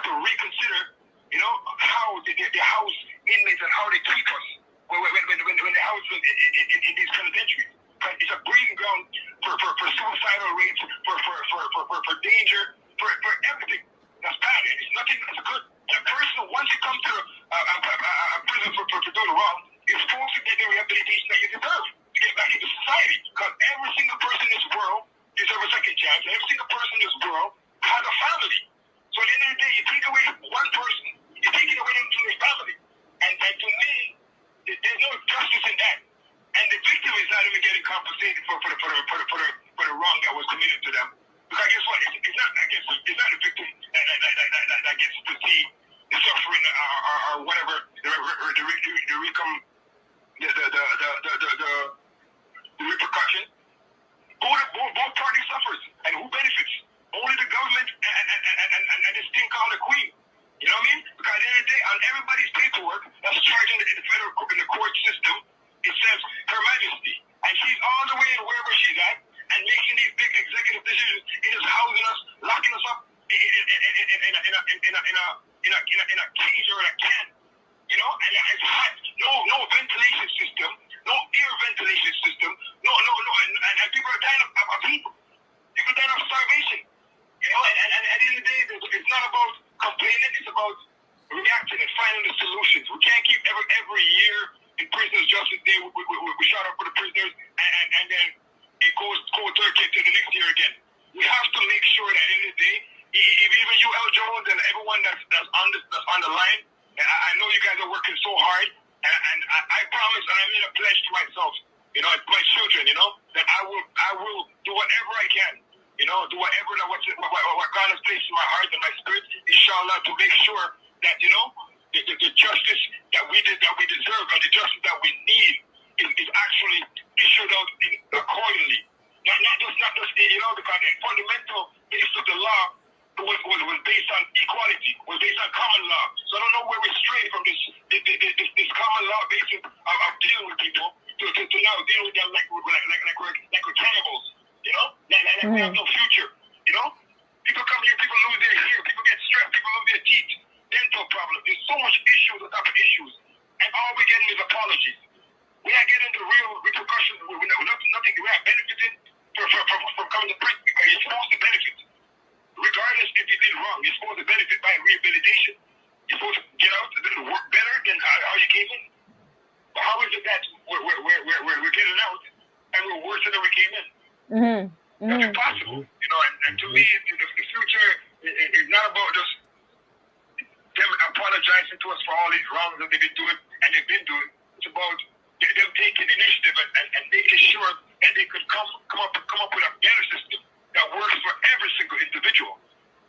D: to reconsider, you know, how they house inmates and how they keep us when they house them in these penitentiaries. It's a breeding ground for suicidal rates, for danger, for everything. That's bad. It's nothing that's good. And a person, once you come to a prison for doing wrong, you're supposed to get the rehabilitation that you deserve to get back into society. Because every single person in this world deserves a second chance. Every single person in this world has a family. So at the end of the day, you take away one person, you're taking away them from their family. And to me, there's no justice in that. And the victim is not even getting compensated for the wrong that was committed to them. Because guess what? It's not the victim that gets to see the suffering or whatever the repercussion. Both parties suffers, and who benefits? Only the government and this thing called the Queen. You know what I mean? Because at the end of the day, on everybody's paperwork that's charged in the federal in the court system, it says Her Majesty, and she's all the way to wherever she's at, and making these big executive decisions. It is housing us, locking us up in a cage or in a can. You know, and it's hot. No ventilation system, no air ventilation system, no, and people are dying of heat. People are dying of starvation. You know, and at the end of the day, it's not about complaining, it's about reacting and finding the solutions. We can't keep every year in Prisoners' Justice Day, we shout out for the prisoners, and then it goes to the next year again. We have to make sure that at the end of the day, even you, L. Jones, and everyone that's on the line, I know you guys are working so hard, and I promise, and I made a pledge to myself, you know, my children, you know, that I will do whatever I can, you know, do whatever what God has placed in my heart and my spirit, inshallah, to make sure that, you know, the justice that we deserve and the justice that we need is actually issued out accordingly. Not just you know, because the fundamental base of the law was based on equality, was based on common law. So I don't know where we stray from this common law basis of dealing with people to now deal with them like we're cannibals. You know, like we have no future. You know, people come here, people lose their hair, people get stressed, people lose their teeth, dental problems. There's so much issues on top of issues, and all we're getting is apologies. We are getting the real repercussions. We're nothing. We are benefiting from coming to prison because you're supposed to benefit. Regardless if you did wrong, you're supposed to benefit by rehabilitation. You're supposed to get out and work better than how you came in. But how is it that we're getting out and we're worse than we came in? That's impossible. You know, and to me, the future is not about just them apologizing to us for all these wrongs that they've been doing and they've been doing. It's about them taking initiative and making sure that they could come up with a better system that works for every single individual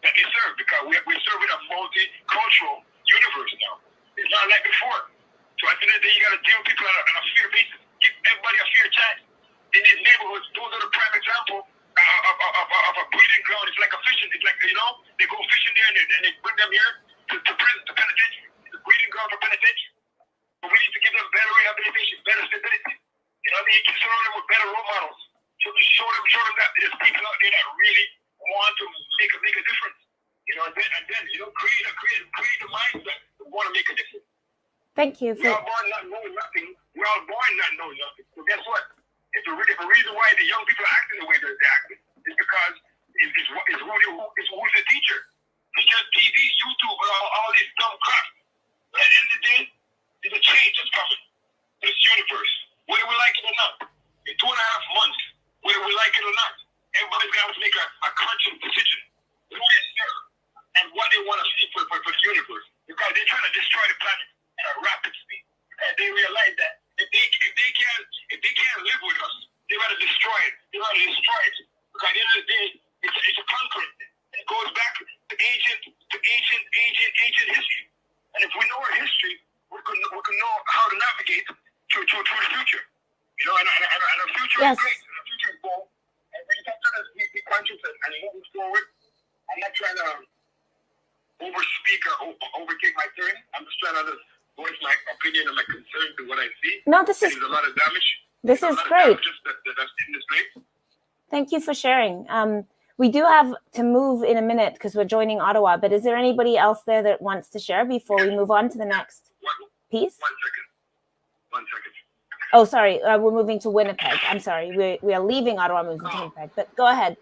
D: that they serve, because we serve in a multicultural universe now. It's not like before. So at the end of the day, you got to deal with people on a fair basis. Give everybody a fair chance. In these neighborhoods, those are the prime example of a breeding ground. It's like a fishing. It's like, you know, they go fishing there and they bring them here to prison, to penitentiary. It's a breeding ground for penitentiary. But we need to give them better rehabilitation, better stability. You know what I mean? You can surround them with better role models. So to show them that there's people out there that really want to make a difference. You know, and then you know, create the mindset to want to make a difference.
F: Thank you.
D: We're all born not knowing nothing. We're all born not knowing nothing. So guess what? If the reason why the young people are acting the way they're acting is because who's the teacher? It's just TV, YouTube, and all these dumb crap. At the end of the day, there's a change that's coming to this universe, whether we like it or not. In 2.5 months, whether we like it or not, everybody's got to make a conscious decision who they serve and what they want to see for the universe. Because they're trying to destroy the planet at a rapid speed. And they realize that if they can't live with us, they got to destroy it. They got to destroy it. Because at the end of the day, it's a conquering. It goes back to ancient history. And if we know our history, we can know how to navigate through the future. You know, and our future is great. And our future is bold. And we just have to be conscious and moving forward. I'm not trying to overspeak or overtake my turn. I'm just trying to voice my opinion and my concern to what I see.
F: No, this is.
D: There's a lot of damage.
F: This is great.
D: That's in this place.
F: Thank you for sharing. We do have to move in a minute because we're joining Ottawa, but is there anybody else there that wants to share before we move on to the next piece?
D: 1 second.
F: Oh, sorry, we're moving to Winnipeg. I'm sorry, we are leaving Ottawa, moving to Winnipeg. But go ahead.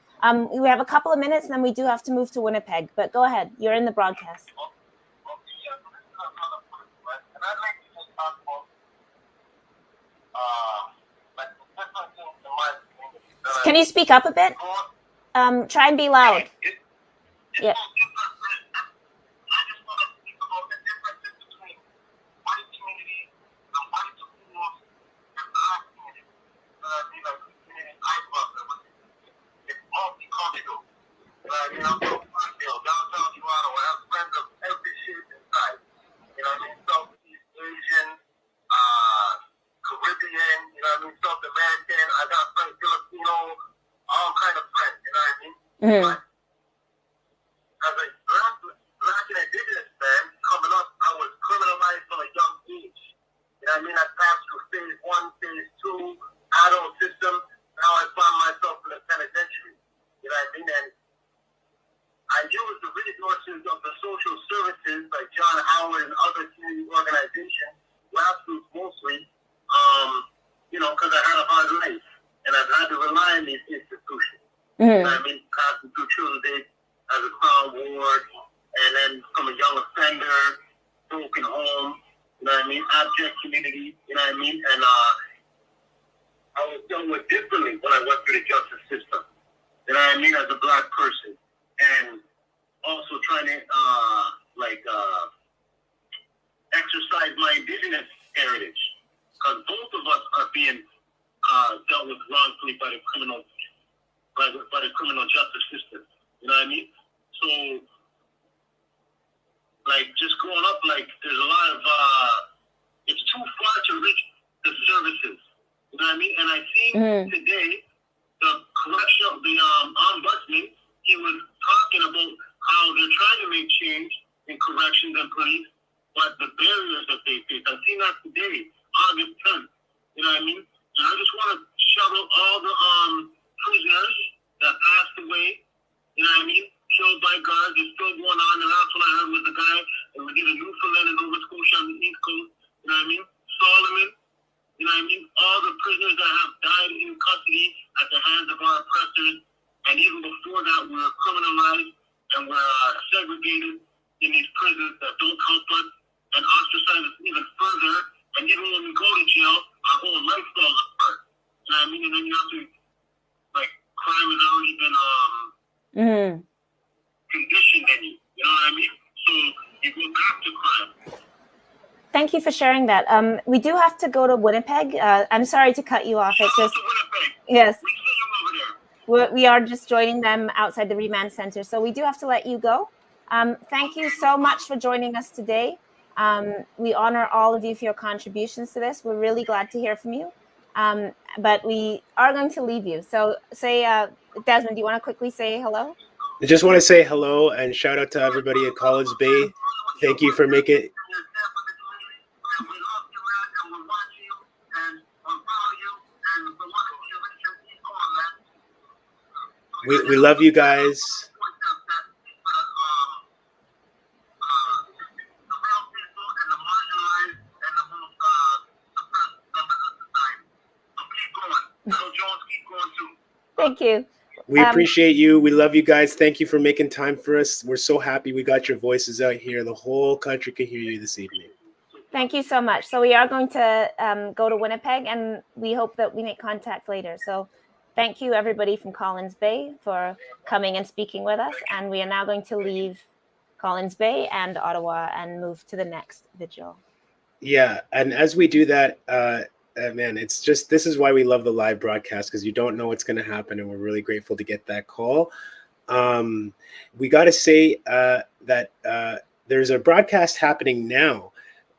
F: We have a couple of minutes, and then we do have to move to Winnipeg. But go ahead. You're in the broadcast. Can you speak up a bit? Try and be loud. Yeah.
D: Caribbean, you know what I mean, South American, I got friends, Filipino, all kind of friends, you know what I mean?
F: Mm-hmm.
D: As a black and Indigenous man, coming up, I was criminalized from a young age. You know what I mean? I passed through phase 1, phase 2, adult system. Now I find myself in a penitentiary. You know what I mean? And I use the resources of the social services like John Howard and other community organizations, grassroots mostly, you know, because I had a hard life. And I've had to rely on these institutions.
F: Mm-hmm.
D: You know what I mean? Passing through Children's Aid as a Crown Ward, and then from a young offender, broken home, you know what I mean? Abject community, you know what I mean? And I was dealt with differently when I went through the justice system. You know what I mean? As a black person. And also trying to, exercise my Indigenous heritage. Because both of us are being dealt with wrongfully by the criminal justice system. You know what I mean? So, like, just growing up, like, there's a lot of, it's too far to reach the services. You know what I mean? And I think today, the correction, the ombudsman, he was talking about how they're trying to make change in corrections and police, but the barriers that they face. I've seen that today, August 10th. You know what I mean? And I just want to shout out all the prisoners that passed away. You know what I mean? Killed by guards. It's still going on. The last one I heard was the guy that was either Newfoundland and Nova Scotia on the East Coast. You know what I mean? Solomon. You know what I mean? All the prisoners that have died in custody at the hands of our oppressors. And even before that, we're criminalized and we're segregated in these prisons that don't help us and ostracize us even further. And even when we go to jail, our whole life falls apart. You know what I mean? And then you have to, like, crime has already been conditioned in you. You know what I mean? So you go back to crime.
F: Thank you for sharing that. We do have to go to Winnipeg. I'm sorry to cut you off. It's just yes. We are just joining them outside the Remand Center, so we do have to let you go. Thank you so much for joining us today. We honor all of you for your contributions to this. We're really glad to hear from you. But we are going to leave you. So say, Desmond, do you want to quickly say hello?
E: I just want to say hello and shout out to everybody at College Bay. Thank you for making it. We love you guys.
F: Thank you.
E: We appreciate you. We love you guys. Thank you for making time for us. We're so happy we got your voices out here. The whole country could hear you this evening.
F: Thank you so much. So we are going to go to Winnipeg, and we hope that we make contact later. So thank you, everybody from Collins Bay, for coming and speaking with us. And we are now going to leave Collins Bay and Ottawa and move to the next vigil.
E: Yeah, and as we do that, man, it's just, this is why we love the live broadcast, because you don't know what's going to happen, and we're really grateful to get that call. We got to say that there's a broadcast happening now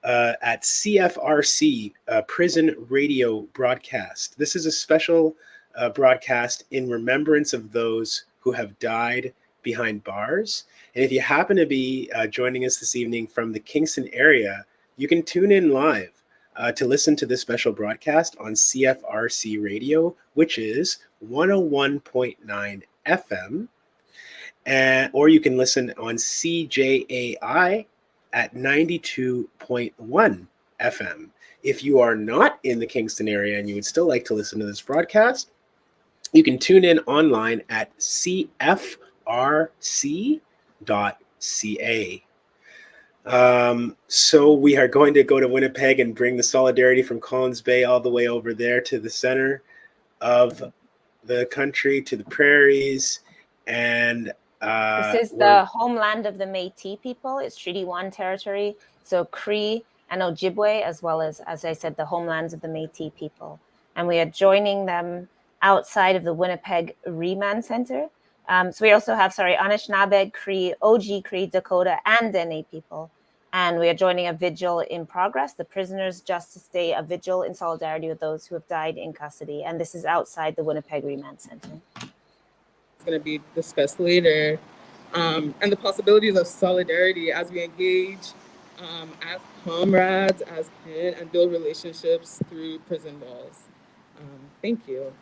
E: at CFRC, Prison Radio Broadcast. This is a special broadcast in remembrance of those who have died behind bars. And if you happen to be joining us this evening from the Kingston area, you can tune in live to listen to this special broadcast on CFRC Radio, which is 101.9 FM, or you can listen on CJAI at 92.1 FM. If you are not in the Kingston area and you would still like to listen to this broadcast, you can tune in online at cfrc.ca. So we are going to go to Winnipeg and bring the solidarity from Collins Bay all the way over there to the center of the country, to the prairies, and
F: this is the homeland of the Métis people. It's Treaty 1 territory, so Cree and Ojibwe, as well as I said, the homelands of the Métis people. And we are joining them outside of the Winnipeg Remand Center. So we also have, Anishinaabe, Cree, OG Cree, Dakota, and Dene people. And we are joining a vigil in progress, the Prisoners' Justice Day, a vigil in solidarity with those who have died in custody. And this is outside the Winnipeg Remand Center.
R: It's going to be discussed later. And the possibilities of solidarity as we engage as comrades, as kin, and build relationships through prison walls. Thank you.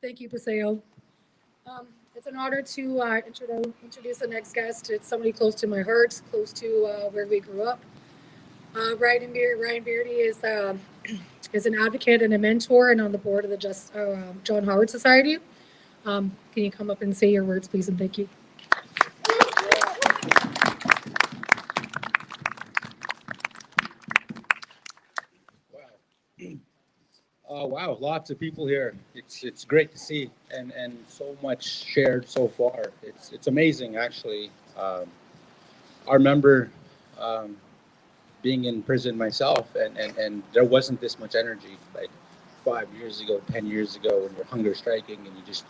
S: Thank you, Paseo. It's an honor to introduce the next guest. It's somebody close to my heart, close to where we grew up. Ryan Beardy is an advocate and a mentor and on the board of the John Howard Society. Can you come up and say your words, please, and thank you.
T: Wow, lots of people here. It's great to see and so much shared so far. It's amazing, actually. I remember being in prison myself, and there wasn't this much energy like 5 years ago, 10 years ago, when you're hunger striking and you just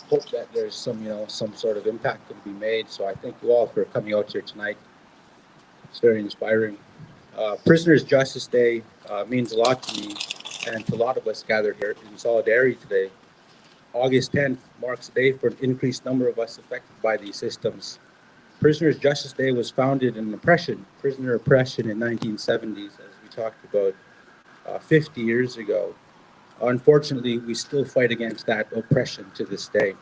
T: hope that there's some sort of impact can be made. So I thank you all for coming out here tonight. It's very inspiring. Prisoners' Justice Day means a lot to me and to a lot of us gathered here in solidarity today. August 10th marks a day for an increased number of us affected by these systems. Prisoners' Justice Day was founded in prisoner oppression in 1970s, as we talked about 50 years ago. Unfortunately, we still fight against that oppression to this day.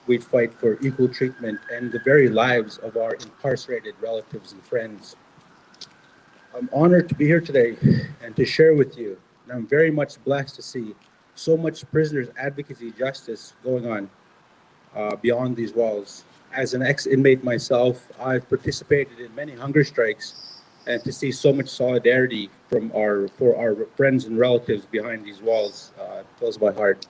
T: We fight for equal treatment and the very lives of our incarcerated relatives and friends. I'm honored to be here today and to share with you, and I'm very much blessed to see so much prisoners' advocacy justice going on beyond these walls. As an ex-inmate myself, I've participated in many hunger strikes, and to see so much solidarity for our friends and relatives behind these walls fills my heart.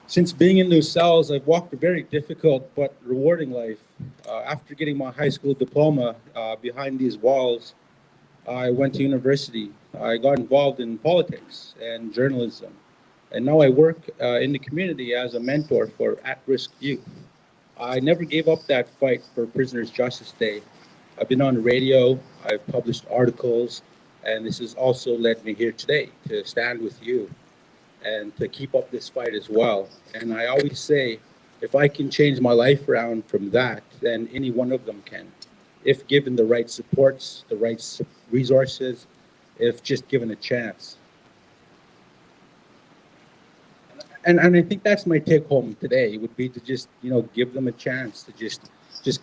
T: Since being in those cells, I've walked a very difficult but rewarding life. After getting my high school diploma behind these walls, I went to university. I got involved in politics and journalism. And now I work in the community as a mentor for at-risk youth. I never gave up that fight for Prisoners' Justice Day. I've been on the radio, I've published articles, and this has also led me here today to stand with you and to keep up this fight as well. And I always say, if I can change my life around from that, then any one of them can. If given the right supports, the right resources, if just given a chance. And I think that's my take home today, would be to just, give them a chance, to just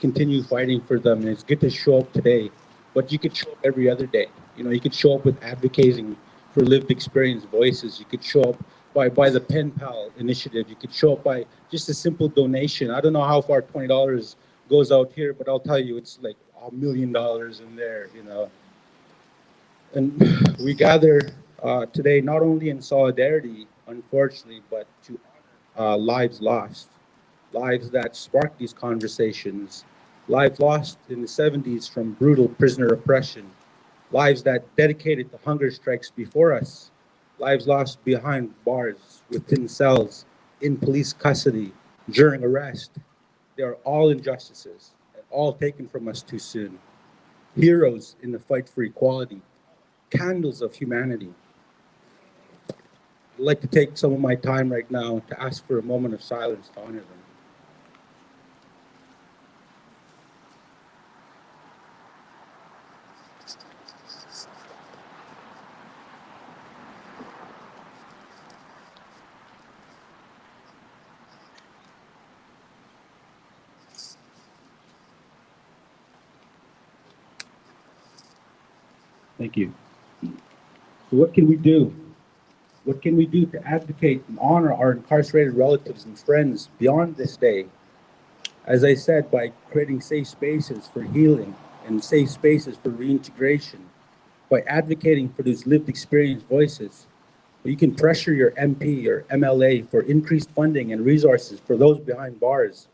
T: continue fighting for them. And it's good to show up today, but you could show up every other day. You could show up with advocating for lived experience voices. You could show up by the Pen Pal initiative. You could show up by just a simple donation. I don't know how far $20 goes out here, but I'll tell you, it's like $1 million in there, And we gather today not only in solidarity, unfortunately, but to lives lost, lives that sparked these conversations, lives lost in the 70s from brutal prisoner oppression, lives that dedicated to hunger strikes before us, lives lost behind bars, within cells, in police custody, during arrest. They are all injustices and all taken from us too soon. Heroes in the fight for equality, candles of humanity. I'd like to take some of my time right now to ask for a moment of silence to honor them. Thank you. So what can we do? What can we do to advocate and honor our incarcerated relatives and friends beyond this day? As I said, by creating safe spaces for healing and safe spaces for reintegration, by advocating for those lived experience voices, you can pressure your MP or MLA for increased funding and resources for those behind bars,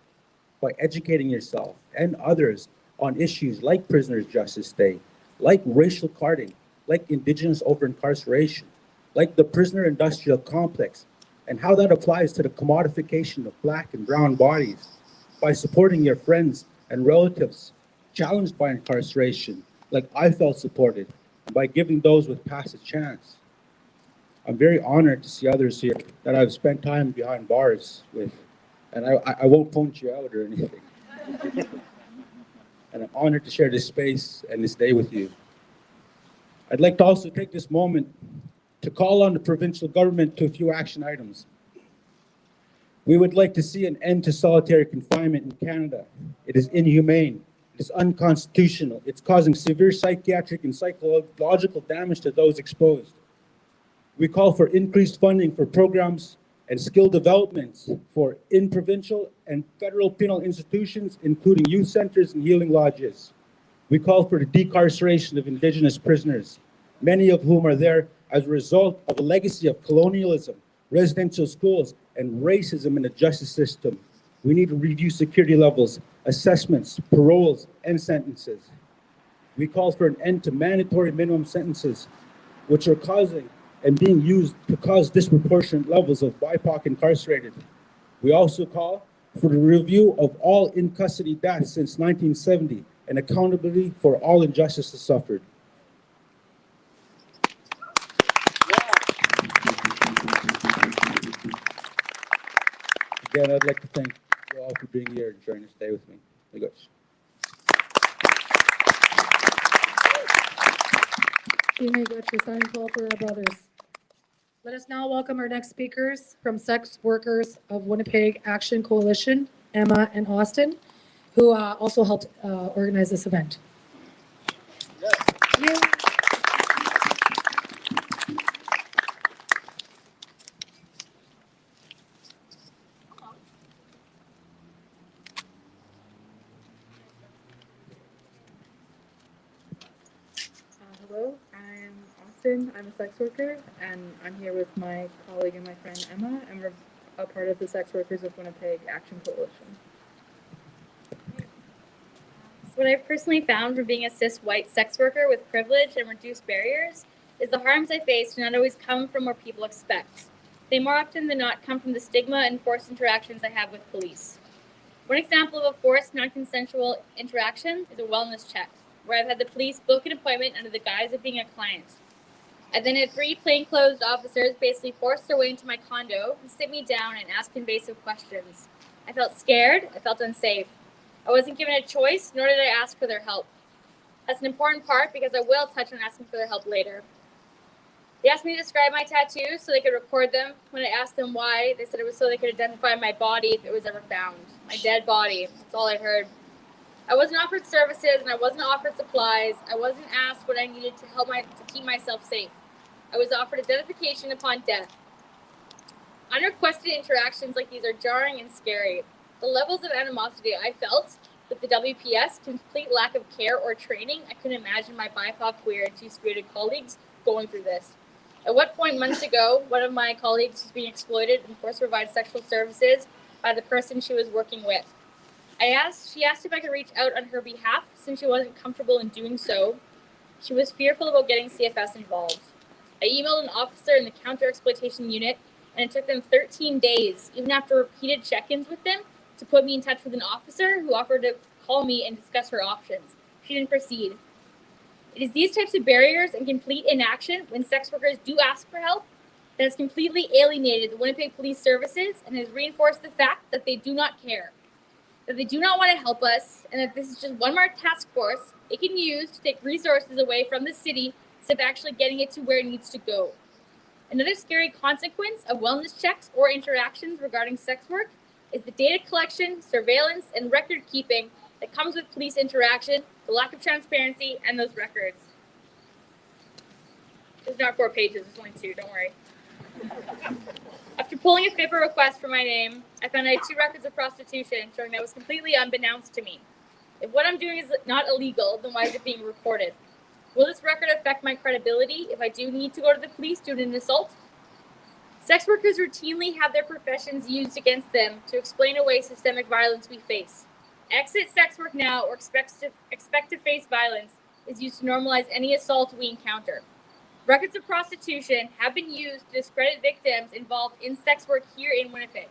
T: by educating yourself and others on issues like Prisoners' Justice Day, like racial carding, like Indigenous over-incarceration, like the prisoner industrial complex, and how that applies to the commodification of Black and brown bodies, by supporting your friends and relatives challenged by incarceration, like I felt supported, and by giving those with past a chance. I'm very honored to see others here that I've spent time behind bars with, and I won't point you out or anything. And I'm honored to share this space and this day with you. I'd like to also take this moment to call on the provincial government to a few action items. We would like to see an end to solitary confinement in Canada. It is inhumane, it is unconstitutional, it's causing severe psychiatric and psychological damage to those exposed. We call for increased funding for programs and skill developments for in-provincial and federal penal institutions, including youth centers and healing lodges. We call for the decarceration of Indigenous prisoners, many of whom are there as a result of a legacy of colonialism, residential schools, and racism in the justice system. We need to review security levels, assessments, paroles, and sentences. We call for an end to mandatory minimum sentences, which are causing and being used to cause disproportionate levels of BIPOC incarcerated. We also call for the review of all in-custody deaths since 1970 and accountability for all injustices suffered. Again, I'd like to thank you all for being here and sharing this day with me. Thank you.
S: You may go to your sign call for our brothers. Let us now welcome our next speakers from Sex Workers of Winnipeg Action Coalition, Emma and Austin, who also helped organize this event. Yeah.
U: Hello, I'm Austin. I'm a sex worker, and I'm here with my colleague and my friend Emma, and we're a part of the Sex Workers of Winnipeg Action Coalition.
V: So what I've personally found from being a cis white sex worker with privilege and reduced barriers is the harms I face do not always come from what people expect. They more often than not come from the stigma and forced interactions I have with police. One example of a forced, non-consensual interaction is a wellness check, where I've had the police book an appointment under the guise of being a client. I then had 3 plainclothes officers basically force their way into my condo and sit me down and ask invasive questions. I felt scared, I felt unsafe. I wasn't given a choice, nor did I ask for their help. That's an important part because I will touch on asking for their help later. They asked me to describe my tattoos so they could record them. When I asked them why, they said it was so they could identify my body if it was ever found. My dead body, that's all I heard. I wasn't offered services and I wasn't offered supplies. I wasn't asked what I needed to help to keep myself safe. I was offered identification upon death. Unrequested interactions like these are jarring and scary. The levels of animosity I felt with the WPS, complete lack of care or training, I couldn't imagine my BIPOC, queer, and two-spirited colleagues going through this. At what point months ago, one of my colleagues was being exploited and forced to provide sexual services by the person she was working with. She asked if I could reach out on her behalf since she wasn't comfortable in doing so. She was fearful about getting CFS involved. I emailed an officer in the counter-exploitation unit, and it took them 13 days, even after repeated check-ins with them, to put me in touch with an officer who offered to call me and discuss her options. She didn't proceed. It is these types of barriers and complete inaction when sex workers do ask for help that has completely alienated the Winnipeg Police Services and has reinforced the fact that they do not care, that they do not want to help us, and that this is just one more task force they can use to take resources away from the city instead of actually getting it to where it needs to go. Another scary consequence of wellness checks or interactions regarding sex work is the data collection, surveillance, and record keeping that comes with police interaction, the lack of transparency, and those records. There's not 4 pages, there's only 2, don't worry. After pulling a FIPA request for my name, I found I had 2 records of prostitution showing that was completely unbeknownst to me. If what I'm doing is not illegal, then why is it being recorded? Will this record affect my credibility if I do need to go to the police due to an assault? Sex workers routinely have their professions used against them to explain away systemic violence we face. Exit sex work now or expect to face violence is used to normalize any assault we encounter. Records of prostitution have been used to discredit victims involved in sex work here in Winnipeg.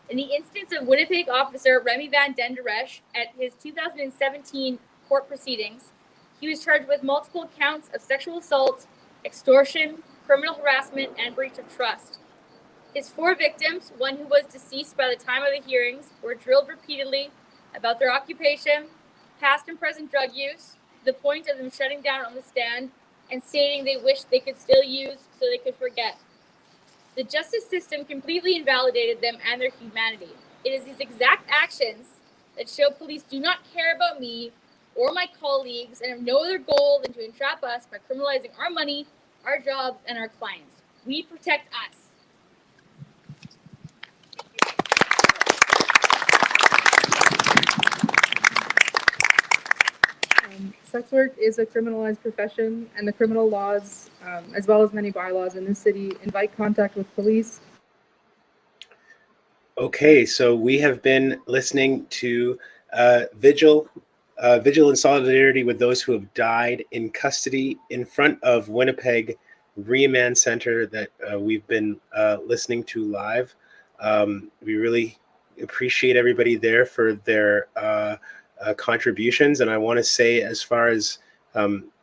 V: In the instance of Winnipeg officer Remy Van Denderesh at his 2017 court proceedings, he was charged with multiple counts of sexual assault, extortion, criminal harassment, and breach of trust. His 4 victims, one who was deceased by the time of the hearings, were drilled repeatedly about their occupation, past and present drug use, to the point of them shutting down on the stand and stating they wished they could still use so they could forget. The justice system completely invalidated them and their humanity. It is these exact actions that show police do not care about me or my colleagues and have no other goal than to entrap us by criminalizing our money, our jobs, and our clients. We protect us.
U: Sex work is a criminalized profession, and the criminal laws, as well as many bylaws in this city, invite contact with police.
E: Okay, so we have been listening to Vigil in solidarity with those who have died in custody in front of Winnipeg Remand Center that we've been listening to live. We really appreciate everybody there for their contributions. And I want to say, as far as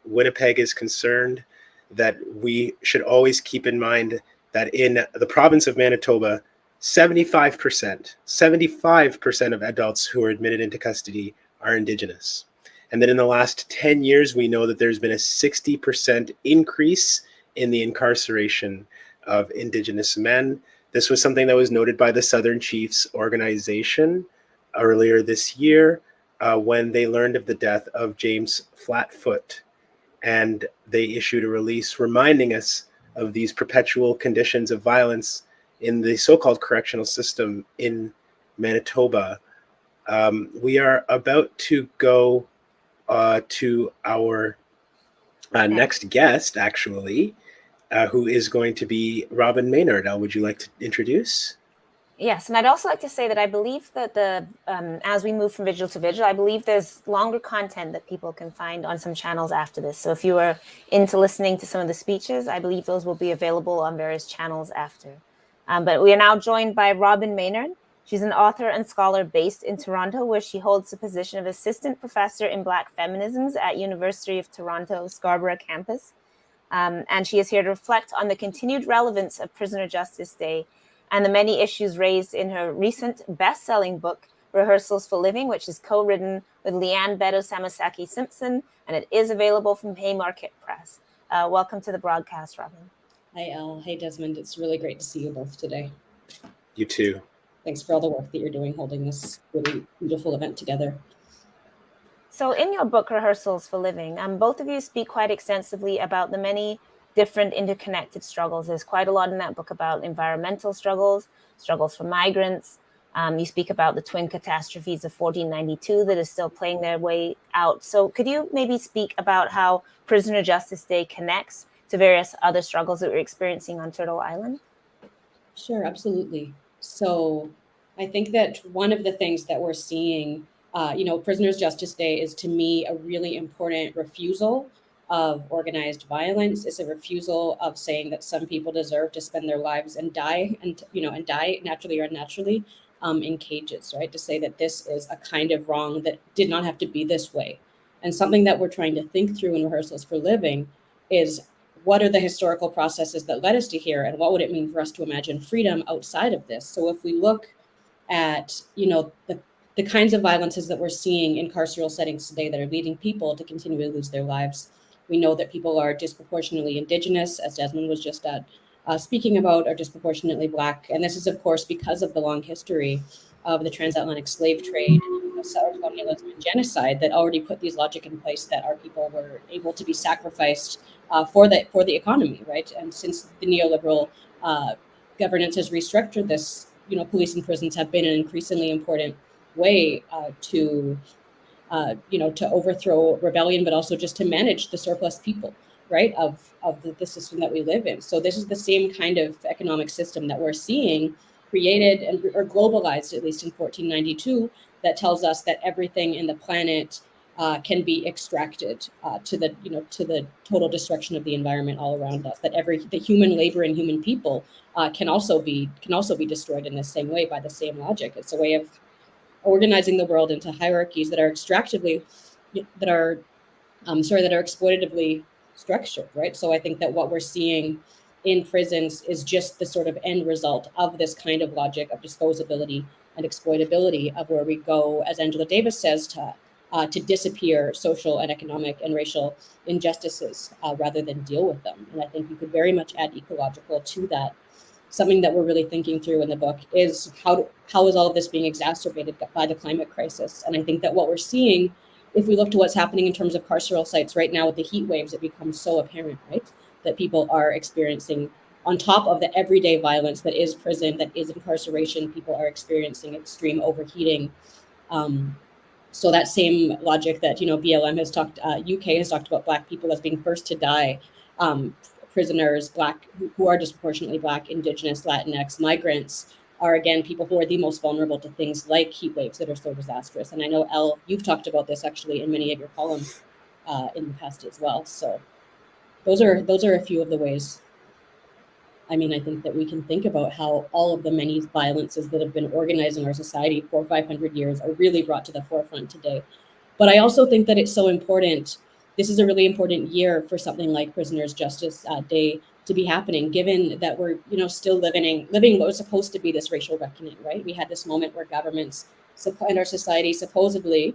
E: Winnipeg is concerned, that we should always keep in mind that in the province of Manitoba, 75% of adults who are admitted into custody are Indigenous. And then in the last 10 years, we know that there's been a 60% increase in the incarceration of Indigenous men. This was something that was noted by the Southern Chiefs organization earlier this year when they learned of the death of James Flatfoot. And they issued a release reminding us of these perpetual conditions of violence in the so-called correctional system in Manitoba. We are about to go to our next guest, actually, who is going to be Robin Maynard. Would you like to introduce?
F: Yes, and I'd also like to say that I believe that as we move from Vigil to Vigil, I believe there's longer content that people can find on some channels after this. So if you are into listening to some of the speeches, I believe those will be available on various channels after. But we are now joined by Robin Maynard. She's an author and scholar based in Toronto, where she holds the position of assistant professor in Black feminisms at University of Toronto Scarborough campus. And she is here to reflect on the continued relevance of Prisoner Justice Day and the many issues raised in her recent best-selling book, Rehearsals for Living, which is co-written with Leanne Beto-Samasaki Simpson, and it is available from Haymarket Press. Welcome to the broadcast, Robin.
C: Hi, Elle. Hey, Desmond. It's really great to see you both today.
E: You too.
C: Thanks for all the work that you're doing holding this really beautiful event together.
F: So in your book, Rehearsals for Living, both of you speak quite extensively about the many different interconnected struggles. There's quite a lot in that book about environmental struggles, struggles for migrants. You speak about the twin catastrophes of 1492 that is still playing their way out. So could you maybe speak about how Prisoner Justice Day connects to various other struggles that we're experiencing on Turtle Island?
C: Sure, absolutely. So I think that one of the things that we're seeing, Prisoner's Justice Day is, to me, a really important refusal of organized violence. It's a refusal of saying that some people deserve to spend their lives and die, and die naturally or unnaturally in cages, right? To say that this is a kind of wrong that did not have to be this way. And something that we're trying to think through in Rehearsals for Living is, what are the historical processes that led us to here, and what would it mean for us to imagine freedom outside of this? So if we look at, the kinds of violences that we're seeing in carceral settings today that are leading people to continue to lose their lives, we know that people are disproportionately Indigenous, as Desmond was just speaking about, are disproportionately Black. And this is, of course, because of the long history of the transatlantic slave trade, genocide, colonialism and genocide that already put these logic in place that our people were able to be sacrificed for the economy, right? And since the neoliberal governance has restructured this, police and prisons have been an increasingly important way to overthrow rebellion, but also just to manage the surplus people, right, of the system that we live in. So this is the same kind of economic system that we're seeing created or globalized, at least in 1492, that tells us that everything in the planet can be extracted to the total destruction of the environment all around us. That the human labor and human people can also be destroyed in the same way by the same logic. It's a way of organizing the world into hierarchies that are exploitatively structured, right? So I think that what we're seeing in prisons is just the sort of end result of this kind of logic of disposability and exploitability, of where we go, as Angela Davis says, to disappear social and economic and racial injustices rather than deal with them. And I think you could very much add ecological to that. Something that we're really thinking through in the book is how is all of this being exacerbated by the climate crisis? And I think that what we're seeing, if we look to what's happening in terms of carceral sites right now with the heat waves, it becomes so apparent, right, that people are experiencing, on top of the everyday violence that is prison, that is incarceration, people are experiencing extreme overheating. So that same logic that BLM has talked, UK has talked about Black people as being first to die. Prisoners, Black, who are disproportionately Black, Indigenous, Latinx, migrants are, again, people who are the most vulnerable to things like heat waves that are so disastrous. And I know, Elle, you've talked about this actually in many of your columns in the past as well. So those are a few of the ways. I mean, I think that we can think about how all of the many violences that have been organizing our society for 500 years are really brought to the forefront today. But I also think that it's so important. This is a really important year for something like Prisoners' Justice Day to be happening, given that we're, still living what was supposed to be this racial reckoning, right? We had this moment where governments and our society supposedly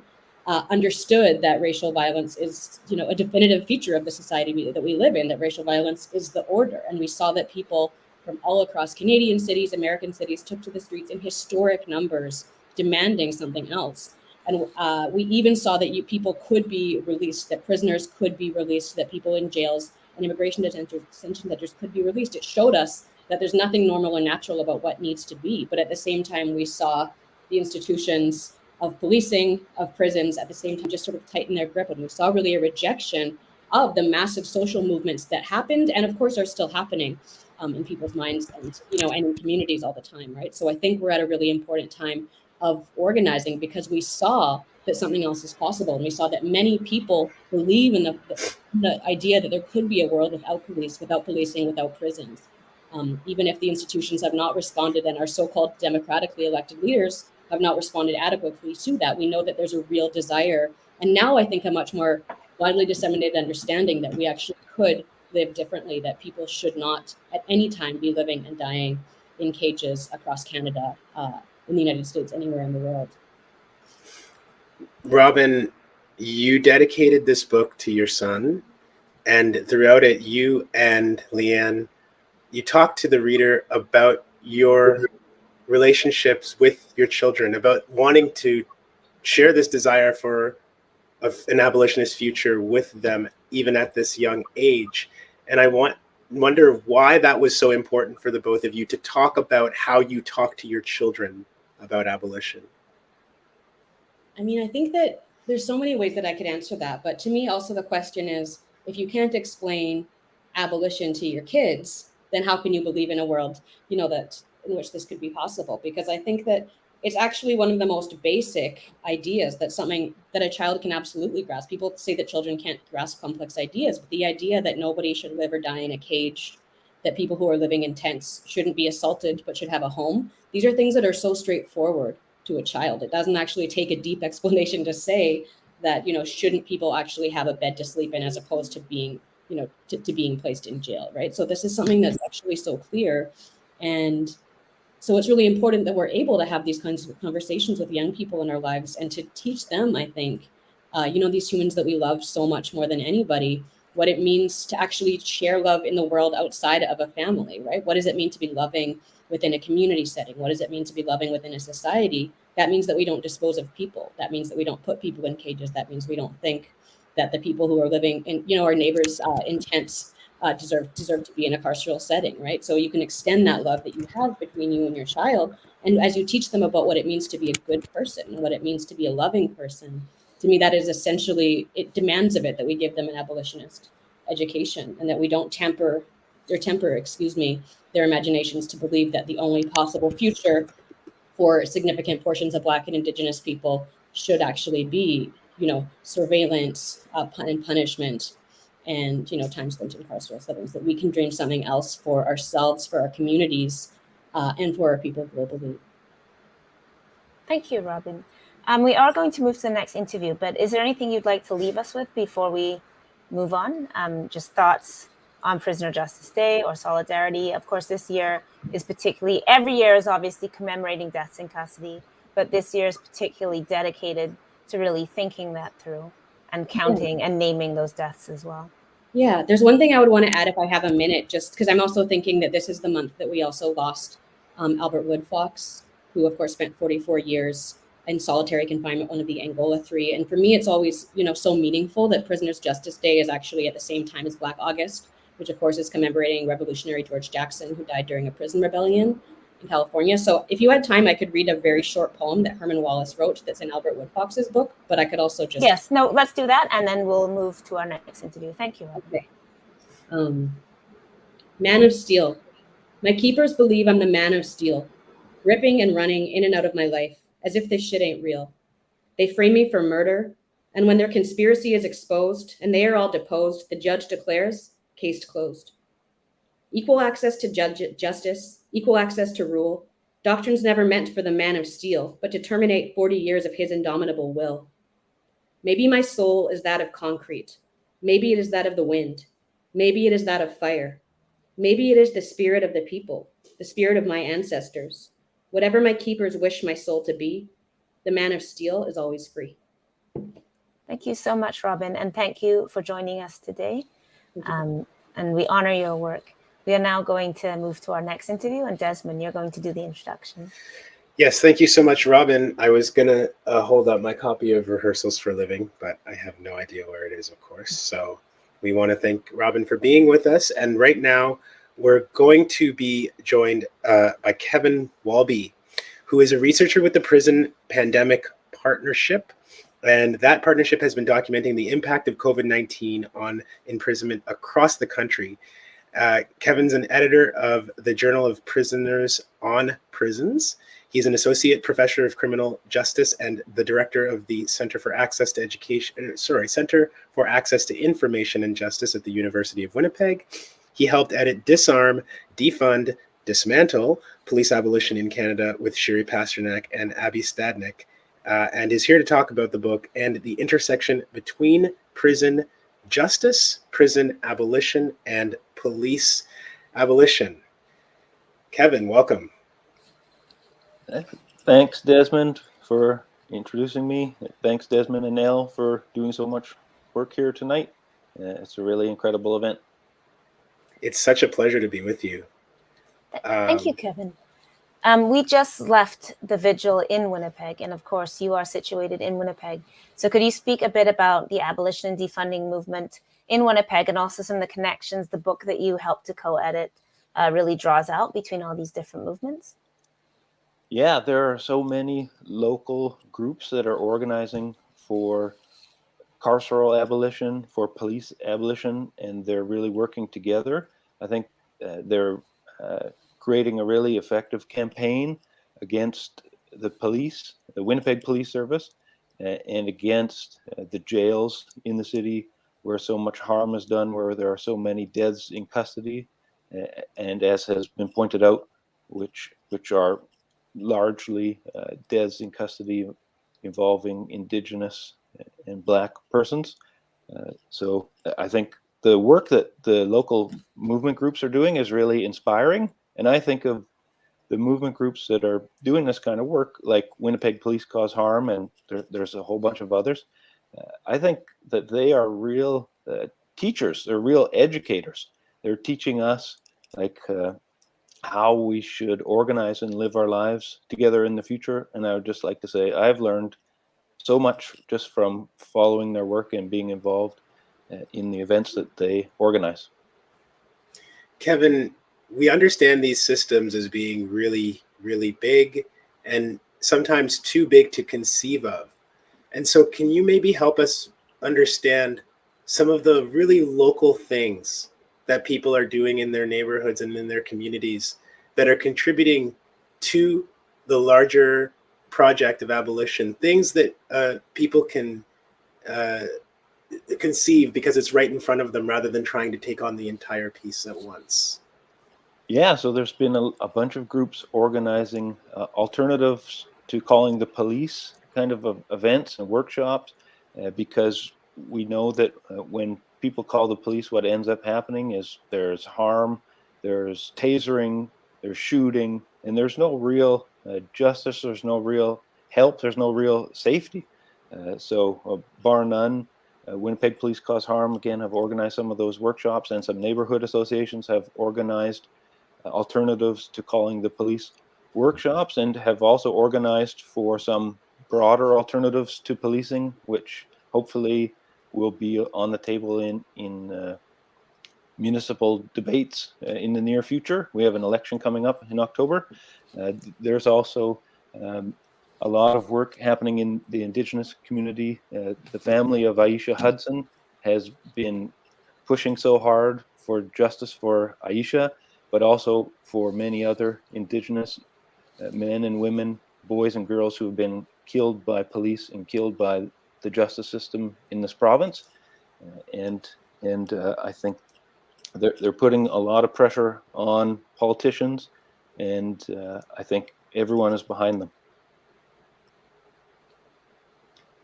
C: understood that racial violence is, a definitive feature of the society that we live in, that racial violence is the order. And we saw that people from all across Canadian cities, American cities, took to the streets in historic numbers, demanding something else. And we even saw that people could be released, that prisoners could be released, that people in jails and immigration detention centers could be released. It showed us that there's nothing normal or natural about what needs to be. But at the same time, we saw the institutions of policing, of prisons, at the same time, just sort of tighten their grip. And we saw really a rejection of the massive social movements that happened and, of course, are still happening in people's minds and, and in communities all the time, right? So I think we're at a really important time of organizing, because we saw that something else is possible. And we saw that many people believe in the idea that there could be a world without police, without policing, without prisons. Even if the institutions have not responded and our so-called democratically elected leaders have not responded adequately to that, we know that there's a real desire. And now I think a much more widely disseminated understanding that we actually could live differently, that people should not at any time be living and dying in cages across Canada, in the United States, anywhere in the world.
E: Robin, you dedicated this book to your son, and throughout it, you and Leanne, you talked to the reader about your relationships with your children, about wanting to share this desire for an abolitionist future with them, even at this young age. And I wonder why that was so important for the both of you to talk about how you talk to your children about abolition.
C: I mean, I think that there's so many ways that I could answer that. But to me, also the question is, if you can't explain abolition to your kids, then how can you believe in a world, that in which this could be possible? Because I think that it's actually one of the most basic ideas, that something that a child can absolutely grasp. People say that children can't grasp complex ideas, but the idea that nobody should live or die in a cage, that people who are living in tents shouldn't be assaulted but should have a home, these are things that are so straightforward to a child. It doesn't actually take a deep explanation to say that, shouldn't people actually have a bed to sleep in, as opposed to being, to being placed in jail, right? So this is something that's actually so clear. And so it's really important that we're able to have these kinds of conversations with young people in our lives and to teach them, I think, these humans that we love so much more than anybody, what it means to actually share love in the world outside of a family, right? What does it mean to be loving within a community setting? What does it mean to be loving within a society? that means that we don't dispose of people. That means that we don't put people in cages. That means we don't think that the people who are living in, our neighbors' intents deserve to be in a carceral setting, right? So you can extend that love that you have between you and your child, and as you teach them about what it means to be a good person and what it means to be a loving person, to me that is essentially, it demands of it that we give them an abolitionist education, and that we don't temper their imaginations to believe that the only possible future for significant portions of Black and Indigenous people should actually be, surveillance and punishment and, time spent in carceral settings, that we can dream something else for ourselves, for our communities, and for our people globally.
F: Thank you, Robin. We are going to move to the next interview, but is there anything you'd like to leave us with before we move on? Just thoughts on Prisoner Justice Day or solidarity. Of course, this year is particularly, every year is obviously commemorating deaths in custody, but this year is particularly dedicated to really thinking that through and counting and naming those deaths as well.
C: Yeah, there's one thing I would want to add if I have a minute, just because I'm also thinking that this is the month that we also lost Albert Woodfox, who of course spent 44 years in solitary confinement, one of the Angola Three. And for me, it's always, so meaningful that Prisoners Justice Day is actually at the same time as Black August, which of course is commemorating revolutionary George Jackson, who died during a prison rebellion in California. So if you had time, I could read a very short poem that Herman Wallace wrote that's in Albert Woodfox's book, but I could also just...
F: Yes, no, let's do that, and then we'll move to our next interview. Thank you.
C: Okay. Man of Steel. My keepers believe I'm the man of steel, ripping and running in and out of my life, as if this shit ain't real. They frame me for murder, and when their conspiracy is exposed and they are all deposed, the judge declares, case closed. Equal access to justice, equal access to rule, doctrines never meant for the man of steel, but to terminate 40 years of his indomitable will. Maybe my soul is that of concrete. Maybe it is that of the wind. Maybe it is that of fire. Maybe it is the spirit of the people, the spirit of my ancestors. Whatever my keepers wish my soul to be, the man of steel is always free.
F: Thank you so much, Robin, and thank you for joining us today. And we honor your work. We are now going to move to our next interview, and Desmond, you're going to do the introduction.
E: Yes, thank you so much, Robin. I was going to hold up my copy of Rehearsals for Living, but I have no idea where it is, of course. So we want to thank Robin for being with us. And right now, we're going to be joined by Kevin Walby, who is a researcher with the Prison Pandemic Partnership. And that partnership has been documenting the impact of COVID-19 on imprisonment across the country. Kevin's an editor of the Journal of Prisoners on Prisons. He's an associate professor of criminal justice and the director of the Center for Access to Information and Justice at the University of Winnipeg. He helped edit Disarm, Defund, Dismantle, Police Abolition in Canada with Shiri Pasternak and Abby Stadnik, and is here to talk about the book and the intersection between prison justice, prison abolition, and police abolition. Kevin, welcome.
B: Thanks, Desmond, for introducing me. Thanks, Desmond and Nell, for doing so much work here tonight. It's a really incredible event.
E: It's such a pleasure to be with you.
F: Thank you, Kevin. We just left the Vigil in Winnipeg, and of course, you are situated in Winnipeg. So could you speak a bit about the abolition and defunding movement in Winnipeg, and also some of the connections the book that you helped to co-edit really draws out between all these different movements?
B: Yeah, there are so many local groups that are organizing for carceral abolition, for police abolition, and they're really working together. I think they're creating a really effective campaign against the police, the Winnipeg Police Service, and against the jails in the city where so much harm is done, where there are so many deaths in custody, and as has been pointed out, which are largely deaths in custody involving Indigenous and Black persons. So I think the work that the local movement groups are doing is really inspiring. And I think of the movement groups that are doing this kind of work, like Winnipeg Police Cause Harm, and there's a whole bunch of others. I think that they are real teachers, they're real educators. They're teaching us, like how we should organize and live our lives together in the future. And I would just like to say I've learned so much just from following their work and being involved in the events that they organize.
E: Kevin, we understand these systems as being really, really big and sometimes too big to conceive of. And so can you maybe help us understand some of the really local things that people are doing in their neighborhoods and in their communities that are contributing to the larger project of abolition, things that people can conceive because it's right in front of them rather than trying to take on the entire piece at once?
B: Yeah, so there's been a bunch of groups organizing alternatives to calling the police kind of events and workshops because we know that when people call the police, what ends up happening is there's harm, there's tasering, there's shooting, and there's no real justice, there's no real help, there's no real safety. So bar none, Winnipeg Police Cause Harm, again, have organized some of those workshops, and some neighborhood associations have organized alternatives to calling the police workshops, and have also organized for some broader alternatives to policing, which hopefully will be on the table in municipal debates in the near future. We have an election coming up in October. There's also a lot of work happening in the Indigenous community. The family of Aisha Hudson has been pushing so hard for justice for Aisha, but also for many other Indigenous men and women, boys and girls who have been killed by police and killed by the justice system in this province. And I think they're putting a lot of pressure on politicians, and I think everyone is behind them.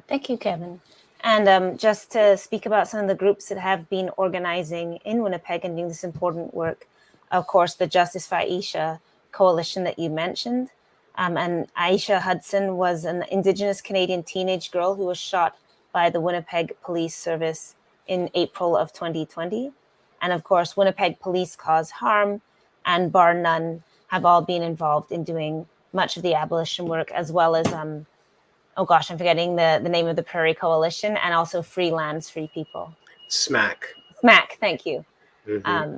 F: Thank you, Kevin. And just to speak about some of the groups that have been organizing in Winnipeg and doing this important work, of course, the Justice for Aisha coalition that you mentioned. And Aisha Hudson was an Indigenous Canadian teenage girl who was shot by the Winnipeg Police Service in April of 2020. And of course, Winnipeg Police Cause Harm and Bar None have all been involved in doing much of the abolition work, as well as oh gosh, I'm forgetting the name of the Prairie Coalition, and also Free Lands, Free People.
E: SMAC.
F: SMAC, thank you.
E: Mm-hmm.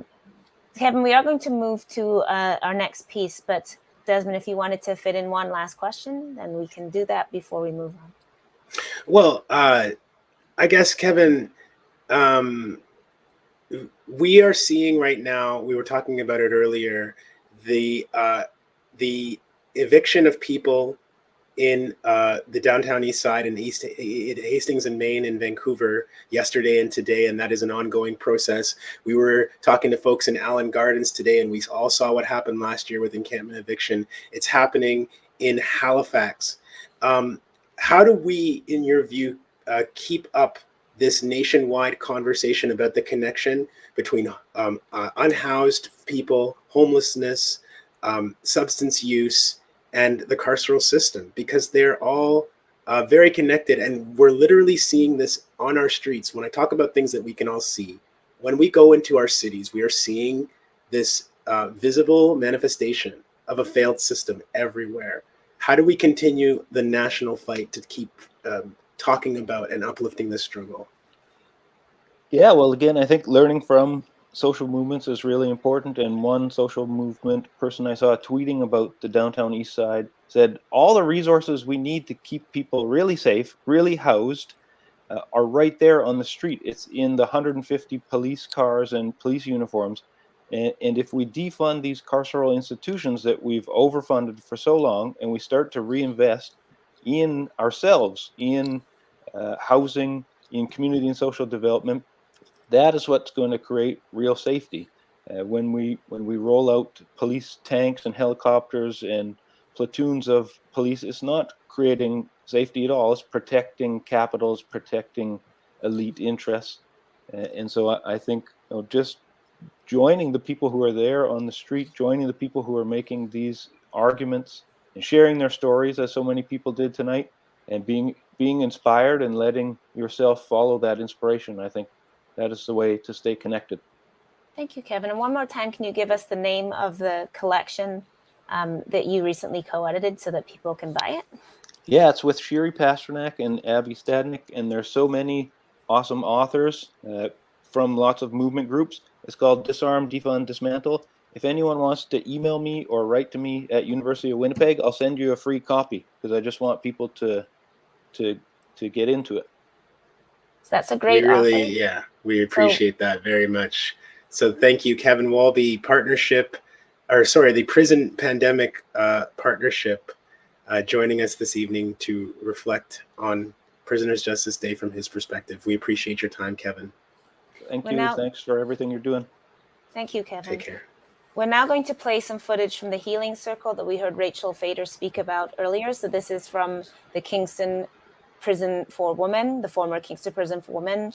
F: Kevin, we are going to move to our next piece, but Desmond, if you wanted to fit in one last question, then we can do that before we move on.
E: Well, I guess, Kevin, we are seeing right now, we were talking about it earlier, the eviction of people in the downtown east side and Hastings and Maine and Vancouver yesterday and today, and that is an ongoing process. We were talking to folks in Allen Gardens today, and we all saw what happened last year with encampment eviction. It's happening in Halifax. How do we, in your view, keep up this nationwide conversation about the connection between unhoused people, homelessness, substance use, and the carceral system? Because they're all very connected, and we're literally seeing this on our streets. When I talk about things that we can all see, when we go into our cities, we are seeing this visible manifestation of a failed system everywhere. How do we continue the national fight to keep talking about and uplifting this struggle?
B: Yeah, well, again, I think learning from social movements is really important. And one social movement person I saw tweeting about the downtown east side said, all the resources we need to keep people really safe, really housed, are right there on the street. It's in the 150 police cars and police uniforms. And if we defund these carceral institutions that we've overfunded for so long, and we start to reinvest in ourselves, in housing, in community and social development, that is what's going to create real safety. When we roll out police tanks and helicopters and platoons of police, it's not creating safety at all. It's protecting capitals, protecting elite interests. And so I think just joining the people who are there on the street, joining the people who are making these arguments and sharing their stories, as so many people did tonight, and being inspired and letting yourself follow that inspiration, I think that is the way to stay connected.
F: Thank you, Kevin. And one more time, can you give us the name of the collection that you recently co-edited so that people can buy it?
B: Yeah, it's with Shiri Pasternak and Abby Stadnik, and there's so many awesome authors from lots of movement groups. It's called Disarm, Defund, Dismantle. If anyone wants to email me or write to me at University of Winnipeg, I'll send you a free copy because I just want people to get into it.
F: So that's a great offer.
E: Yeah, we appreciate that very much. So thank you, Kevin Wall, the Prison Pandemic Partnership, joining us this evening to reflect on Prisoners' Justice Day from his perspective. We appreciate your time, Kevin.
B: Thank you. Thanks for everything you're doing.
F: Thank you, Kevin.
E: Take care.
F: We're now going to play some footage from the Healing Circle that we heard Rachel Fader speak about earlier. So this is from the Kingston Prison for Women, the former Kingston Prison for Women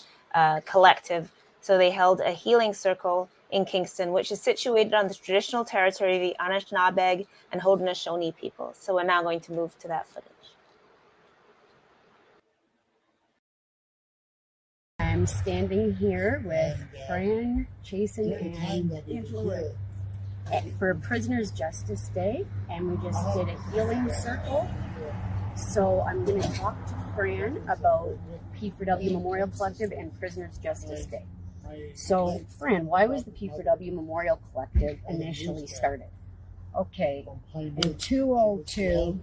F: collective. So they held a healing circle in Kingston, which is situated on the traditional territory of the Anishinaabe and Haudenosaunee people. So we're now going to move to that footage.
G: I'm standing here with Fran, Chasen, and Angela for Prisoners' Justice Day, and we just did a healing circle. So I'm going to talk to Fran about P4W Memorial Collective and Prisoners' Justice Day. So, Fran, why was the P4W Memorial Collective initially started?
H: Okay, in 2002,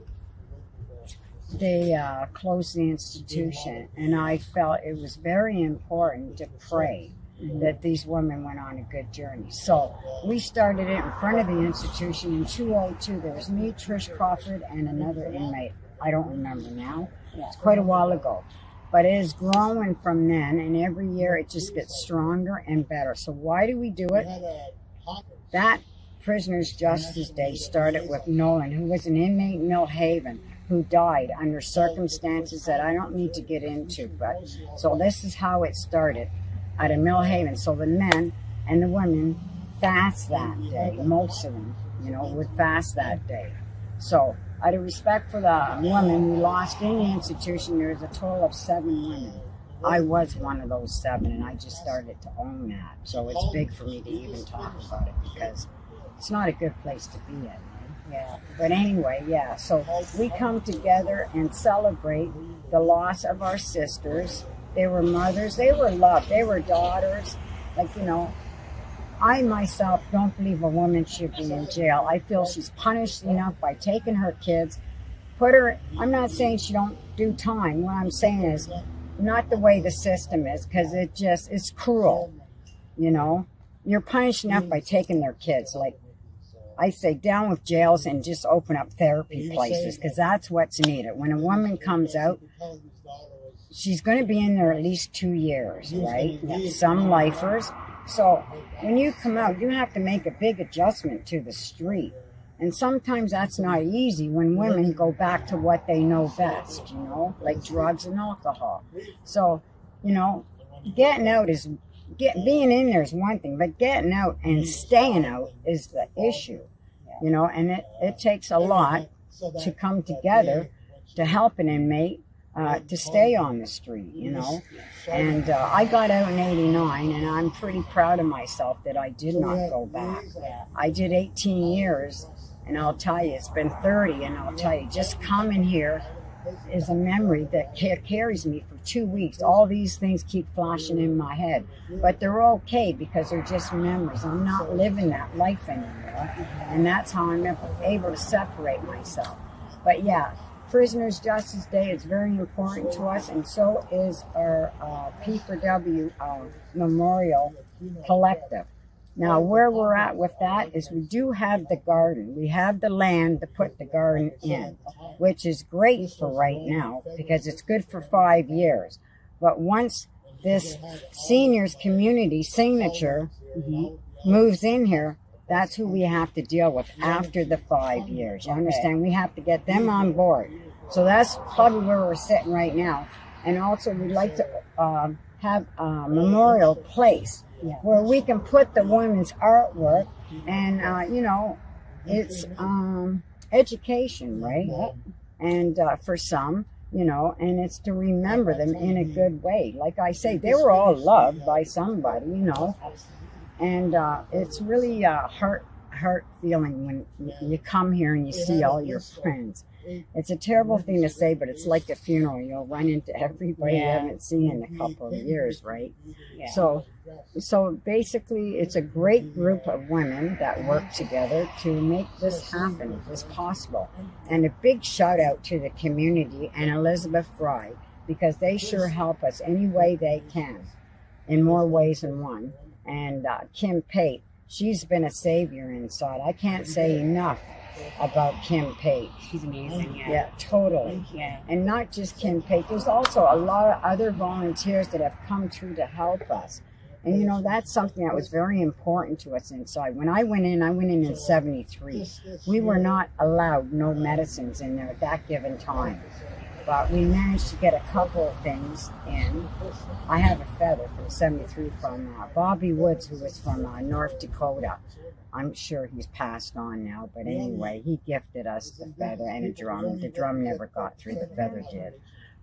H: they closed the institution, and I felt it was very important to pray that these women went on a good journey. So we started it in front of the institution in 2002. There was me, Trish Crawford, and another inmate. I don't remember now. It's quite a while ago. But it is growing from then, and every year it just gets stronger and better. So why do we do it? That Prisoners' Justice Day started with Nolan, who was an inmate in Millhaven, who died under circumstances that I don't need to get into. But so this is how it started out of Millhaven. So the men and the women fast that day. Most of them, would fast that day. So out of respect for the women we lost in the institution, there was a total of 7 women. I was one of those 7, and I just started to own that. So it's big for me to even talk about it because it's not a good place to be in. Right? Yeah. But anyway, yeah. So we come together and celebrate the loss of our sisters. They were mothers. They were loved. They were daughters. I myself don't believe a woman should be in jail. I feel she's punished enough by taking her kids, I'm not saying she don't do time. What I'm saying is not the way the system is, because it's cruel, You're punished enough by taking their kids. I say down with jails and just open up therapy places, because that's what's needed. When a woman comes out, she's going to be in there at least 2 years, right? Some lifers. So when you come out, you have to make a big adjustment to the street. And sometimes that's not easy when women go back to what they know best, like drugs and alcohol. So, getting out being in there is one thing, but getting out and staying out is the issue, and it takes a lot to come together to help an inmate to stay on the street, And I got out in '89, and I'm pretty proud of myself that I did not go back. I did 18 years, and I'll tell you, it's been 30, and I'll tell you, just coming here is a memory that carries me for 2 weeks. All these things keep flashing in my head, but they're okay because they're just memories. I'm not living that life anymore, and that's how I'm able to separate myself. But yeah, Prisoners' Justice Day is very important to us, and so is our P4W Memorial Collective. Now, where we're at with that is we do have the garden. We have the land to put the garden in, which is great for right now because it's good for 5 years. But once this seniors community signature moves in here, that's who we have to deal with after the 5 years. You understand? We have to get them on board. So that's probably where we're sitting right now. And also, we'd like to have a memorial place where we can put the women's artwork and, it's education, right? And for some, and it's to remember them in a good way. Like I say, they were all loved by somebody, And it's really heart feeling when you come here and you see all your friends. It's a terrible thing to say, but it's like a funeral. You'll run into everybody you haven't seen in a couple of years, right?
C: Yeah.
H: So basically, it's a great group of women that work together to make this happen, this possible. And a big shout out to the community and Elizabeth Fry, because they sure help us any way they can, in more ways than one. And Kim Pate, she's been a savior inside. I can't say enough about Kim Pate.
C: She's amazing, yeah.
H: Yeah, totally.
C: Yeah.
H: And not just Kim Pate, there's also a lot of other volunteers that have come through to help us. And you know, that's something that was very important to us inside. When I went in 73. We were not allowed no medicines in there at that given time. But we managed to get a couple of things in. I have a feather from 73 from Bobby Woods, who was from North Dakota. I'm sure he's passed on now, but anyway, he gifted us the feather and a drum. The drum never got through, the feather did.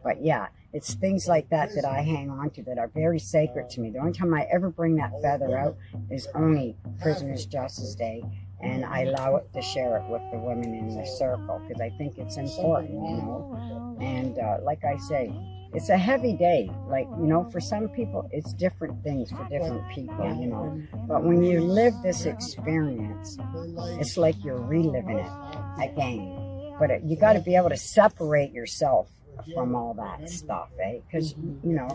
H: But yeah, it's things like that that I hang on to that are very sacred to me. The only time I ever bring that feather out is only Prisoners' Justice Day, and I allow it to share it with the women in the circle because I think it's important, you know. And like I say, it's a heavy day. Like, you know, for some people, it's different things for different people, you know. But when you live this experience, it's like you're reliving it again. But you got to be able to separate yourself from all that stuff, eh? Because, you know,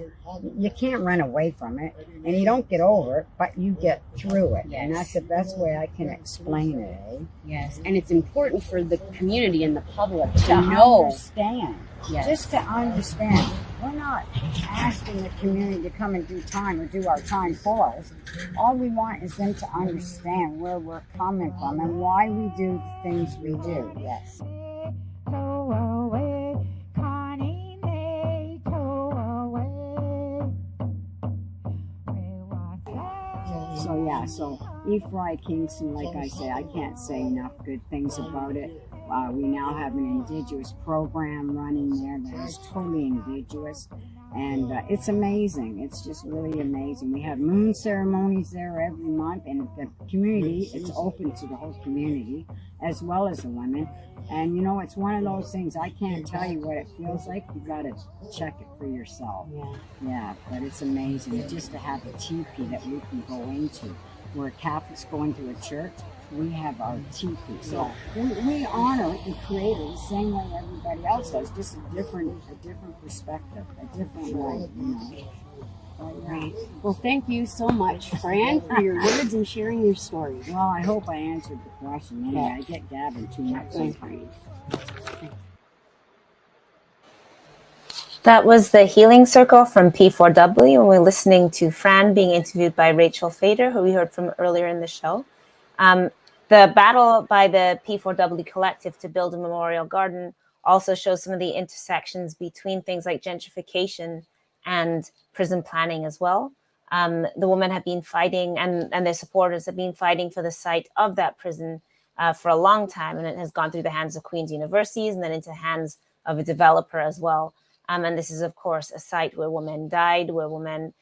H: you can't run away from it, and you don't get over it, but you get through it. Yes. And that's the best way I can explain it, eh?
C: Yes, and it's important for the community and the public
H: to
C: know.
H: Understand.
C: Yes.
H: Just to understand. We're not asking the community to come and do time or do our time for us. All we want is them to understand where we're coming from and why we do the things we do. Yes. So yeah, so E. Kingston, like I say, I can't say enough good things about it. We now have an Indigenous program running there that is totally Indigenous, and it's amazing. It's just really amazing. We have moon ceremonies there every month, and the community, it's open to the whole community, as well as the women. And you know, it's one of those things, I can't tell you what it feels like. You gotta check it for yourself. Yeah, but it's amazing just to have a teepee that we can go into. Where Catholics go into a church, we have our teepee. So we honor the Creator the same way everybody else does, just a different perspective, a different way, you know.
C: Right. Well, thank you so much, Fran, for your words and sharing your story.
H: Well, I hope I answered the question. Anyway, I get gabbing too much sometimes.
F: That was the Healing Circle from P4W, and we're listening to Fran being interviewed by Rachel Fader, who we heard from earlier in the show. The battle by the P4W collective to build a memorial garden also shows some of the intersections between things like gentrification and prison planning as well. The women have been fighting, and their supporters have been fighting for the site of that prison for a long time, and it has gone through the hands of Queen's Universities and then into the hands of a developer as well. And this is, of course, a site where women died, where women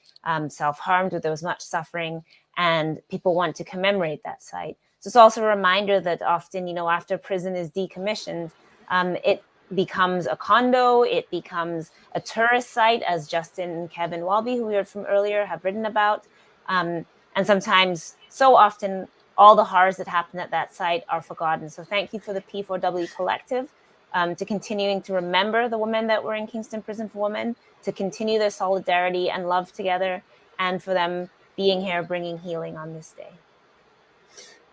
F: self-harmed, where there was much suffering, and people want to commemorate that site. So it's also a reminder that often, you know, after prison is decommissioned, it becomes a condo, it becomes a tourist site, as Justin and Kevin Walby, who we heard from earlier, have written about. And sometimes, so often, all the horrors that happen at that site are forgotten. So thank you for the P4W collective. To continuing to remember the women that were in Kingston Prison for Women, to continue their solidarity and love together, and for them being here bringing healing on this day.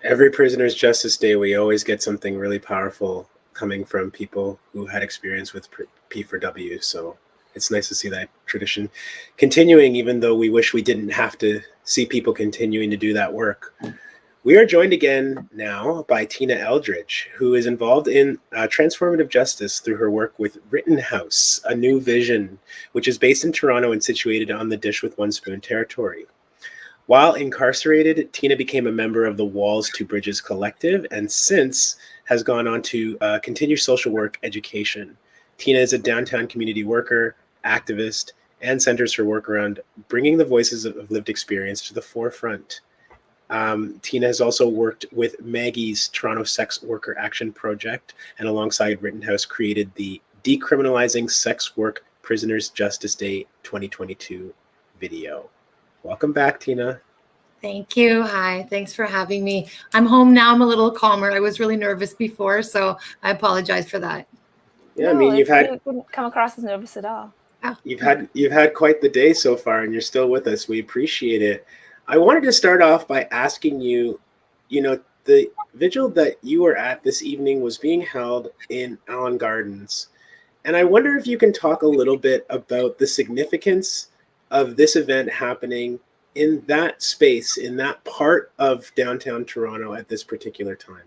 E: Every Prisoner's Justice Day, we always get something really powerful coming from people who had experience with P4W. So it's nice to see that tradition continuing, even though we wish we didn't have to see people continuing to do that work. We are joined again now by Tina Eldridge, who is involved in transformative justice through her work with Rittenhouse, a new vision, which is based in Toronto and situated on the Dish with One Spoon territory. While incarcerated, Tina became a member of the Walls to Bridges collective and since has gone on to continue social work education. Tina is a downtown community worker, activist, and centers her work around bringing the voices of lived experience to the forefront. Tina has also worked with Maggie's Toronto Sex Worker Action Project, and alongside Rittenhouse created the Decriminalizing Sex Work Prisoners Justice Day 2022 video. Welcome back, Tina.
I: Thank you. Hi, thanks for having me. I'm home now. I'm a little calmer. I was really nervous before, so I apologize for that.
E: Yeah, I mean,
F: you didn't come across as nervous at all.
E: You've had quite the day so far, and you're still with us. We appreciate it. I wanted to start off by asking you, the vigil that you were at this evening was being held in Allen Gardens. And I wonder if you can talk a little bit about the significance of this event happening in that space, in that part of downtown Toronto at this particular time.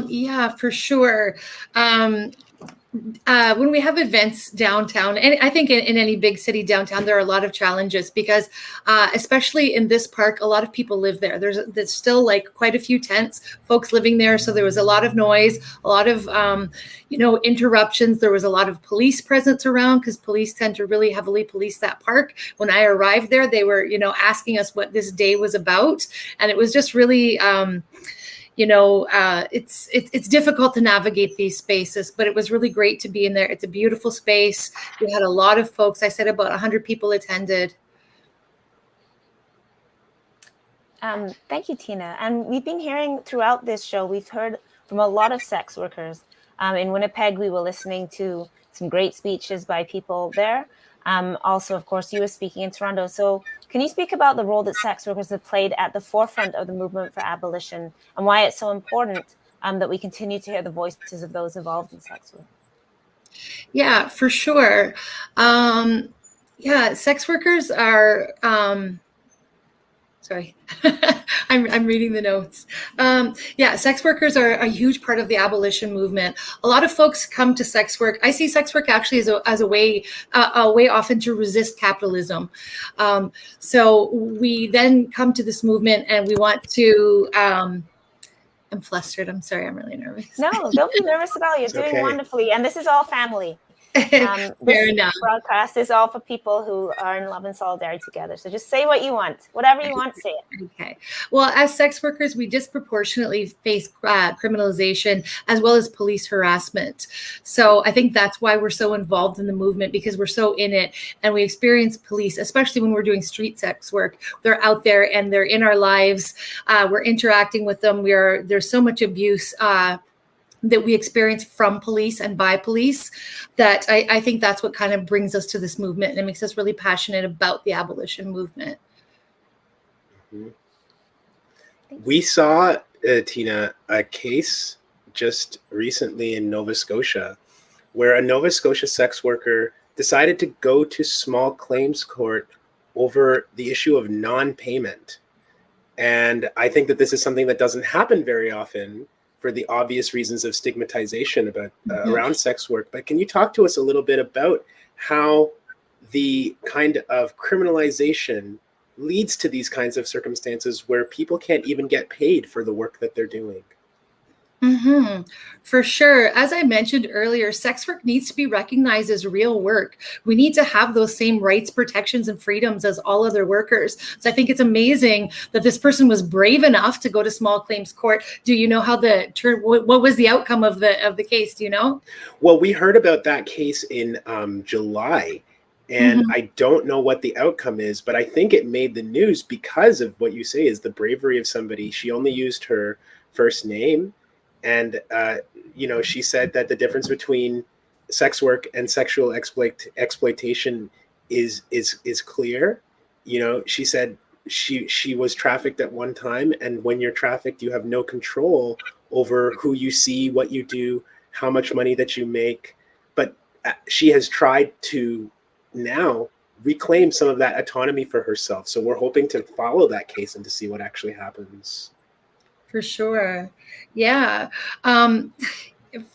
I: Yeah, for sure. When we have events downtown, and I think in any big city downtown, there are a lot of challenges because especially in this park, a lot of people live there. There's still like quite a few tents, folks living there. So there was a lot of noise, a lot of, interruptions. There was a lot of police presence around because police tend to really heavily police that park. When I arrived there, they were, asking us what this day was about. And it was just really, it's difficult to navigate these spaces, but it was really great to be in there. It's a beautiful space. We had a lot of folks. I said about 100 people attended.
F: Thank you, Tina. And we've been hearing throughout this show, we've heard from a lot of sex workers. In Winnipeg, we were listening to some great speeches by people there. Also, of course, you were speaking in Toronto. So can you speak about the role that sex workers have played at the forefront of the movement for abolition and why it's so important that we continue to hear the voices of those involved in sex work?
I: Yeah, for sure. Sex workers are... Sorry, I'm reading the notes. Sex workers are a huge part of the abolition movement. A lot of folks come to sex work. I see sex work actually as a way often to resist capitalism. So we then come to this movement and we want to, I'm flustered. I'm sorry. I'm really nervous.
F: No, don't be nervous at all. You're doing wonderfully. And this is all family. This broadcast is all for people who are in love and solidarity together. So just say what you want, whatever you want, say it.
I: Okay. Well, as sex workers, we disproportionately face criminalization as well as police harassment. So I think that's why we're so involved in the movement, because we're so in it and we experience police, especially when we're doing street sex work. They're out there and they're in our lives. We're interacting with them. There's so much abuse that we experience from police and by police that I think that's what kind of brings us to this movement, and it makes us really passionate about the abolition movement.
E: Mm-hmm. We saw, Tina, a case just recently in Nova Scotia where a Nova Scotia sex worker decided to go to small claims court over the issue of non-payment. And I think that this is something that doesn't happen very often for the obvious reasons of stigmatization about around sex work. But can you talk to us a little bit about how the kind of criminalization leads to these kinds of circumstances where people can't even get paid for the work that they're doing?
I: Mm-hmm. For sure. As I mentioned earlier, sex work needs to be recognized as real work. We need to have those same rights, protections, and freedoms as all other workers. So I think it's amazing that this person was brave enough to go to small claims court. Do you know how what was the outcome of the case? Do you know?
E: Well, we heard about that case in July. And I don't know what the outcome is, but I think it made the news because of what you say is the bravery of somebody. She only used her first name. And, she said that the difference between sex work and sexual exploitation is clear. She said she was trafficked at one time. And when you're trafficked, you have no control over who you see, what you do, how much money that you make. But she has tried to now reclaim some of that autonomy for herself. So we're hoping to follow that case and to see what actually happens.
I: For sure. Yeah.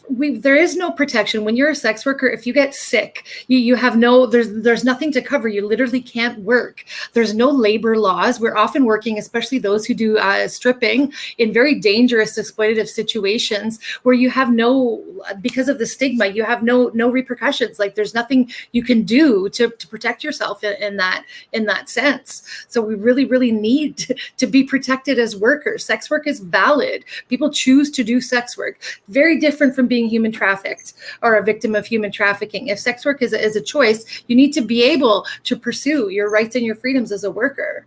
I: there is no protection when you're a sex worker. If you get sick, you have no, there's nothing to cover. You literally can't work. There's no labor laws. We're often working, especially those who do stripping, in very dangerous exploitative situations where you have no, because of the stigma, you have no repercussions. Like there's nothing you can do to protect yourself in that sense. So we really need to be protected as workers. Sex work is valid. People choose to do sex work. Very different from being human trafficked or a victim of human trafficking. If sex work is a choice, you need to be able to pursue your rights and your freedoms as a worker.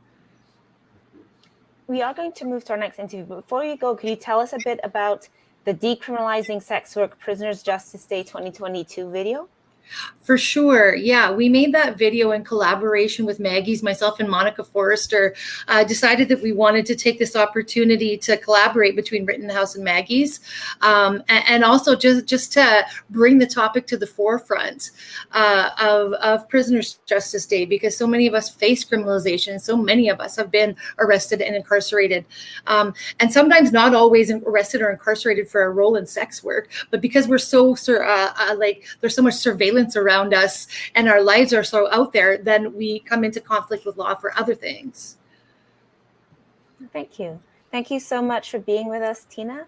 F: We are going to move to our next interview, but before you go, could you tell us a bit about the Decriminalizing Sex Work Prisoners Justice Day 2022 video?
I: For sure. Yeah, we made that video in collaboration with Maggie's, myself and Monica Forrester, decided that we wanted to take this opportunity to collaborate between Rittenhouse and Maggie's, and also just to bring the topic to the forefront of Prisoners Justice Day, because so many of us face criminalization. So many of us have been arrested and incarcerated, and sometimes not always arrested or incarcerated for a role in sex work, but because we're so there's so much surveillance around us and our lives are so out there, then we come into conflict with law for other things.
F: Thank you. Thank you so much for being with us, Tina.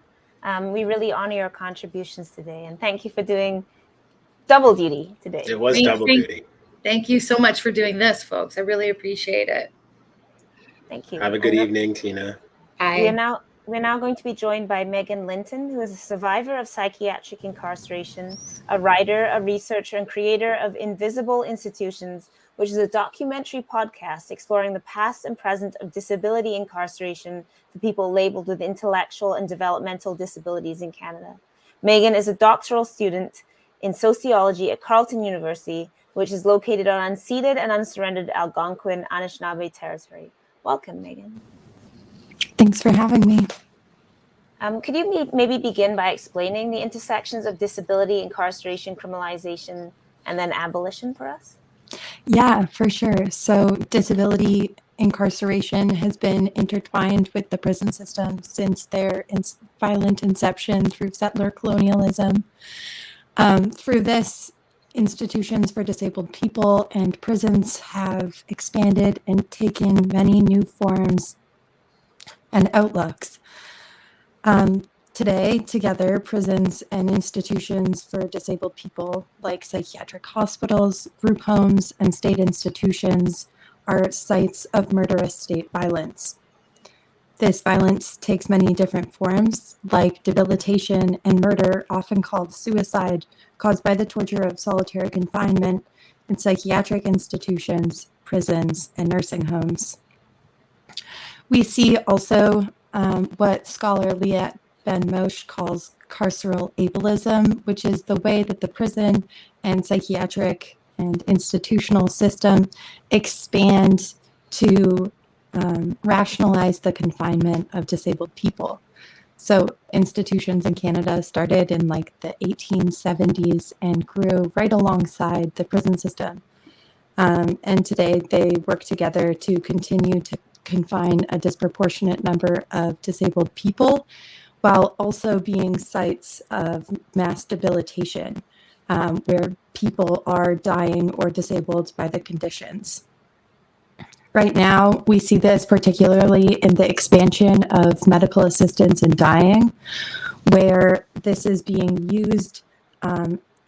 F: We really honor your contributions today, and thank you for doing double duty today.
E: It was double duty.
I: Thank you so much for doing this, folks. I really appreciate it.
F: Thank you.
E: Have a good evening, Tina.
F: Bye. We're now going to be joined by Megan Linton, who is a survivor of psychiatric incarceration, a writer, a researcher, and creator of Invisible Institutions, which is a documentary podcast exploring the past and present of disability incarceration for people labeled with intellectual and developmental disabilities in Canada. Megan is a doctoral student in sociology at Carleton University, which is located on unceded and unsurrendered Algonquin Anishinaabe territory. Welcome, Megan.
J: Thanks for having me.
F: Could you maybe begin by explaining the intersections of disability, incarceration, criminalization, and then abolition for us?
J: Yeah, for sure. So disability incarceration has been intertwined with the prison system since their violent inception through settler colonialism. Through this, institutions for disabled people and prisons have expanded and taken many new forms and outlooks. Today, together, prisons and institutions for disabled people, like psychiatric hospitals, group homes, and state institutions, are sites of murderous state violence. This violence takes many different forms, like debilitation and murder, often called suicide, caused by the torture of solitary confinement in psychiatric institutions, prisons, and nursing homes. We see also what scholar Liat Ben-Moshe calls carceral ableism, which is the way that the prison and psychiatric and institutional system expand to rationalize the confinement of disabled people. So institutions in Canada started in like the 1870s and grew right alongside the prison system. And today they work together to continue to confine a disproportionate number of disabled people, while also being sites of mass debilitation, where people are dying or disabled by the conditions. Right now, we see this particularly in the expansion of medical assistance in dying, where this is being used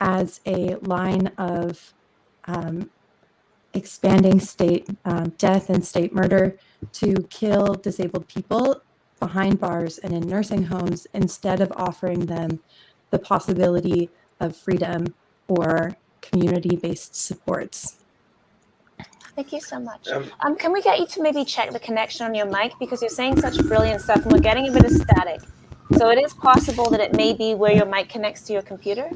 J: as a line of expanding state death and state murder to kill disabled people behind bars and in nursing homes instead of offering them the possibility of freedom or community-based supports.
F: Thank you so much. Can we get you to maybe check the connection on your mic, because you're saying such brilliant stuff and we're getting a bit of static. So it is possible that it may be where your mic connects to your computer.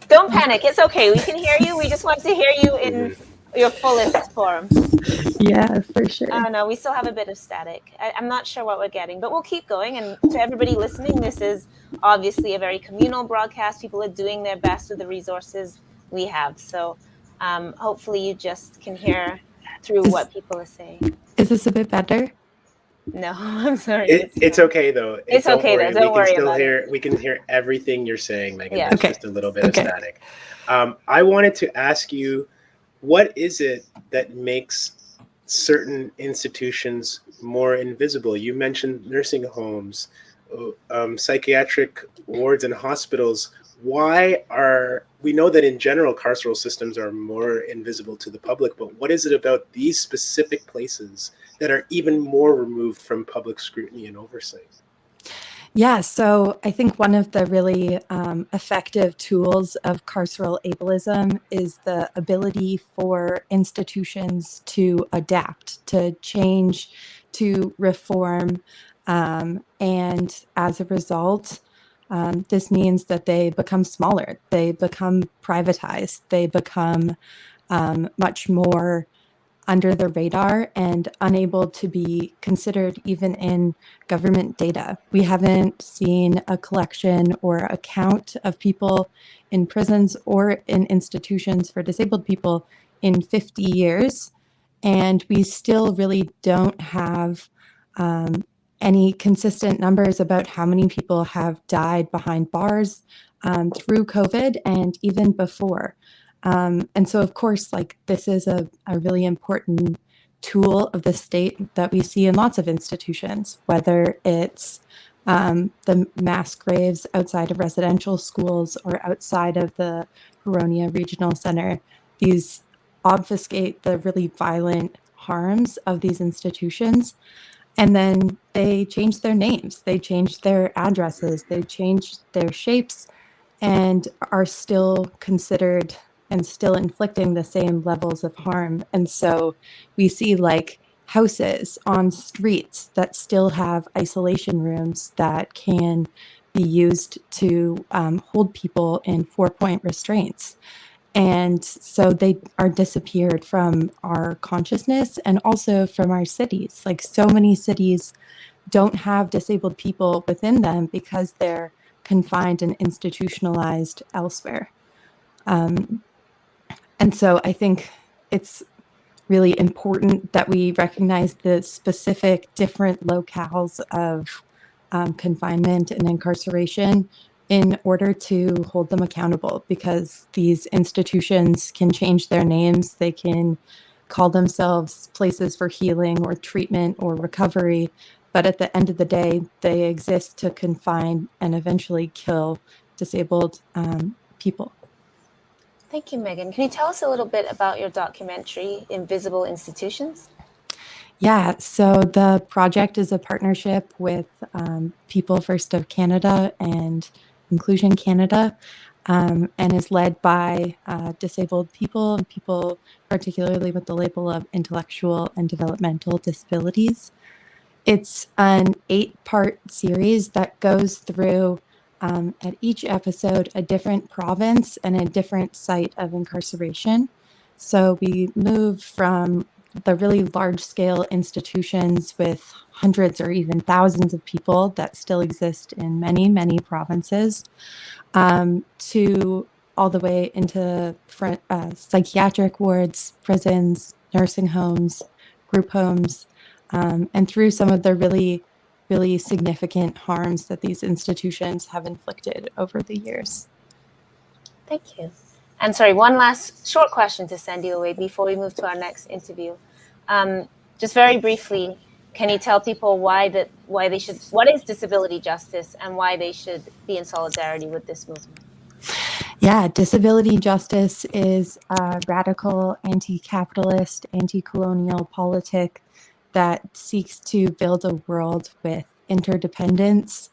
F: Don't panic, it's okay. We can hear you. We just want to hear you in your fullest form.
J: Yeah, for sure.
F: Oh no, we still have a bit of static. I'm not sure what we're getting, but we'll keep going. And to everybody listening, this is obviously a very communal broadcast. People are doing their best with the resources we have. So hopefully you just can hear through what people are saying.
J: Is this a bit better?
F: No, I'm sorry.
E: It's okay though.
F: It's okay though. Don't worry about it.
E: We can hear everything you're saying, Megan.
F: Yeah.
E: There's
J: Okay.
E: just a little bit of static. I wanted to ask you, what is it that makes certain institutions more invisible? You mentioned nursing homes, psychiatric wards and hospitals. Why are we know that in general carceral systems are more invisible to the public, but what is it about these specific places that are even more removed from public scrutiny and oversight?
J: Yeah, so I think one of the really effective tools of carceral ableism is the ability for institutions to adapt, to change, to reform. And as a result, this means that they become smaller, they become privatized, they become much more under the radar and unable to be considered even in government data. We haven't seen a collection or a count of people in prisons or in institutions for disabled people in 50 years. And we still really don't have any consistent numbers about how many people have died behind bars through COVID and even before. And so, of course, like this is a really important tool of the state that we see in lots of institutions, whether it's the mass graves outside of residential schools or outside of the Huronia Regional Center. These obfuscate the really violent harms of these institutions. And then they change their names, they change their addresses, they change their shapes, and are still considered and still inflicting the same levels of harm. And so we see like houses on streets that still have isolation rooms that can be used to hold people in 4-point restraints. And so they are disappeared from our consciousness and also from our cities. Like so many cities don't have disabled people within them because they're confined and institutionalized elsewhere. And so I think it's really important that we recognize the specific different locales of confinement and incarceration in order to hold them accountable, because these institutions can change their names. They can call themselves places for healing or treatment or recovery. But at the end of the day, they exist to confine and eventually kill disabled people.
F: Thank you, Megan. Can you tell us a little bit about your documentary, Invisible Institutions?
J: Yeah, so the project is a partnership with People First of Canada and Inclusion Canada, and is led by disabled people and people particularly with the label of intellectual and developmental disabilities. It's an 8-part series that goes through at each episode a different province and a different site of incarceration. So we move from the really large-scale institutions with hundreds or even thousands of people that still exist in many, many provinces, to all the way into psychiatric wards, prisons, nursing homes, group homes, and through some of the really, really significant harms that these institutions have inflicted over the years.
F: Thank you. And sorry, one last short question to send you away before we move to our next interview. Just very briefly, can you tell people what is disability justice and why they should be in solidarity with this movement?
J: Yeah, disability justice is a radical anti-capitalist, anti-colonial politic that seeks to build a world with interdependence,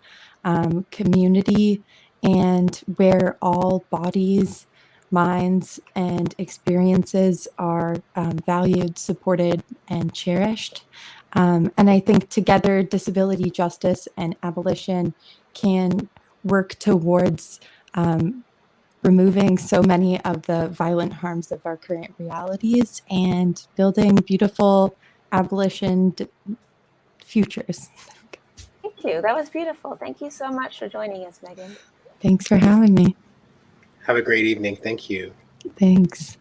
J: community, and where all bodies, minds, and experiences are valued, supported, and cherished. And I think together, disability justice and abolition can work towards removing so many of the violent harms of our current realities and building beautiful abolition futures.
F: Thank you. That was beautiful. Thank you so much for joining us, Megan.
J: Thanks for having me.
E: Have a great evening. Thank you.
J: Thanks.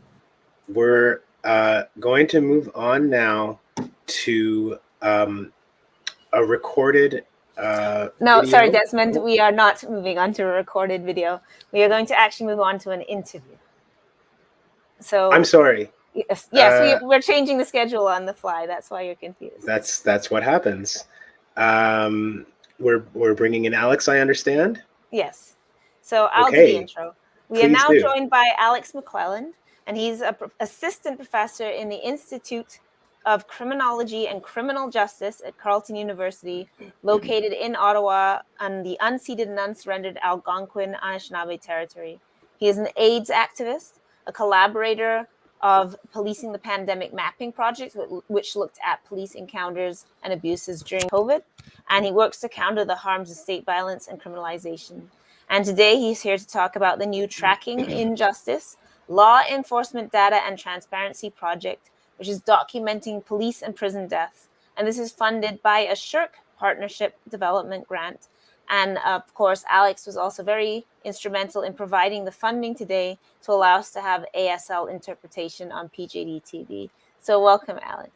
E: We're going to move on now to a recorded
F: No, sorry,
E: video?
F: Desmond, we are not moving on to a recorded video. We are going to actually move on to an interview. So
E: I'm sorry.
F: Yes, we're changing the schedule on the fly. That's why you're confused.
E: That's what happens. We're bringing in Alex, I understand.
F: Yes. So I'll do the intro. We are now joined by Alex McClelland, and he's an assistant professor in the Institute of Criminology and Criminal Justice at Carleton University, located in Ottawa on the unceded and unsurrendered Algonquin Anishinaabe territory. He is an AIDS activist, a collaborator of Policing the Pandemic Mapping Project, which looked at police encounters and abuses during COVID, and he works to counter the harms of state violence and criminalization. And today he's here to talk about the new Tracking Injustice, Law Enforcement Data and Transparency Project, which is documenting police and prison deaths. And this is funded by a SHIRK Partnership Development Grant. And of course, Alex was also very instrumental in providing the funding today to allow us to have ASL interpretation on PJD TV. So welcome, Alex.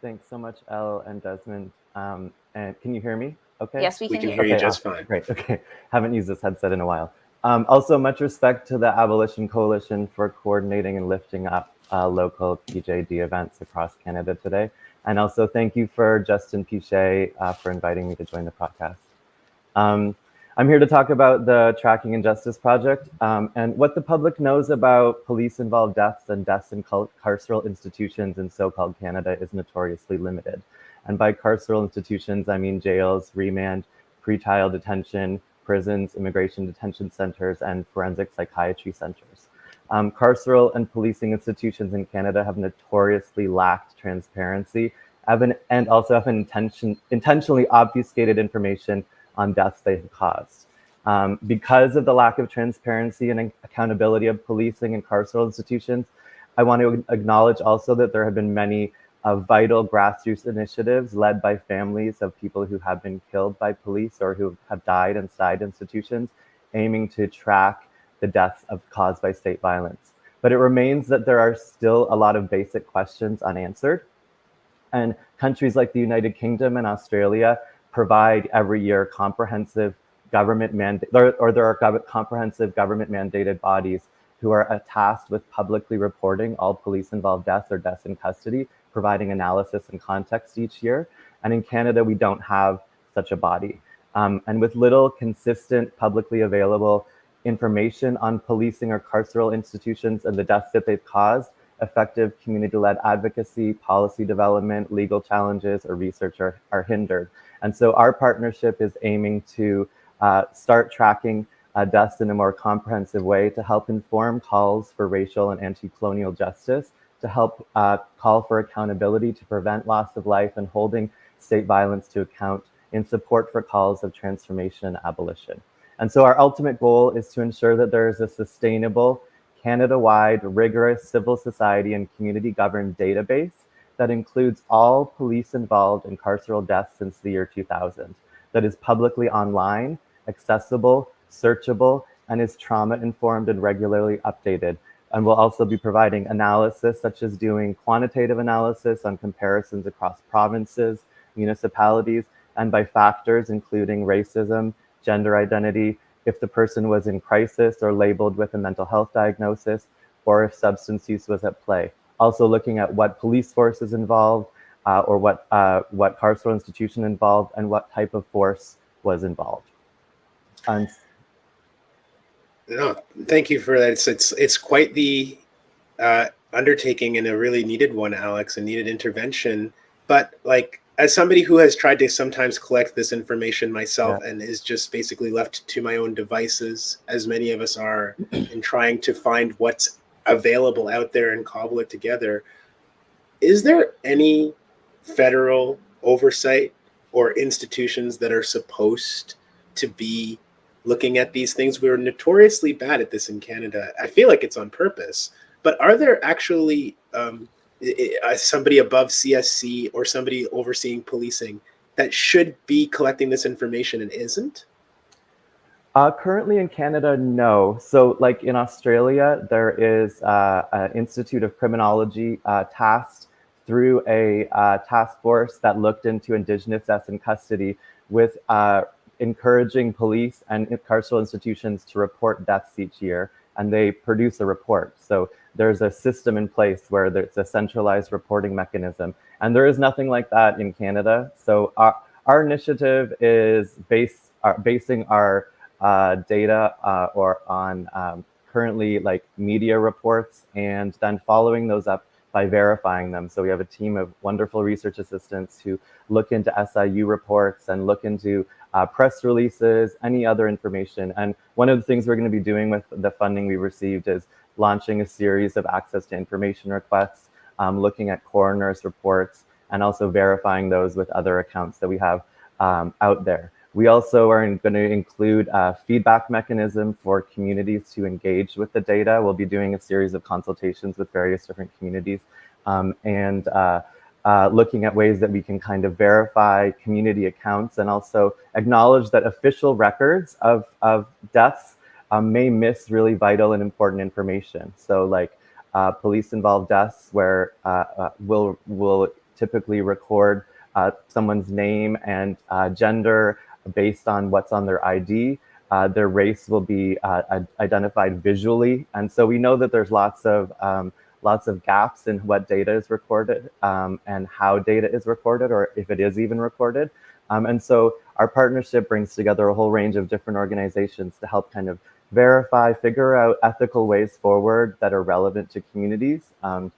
K: Thanks so much, Elle and Desmond. And can you hear me? Okay.
F: Yes, we can
E: hear you just fine.
K: Great. Okay. Haven't used this headset in a while. Also, much respect to the Abolition Coalition for coordinating and lifting up local PJD events across Canada today. And also thank you for Justin Pichet for inviting me to join the podcast. I'm here to talk about the Tracking Injustice Project and what the public knows about police-involved deaths and deaths in carceral institutions in so-called Canada is notoriously limited. And by carceral institutions, I mean jails, remand, pretrial detention, prisons, immigration detention centers, and forensic psychiatry centers. Carceral and policing institutions in Canada have notoriously lacked transparency and also have intentionally obfuscated information on deaths they have caused. Because of the lack of transparency and accountability of policing and carceral institutions, I want to acknowledge also that there have been many vital grassroots initiatives led by families of people who have been killed by police or who have died inside institutions, aiming to track the deaths caused by state violence. But it remains that there are still a lot of basic questions unanswered. And countries like the United Kingdom and Australia provide every year comprehensive government mandate, or there are comprehensive government mandated bodies who are tasked with publicly reporting all police-involved deaths or deaths in custody, providing analysis and context each year. And in Canada, we don't have such a body. And with little consistent publicly available information on policing or carceral institutions and the deaths that they've caused, effective community-led advocacy, policy development, legal challenges, or research are hindered. And so our partnership is aiming to start tracking deaths in a more comprehensive way to help inform calls for racial and anti-colonial justice, to help call for accountability to prevent loss of life and holding state violence to account in support for calls of transformation and abolition. And so our ultimate goal is to ensure that there is a sustainable, Canada-wide, rigorous civil society and community-governed database that includes all police involved in carceral deaths since the year 2000, that is publicly online, accessible, searchable, and is trauma-informed and regularly updated. And we'll also be providing analysis, such as doing quantitative analysis on comparisons across provinces, municipalities, and by factors including racism, gender identity, if the person was in crisis or labeled with a mental health diagnosis, or if substance use was at play. Also looking at what police force is involved, or what carceral institution involved, and what type of force was involved. And
E: no, thank you for that. It's quite the undertaking and a really needed one, Alex, a needed intervention. But like, as somebody who has tried to sometimes collect this information myself and is just basically left to my own devices, as many of us are, in trying to find what's available out there and cobble it together, is there any federal oversight or institutions that are supposed to be looking at these things? We're notoriously bad at this in Canada. I feel like it's on purpose, but are there actually somebody above CSC or somebody overseeing policing that should be collecting this information and isn't?
K: Currently in Canada, no. So like in Australia, there is an Institute of Criminology tasked through a task force that looked into Indigenous deaths in custody with encouraging police and carceral institutions to report deaths each year, and they produce a report. So there's a system in place where there's a centralized reporting mechanism, and there is nothing like that in Canada. So our initiative is basing our data or on currently like media reports, and then following those up by verifying them. So we have a team of wonderful research assistants who look into SIU reports and look into press releases, any other information. And one of the things we're going to be doing with the funding we received is launching a series of access to information requests, looking at coroner's reports, and also verifying those with other accounts that we have out there. We also are going to include a feedback mechanism for communities to engage with the data. We'll be doing a series of consultations with various different communities and looking at ways that we can kind of verify community accounts and also acknowledge that official records of deaths may miss really vital and important information. So like police-involved deaths where we'll typically record someone's name and gender based on what's on their ID. Their race will be identified visually. And so we know that there's lots of gaps in what data is recorded and how data is recorded, or if it is even recorded. And so our partnership brings together a whole range of different organizations to help kind of verify, figure out ethical ways forward that are relevant to communities. And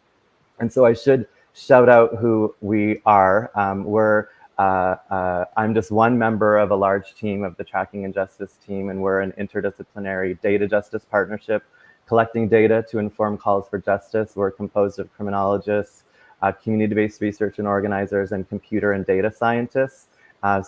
K: so I should shout out who we are. I'm just one member of a large team of the Tracking Injustice team, and we're an interdisciplinary data justice partnership collecting data to inform calls for justice. We're composed of criminologists, community-based research and organizers, and computer and data scientists.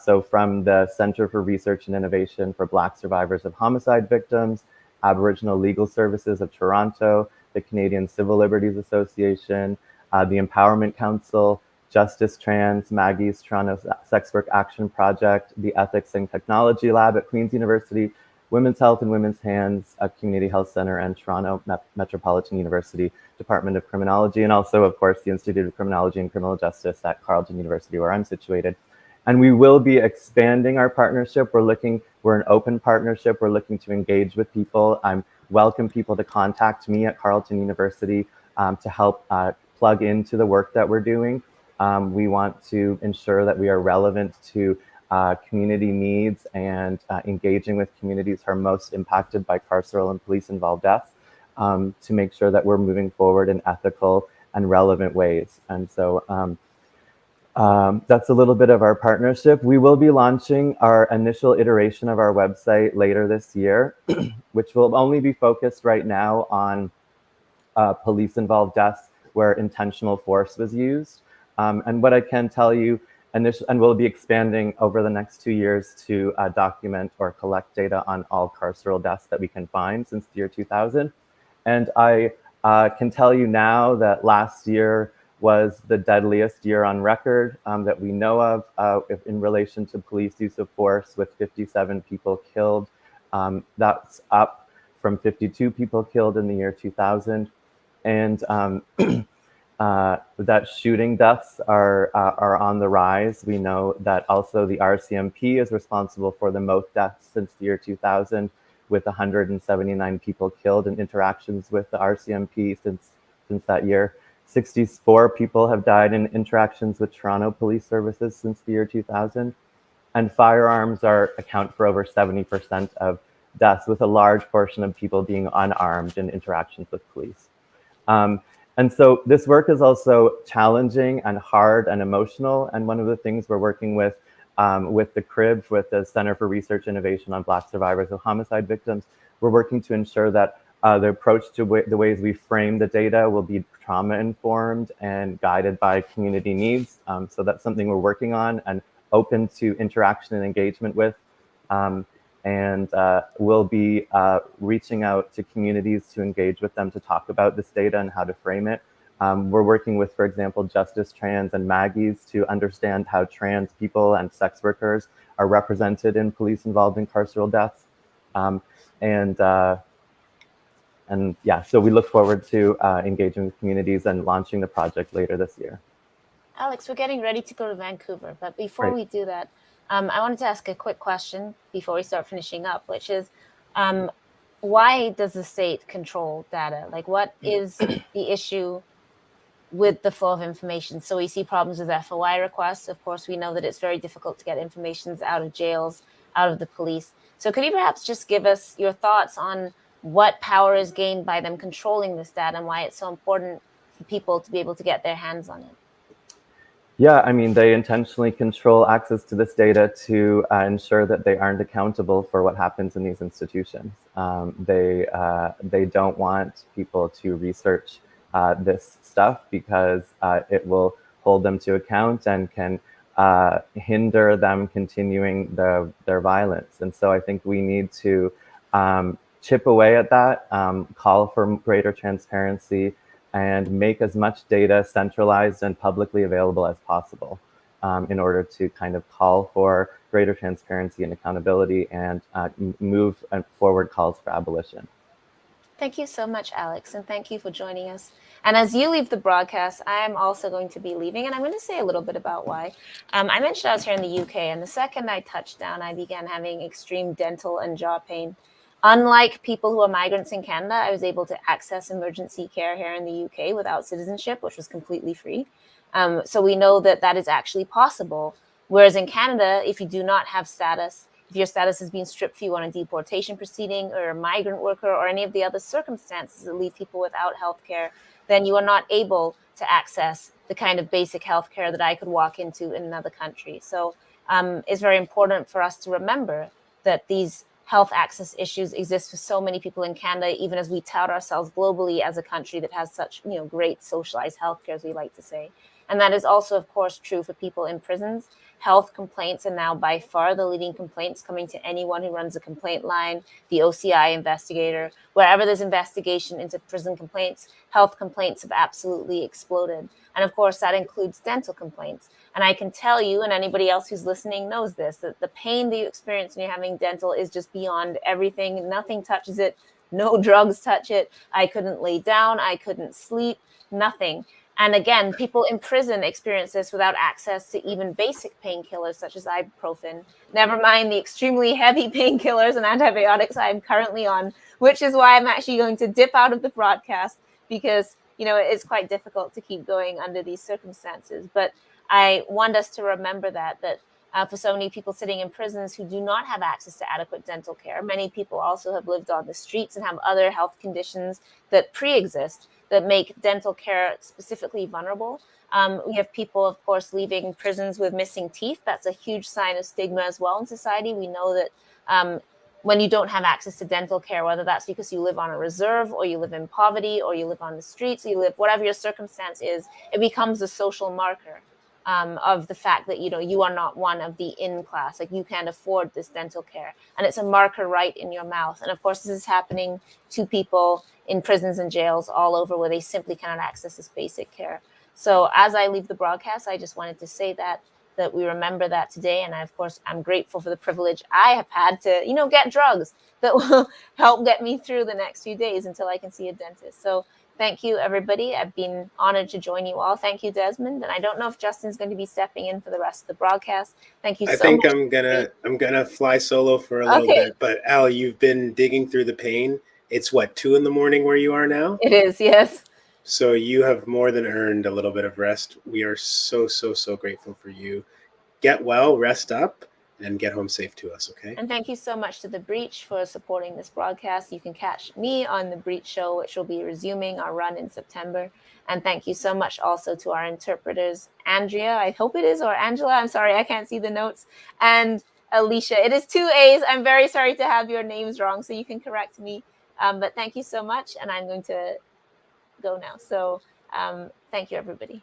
K: So from the Center for Research and Innovation for Black Survivors of Homicide Victims, Aboriginal Legal Services of Toronto, the Canadian Civil Liberties Association, the Empowerment Council, Justice Trans, Maggie's Toronto Sex Work Action Project, the Ethics and Technology Lab at Queen's University, Women's Health and Women's Hands, a Community Health Center, and Toronto Metropolitan University Department of Criminology, and also, of course, the Institute of Criminology and Criminal Justice at Carleton University, where I'm situated. And we will be expanding our partnership. We're an open partnership. We're looking to engage with people. I welcome people to contact me at Carleton University to help plug into the work that we're doing. We want to ensure that we are relevant to community needs and engaging with communities who are most impacted by carceral and police-involved deaths to make sure that we're moving forward in ethical and relevant ways. And so that's a little bit of our partnership. We will be launching our initial iteration of our website later this year, which will only be focused right now on police-involved deaths where intentional force was used. And what I can tell you, and we'll be expanding over the next 2 years to document or collect data on all carceral deaths that we can find since the year 2000. And I can tell you now that last year was the deadliest year on record that we know of in relation to police use of force, with 57 people killed. That's up from 52 people killed in the year 2000. And that shooting deaths are on the rise. We know that also the RCMP is responsible for the most deaths since the year 2000, with 179 people killed in interactions with the RCMP since that year. 64 people have died in interactions with Toronto Police Services since the year 2000. And firearms account for over 70% of deaths, with a large portion of people being unarmed in interactions with police. And so this work is also challenging and hard and emotional. And one of the things we're working with the CRIB, with the Center for Research Innovation on Black Survivors of Homicide Victims, we're working to ensure that the approach to the ways we frame the data will be trauma-informed and guided by community needs. So that's something we're working on and open to interaction and engagement with. And we'll be reaching out to communities to engage with them to talk about this data and how to frame it. We're working with, for example, Justice Trans and Maggie's to understand how trans people and sex workers are represented in police-involved in carceral deaths. And yeah, so we look forward to engaging with communities and launching the project later this year.
F: Alex, we're getting ready to go to Vancouver, but before we do that, I wanted to ask a quick question before we start finishing up, which is, why does the state control data? Like, what is the issue with the flow of information? So we see problems with FOI requests. Of course, we know that it's very difficult to get information out of jails, out of the police. So could you perhaps just give us your thoughts on what power is gained by them controlling this data and why it's so important for people to be able to get their hands on it?
K: Yeah, I mean, they intentionally control access to this data to ensure that they aren't accountable for what happens in these institutions. They don't want people to research this stuff because it will hold them to account and can hinder them continuing their violence. And so I think we need to chip away at that, call for greater transparency, and make as much data centralized and publicly available as possible in order to kind of call for greater transparency and accountability and move forward calls for abolition.
F: Thank you so much, Alex, and thank you for joining us. And as you leave the broadcast, I am also going to be leaving, and I'm going to say a little bit about why. I mentioned I was here in the UK, and the second I touched down, I began having extreme dental and jaw pain. Unlike people who are migrants in Canada, I was able to access emergency care here in the UK without citizenship, which was completely free. So we know that that is actually possible. Whereas in Canada, if you do not have status, if your status has been stripped for you on a deportation proceeding or a migrant worker or any of the other circumstances that leave people without health care, then you are not able to access the kind of basic health care that I could walk into in another country. So it's very important for us to remember that these health access issues exist for so many people in Canada, even as we tout ourselves globally as a country that has such, great socialized healthcare, as we like to say. And that is also, of course, true for people in prisons. Health complaints are now by far the leading complaints coming to anyone who runs a complaint line, the OCI investigator. Wherever there's investigation into prison complaints, health complaints have absolutely exploded. And of course, that includes dental complaints. And I can tell you, and anybody else who's listening knows this, that the pain that you experience when you're having dental is just beyond everything. Nothing touches it. No drugs touch it. I couldn't lay down. I couldn't sleep. Nothing. And again, people in prison experience this without access to even basic painkillers such as ibuprofen, never mind the extremely heavy painkillers and antibiotics I'm currently on, which is why I'm actually going to dip out of the broadcast because, it's quite difficult to keep going under these circumstances. But I want us to remember that for so many people sitting in prisons who do not have access to adequate dental care, many people also have lived on the streets and have other health conditions that pre-exist that make dental care specifically vulnerable. We have people, of course, leaving prisons with missing teeth. That's a huge sign of stigma as well in society. We know that when you don't have access to dental care, whether that's because you live on a reserve or you live in poverty or you live on the streets, or you live, whatever your circumstance is, it becomes a social marker of the fact that, you are not one of the in class, like you can't afford this dental care. And it's a marker right in your mouth. And of course, this is happening to people in prisons and jails all over where they simply cannot access this basic care. So as I leave the broadcast, I just wanted to say that we remember that today. And I'm grateful for the privilege I have had to, get drugs that will help get me through the next few days until I can see a dentist. So thank you, everybody. I've been honored to join you all. Thank you, Desmond. And I don't know if Justin's going to be stepping in for the rest of the broadcast. Thank you so much.
E: I think I'm gonna fly solo for a little bit. But Al, you've been digging through the pain. It's 2 a.m. where you are now?
F: It is, yes.
E: So you have more than earned a little bit of rest. We are so, so, so grateful for you. Get well, rest up, and get home safe to us, okay?
F: And thank you so much to The Breach for supporting this broadcast. You can catch me on The Breach Show, which will be resuming our run in September. And thank you so much also to our interpreters, Andrea, I hope it is, or Angela, I'm sorry, I can't see the notes, and Alicia. It is 2 A's. I'm very sorry to have your names wrong, so you can correct me. But thank you so much, and I'm going to go now. So thank you, everybody.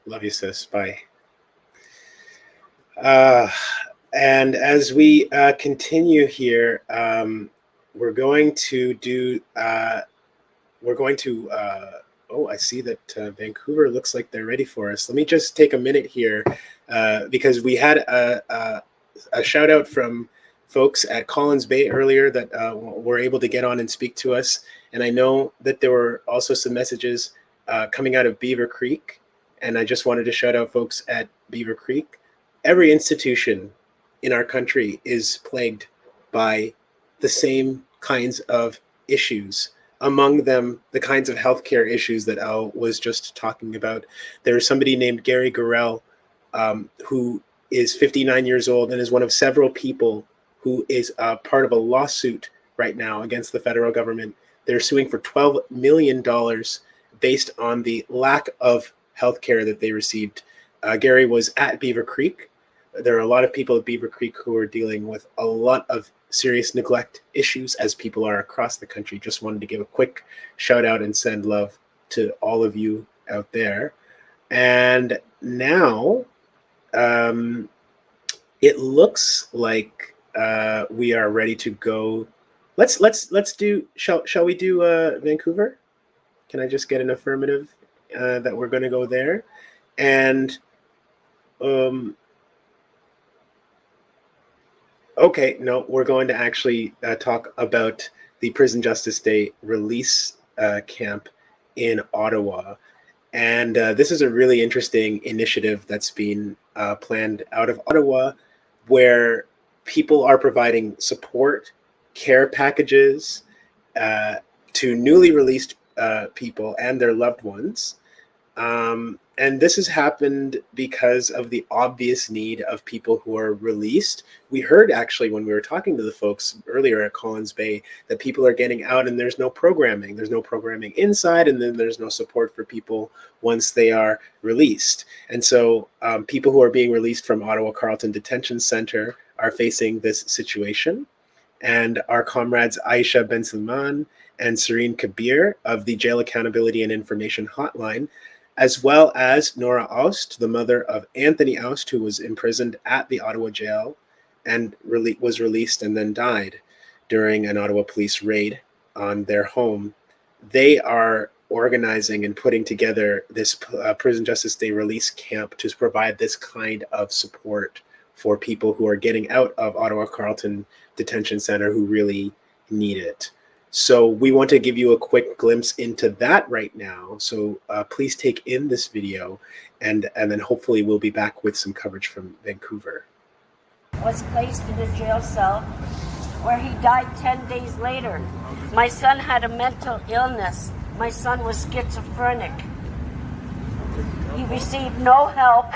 E: Love you, sis. Bye. And as we continue here, we're going to do, I see that Vancouver looks like they're ready for us. Let me just take a minute here because we had a shout out from folks at Collins Bay earlier that were able to get on and speak to us. And I know that there were also some messages coming out of Beaver Creek And I just wanted to shout out folks at Beaver Creek. Every institution in our country is plagued by the same kinds of issues. Among them, the kinds of healthcare issues that Al was just talking about. There's somebody named Gary Gurrell, who is 59 years old and is one of several people who is part of a lawsuit right now against the federal government. They're suing for $12 million based on the lack of healthcare that they received. Gary was at Beaver Creek. There are a lot of people at Beaver Creek who are dealing with a lot of serious neglect issues, as people are across the country. Just wanted to give a quick shout out and send love to all of you out there. And now it looks like we are ready to go. Let's do. Shall we do Vancouver? Can I just get an affirmative that we're going to go there? And okay, no, we're going to actually talk about the Prison Justice Day release camp in Ottawa. And this is a really interesting initiative that's been planned out of Ottawa, where people are providing support, care packages to newly released people and their loved ones. And this has happened because of the obvious need of people who are released. We heard actually when we were talking to the folks earlier at Collins Bay that people are getting out and there's no programming. There's no programming inside, and then there's no support for people once they are released. And so people who are being released from Ottawa Carleton Detention Center are facing this situation. And our comrades Aisha Ben Salman and Serene Kabir of the Jail Accountability and Information Hotline, as well as Nora Aust, the mother of Anthony Aust, who was imprisoned at the Ottawa jail and was released and then died during an Ottawa police raid on their home. They are organizing and putting together this Prison Justice Day release camp to provide this kind of support for people who are getting out of Ottawa Carleton Detention Center who really need it. So we want to give you a quick glimpse into that right now. So please take in this video, and then hopefully we'll be back with some coverage from Vancouver.
L: Was placed in a jail cell where he died 10 days later. My son had a mental illness. My son was schizophrenic. He received no help.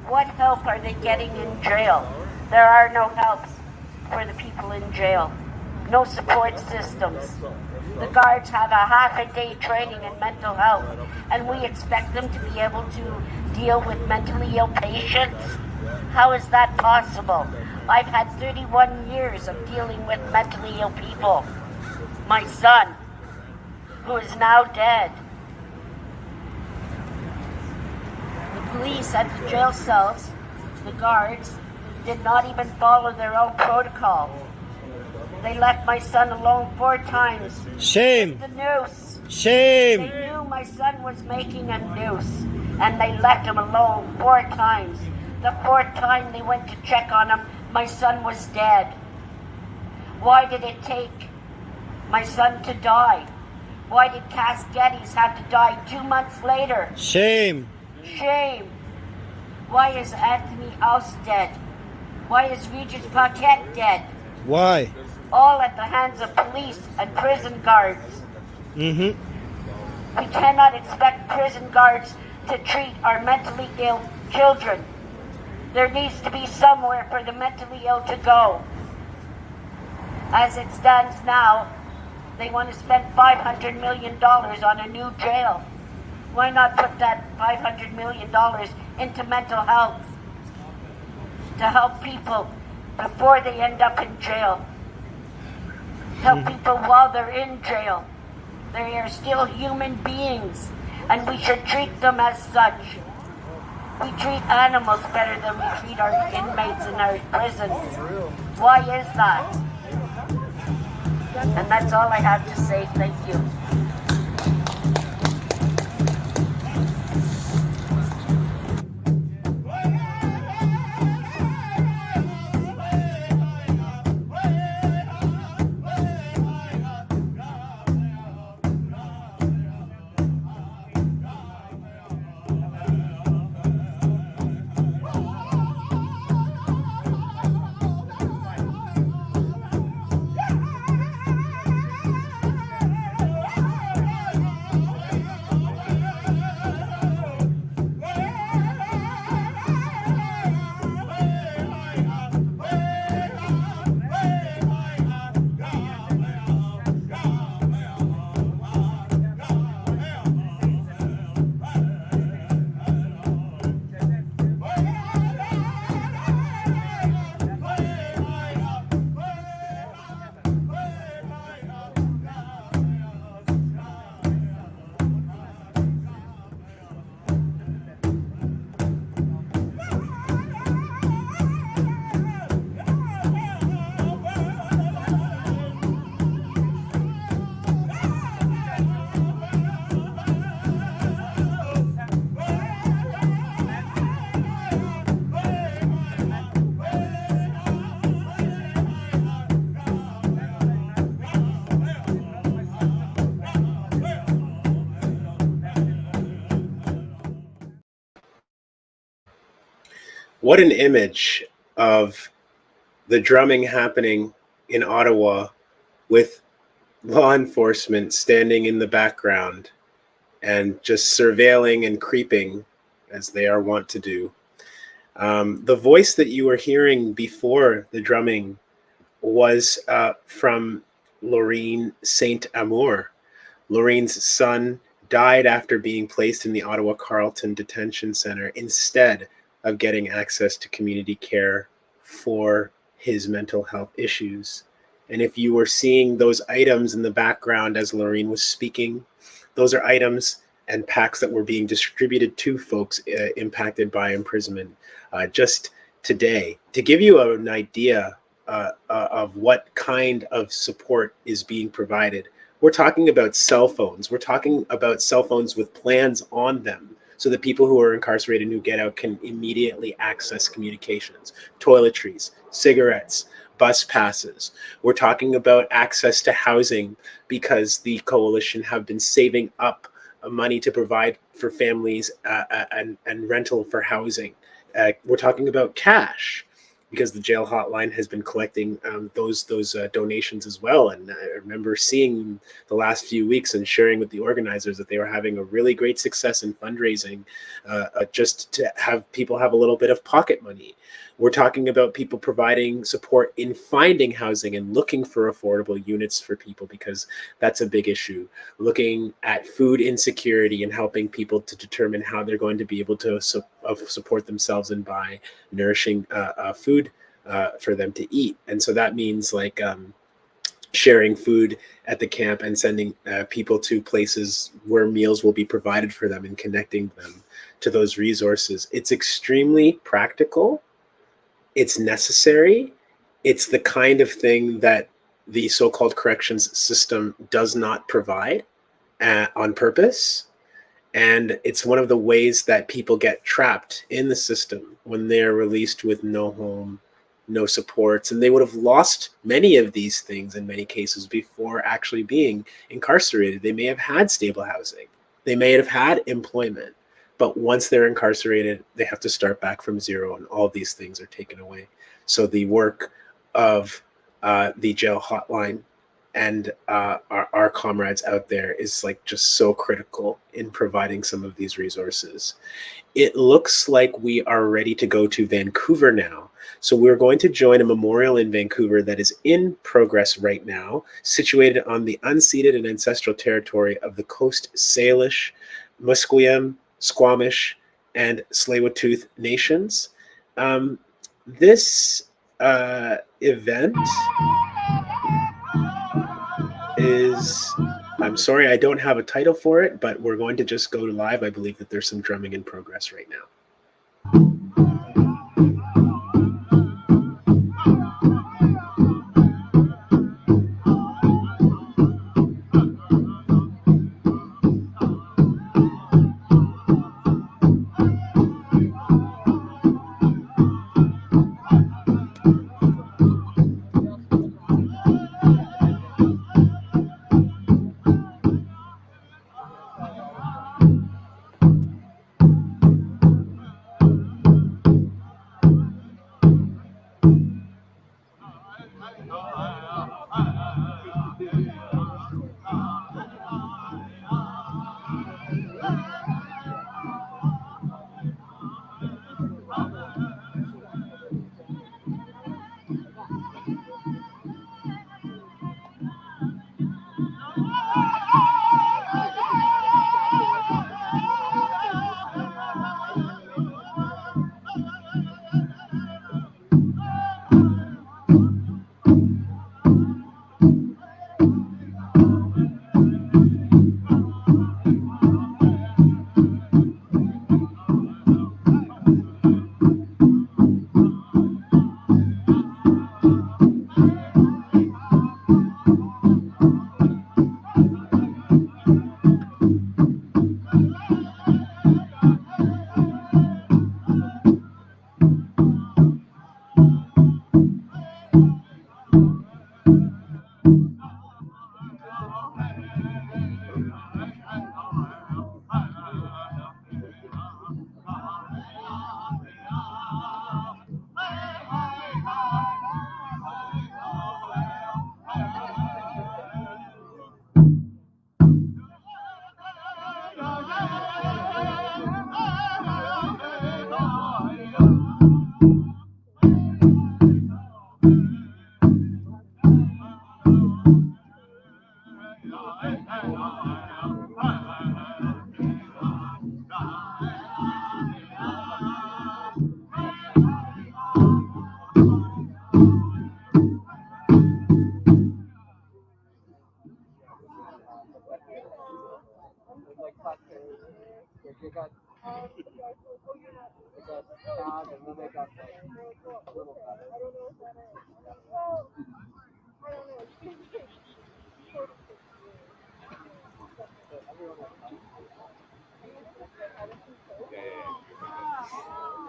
L: What help are they getting in jail? There are no helps for the people in jail. No support systems. The guards have a half-a-day training in mental health, and we expect them to be able to deal with mentally ill patients. How is that possible? I've had 31 years of dealing with mentally ill people. My son, who is now dead. The police at the jail cells, the guards, did not even follow their own protocol. They left my son alone 4 times.
N: Shame.
L: The noose.
N: Shame.
L: They knew my son was making a noose, and they left him alone 4 times. The 4th time they went to check on him, my son was dead. Why did it take my son to die? Why did Cass Geddes have to die 2 months later?
N: Shame.
L: Shame. Why is Anthony Aust dead? Why is Regis Paquette dead?
N: Why?
L: All at the hands of police and prison guards. We cannot expect prison guards to treat our mentally ill children. There needs to be somewhere for the mentally ill to go. As it stands now, they want to spend $500 million on a new jail. Why not put that $500 million into mental health to help people before they end up in jail? Help people while they're in jail. They are still human beings, and we should treat them as such. We treat animals better than we treat our inmates in our prisons. Why is that? And that's all I have to say. Thank you.
E: What an image of the drumming happening in Ottawa with law enforcement standing in the background and just surveilling and creeping as they are wont to do. The voice that you were hearing before the drumming was from Laureen Saint Amour. Laureen's son died after being placed in the Ottawa Carleton Detention Center instead of getting access to community care for his mental health issues. And if you were seeing those items in the background as Laureen was speaking, those are items and packs that were being distributed to folks impacted by imprisonment just today. To give you an idea of what kind of support is being provided, we're talking about cell phones. We're talking about cell phones with plans on them so that people who are incarcerated and who get out can immediately access communications, toiletries, cigarettes, bus passes. We're talking about access to housing because the coalition have been saving up money to provide for families and rental for housing. We're talking about cash because the jail hotline has been collecting those donations as well. And I remember seeing the last few weeks and sharing with the organizers that they were having a really great success in fundraising just to have people have a little bit of pocket money. We're talking about people providing support in finding housing and looking for affordable units for people because that's a big issue. Looking at food insecurity and helping people to determine how they're going to be able to support themselves and buy nourishing food for them to eat. And so that means like sharing food at the camp and sending people to places where meals will be provided for them and connecting them to those resources. It's extremely practical. It's necessary. It's the kind of thing that the so-called corrections system does not provide on purpose. And it's one of the ways that people get trapped in the system when they're released with no home, no supports, and they would have lost many of these things in many cases before actually being incarcerated. They may have had stable housing. They may have had employment. But once they're incarcerated, they have to start back from zero, and all these things are taken away. So the work of the jail hotline and our comrades out there is like just so critical in providing some of these resources. It looks like we are ready to go to Vancouver now. So we're going to join a memorial in Vancouver that is in progress right now, situated on the unceded and ancestral territory of the Coast Salish, Musqueam, Squamish, and Tsleil-Waututh nations. This event is, I'm sorry, I don't have a title for it, but we're going to just go live. I believe that there's some drumming in progress right now.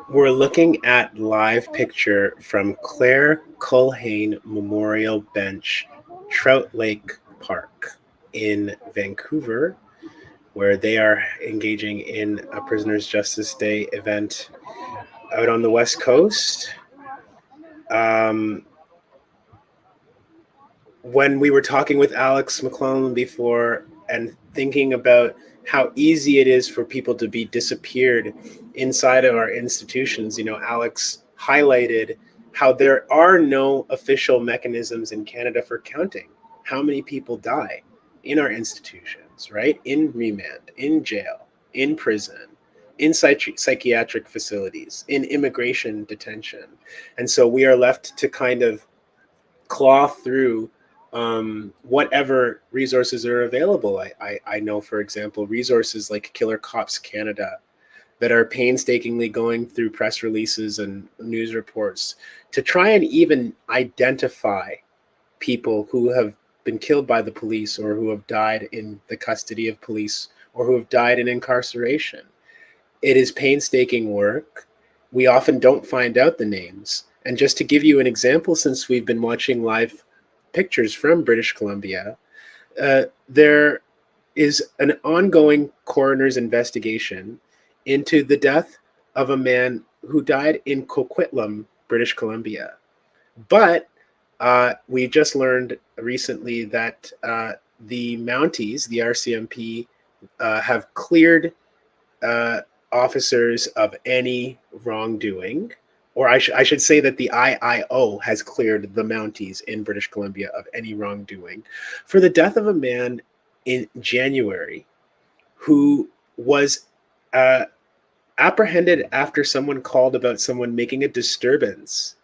E: We're looking at live picture from Claire Culhane Memorial Bench, Trout Lake Park in Vancouver, where they are engaging in a Prisoners Justice Day event out on the West Coast. When we were talking with Alex McClellan before and thinking about how easy it is for people to be disappeared inside of our institutions, Alex highlighted how there are no official mechanisms in Canada for counting how many people die in our institutions, right? In remand, in jail, in prison, in psychiatric facilities, in immigration detention. And so we are left to kind of claw through whatever resources are available. I know, for example, resources like Killer Cops Canada that are painstakingly going through press releases and news reports to try and even identify people who have been killed by the police or who have died in the custody of police or who have died in incarceration. It is painstaking work. We often don't find out the names. And just to give you an example, since we've been watching live pictures from British Columbia, there is an ongoing coroner's investigation into the death of a man who died in Coquitlam, British Columbia. But we just learned recently that the Mounties, the RCMP, have cleared officers of any wrongdoing, or I should say that the IIO has cleared the Mounties in British Columbia of any wrongdoing for the death of a man in January who was apprehended after someone called about someone making a disturbance.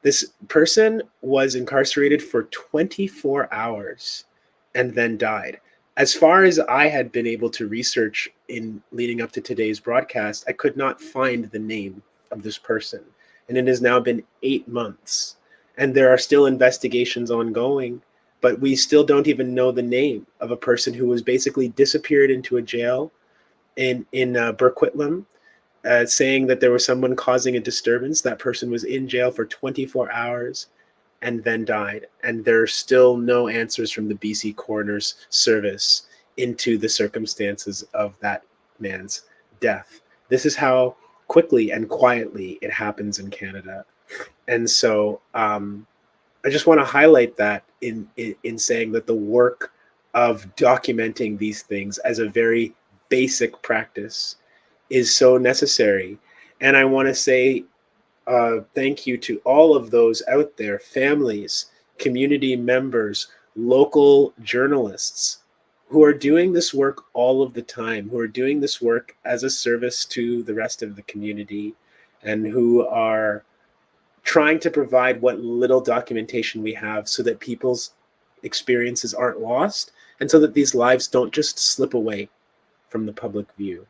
E: This person was incarcerated for 24 hours and then died. As far as I had been able to research in leading up to today's broadcast, I could not find the name of this person. And it has now been 8 months. And there are still investigations ongoing, but we still don't even know the name of a person who was basically disappeared into a jail in Burquitlam, saying that there was someone causing a disturbance. That person was in jail for 24 hours and then died. And there are still no answers from the BC Coroner's Service into the circumstances of that man's death. This is how quickly and quietly it happens in Canada. And so I just want to highlight that in saying that the work of documenting these things as a very basic practice is so necessary. And I want to say thank you to all of those out there, families, community members, local journalists who are doing this work all of the time, who are doing this work as a service to the rest of the community, and who are trying to provide what little documentation we have so that people's experiences aren't lost and so that these lives don't just slip away from the public view.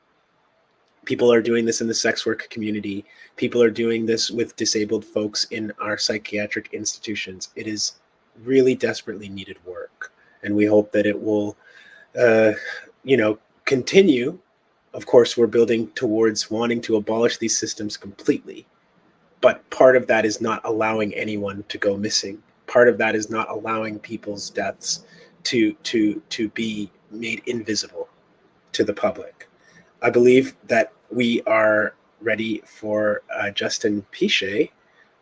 E: People are doing this in the sex work community. People are doing this with disabled folks in our psychiatric institutions. It is really desperately needed work. And we hope that it will, continue. Of course, we're building towards wanting to abolish these systems completely. But part of that is not allowing anyone to go missing. Part of that is not allowing people's deaths to be made invisible to the public. I believe that we are ready for Justin Pichet.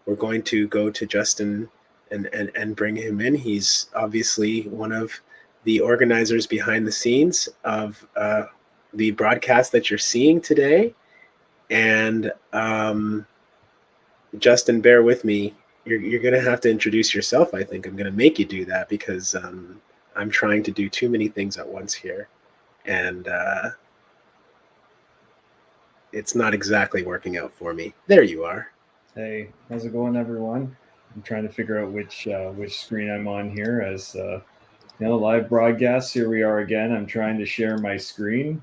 E: We're going to go to Justin and bring him in. He's obviously one of the organizers behind the scenes of the broadcast that you're seeing today. And Justin, bear with me. You're going to have to introduce yourself. I think I'm going to make you do that because I'm trying to do too many things at once here, and it's not exactly working out for me. There you are.
A: Hey, how's it going, everyone? I'm trying to figure out which screen I'm on here as live broadcast. Here we are again. I'm trying to share my screen.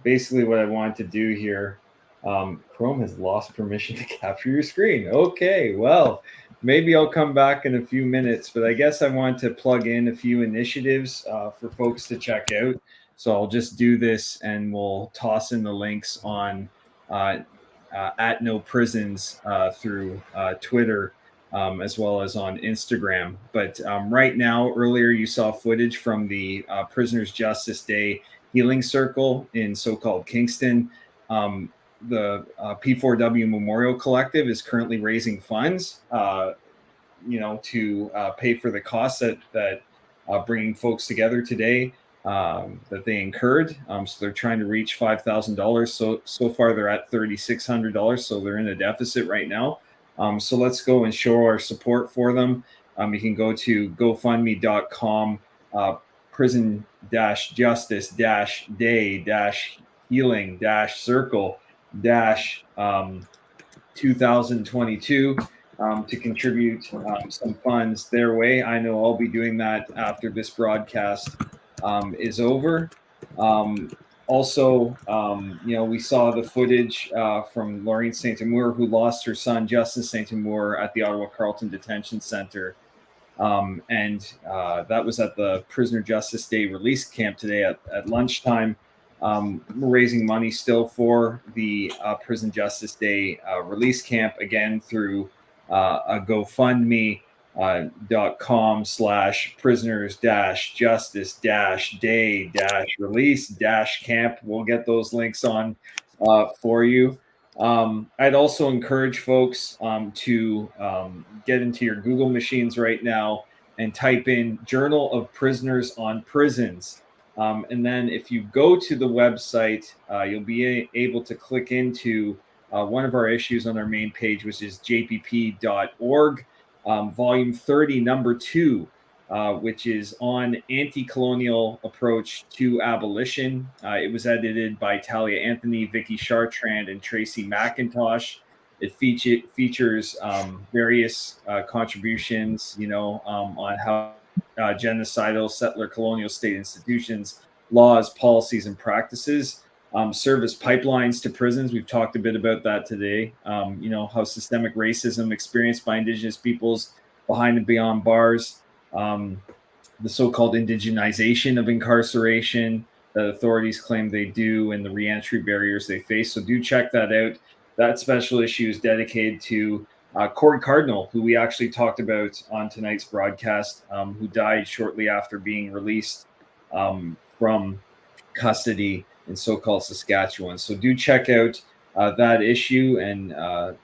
A: Basically, what I want to do here, Chrome has lost permission to capture your screen. Okay, well, maybe I'll come back in a few minutes, but I guess I want to plug in a few initiatives for folks to check out. So I'll just do this and we'll toss in the links on at No Prisons through Twitter as well as on Instagram. But right now, earlier you saw footage from the Prisoners Justice Day Healing Circle in so-called Kingston. The P4W Memorial Collective is currently raising funds, to pay for the costs that bringing folks together today that they incurred. So they're trying to reach $5,000. So far they're at $3,600. So they're in a deficit right now. So let's go and show our support for them. You can go to GoFundMe.com. Prison-Justice-Day-Healing-Circle-2022 to contribute some funds their way. I know I'll be doing that after this broadcast is over. Also, we saw the footage from Laureen St. Amour, who lost her son, Justin St. Amour, at the Ottawa Carleton Detention Center. That was at the Prisoner Justice Day release camp today at lunchtime. We're raising money still for the Prison Justice Day release camp, again through a GoFundMe.com/prisoners-justice-day-release-camp. We'll get those links on for you. I'd also encourage folks to get into your Google machines right now and type in Journal of Prisoners on Prisons. And then if you go to the website, you'll be able to click into one of our issues on our main page, which is jpp.org, volume 30, number 2, which is on anti-colonial approach to abolition. It was edited by Talia Anthony, Vicky Chartrand, and Tracy McIntosh. It features various contributions, on how genocidal settler colonial state institutions, laws, policies, and practices serve as pipelines to prisons. We've talked a bit about that today. How systemic racism experienced by Indigenous peoples behind and beyond bars, the so-called indigenization of incarceration that authorities claim they do, and the reentry barriers they face. So do check that out. That special issue is dedicated to Cord Cardinal, who we actually talked about on tonight's broadcast, who died shortly after being released from custody in so-called Saskatchewan. So do check out that issue and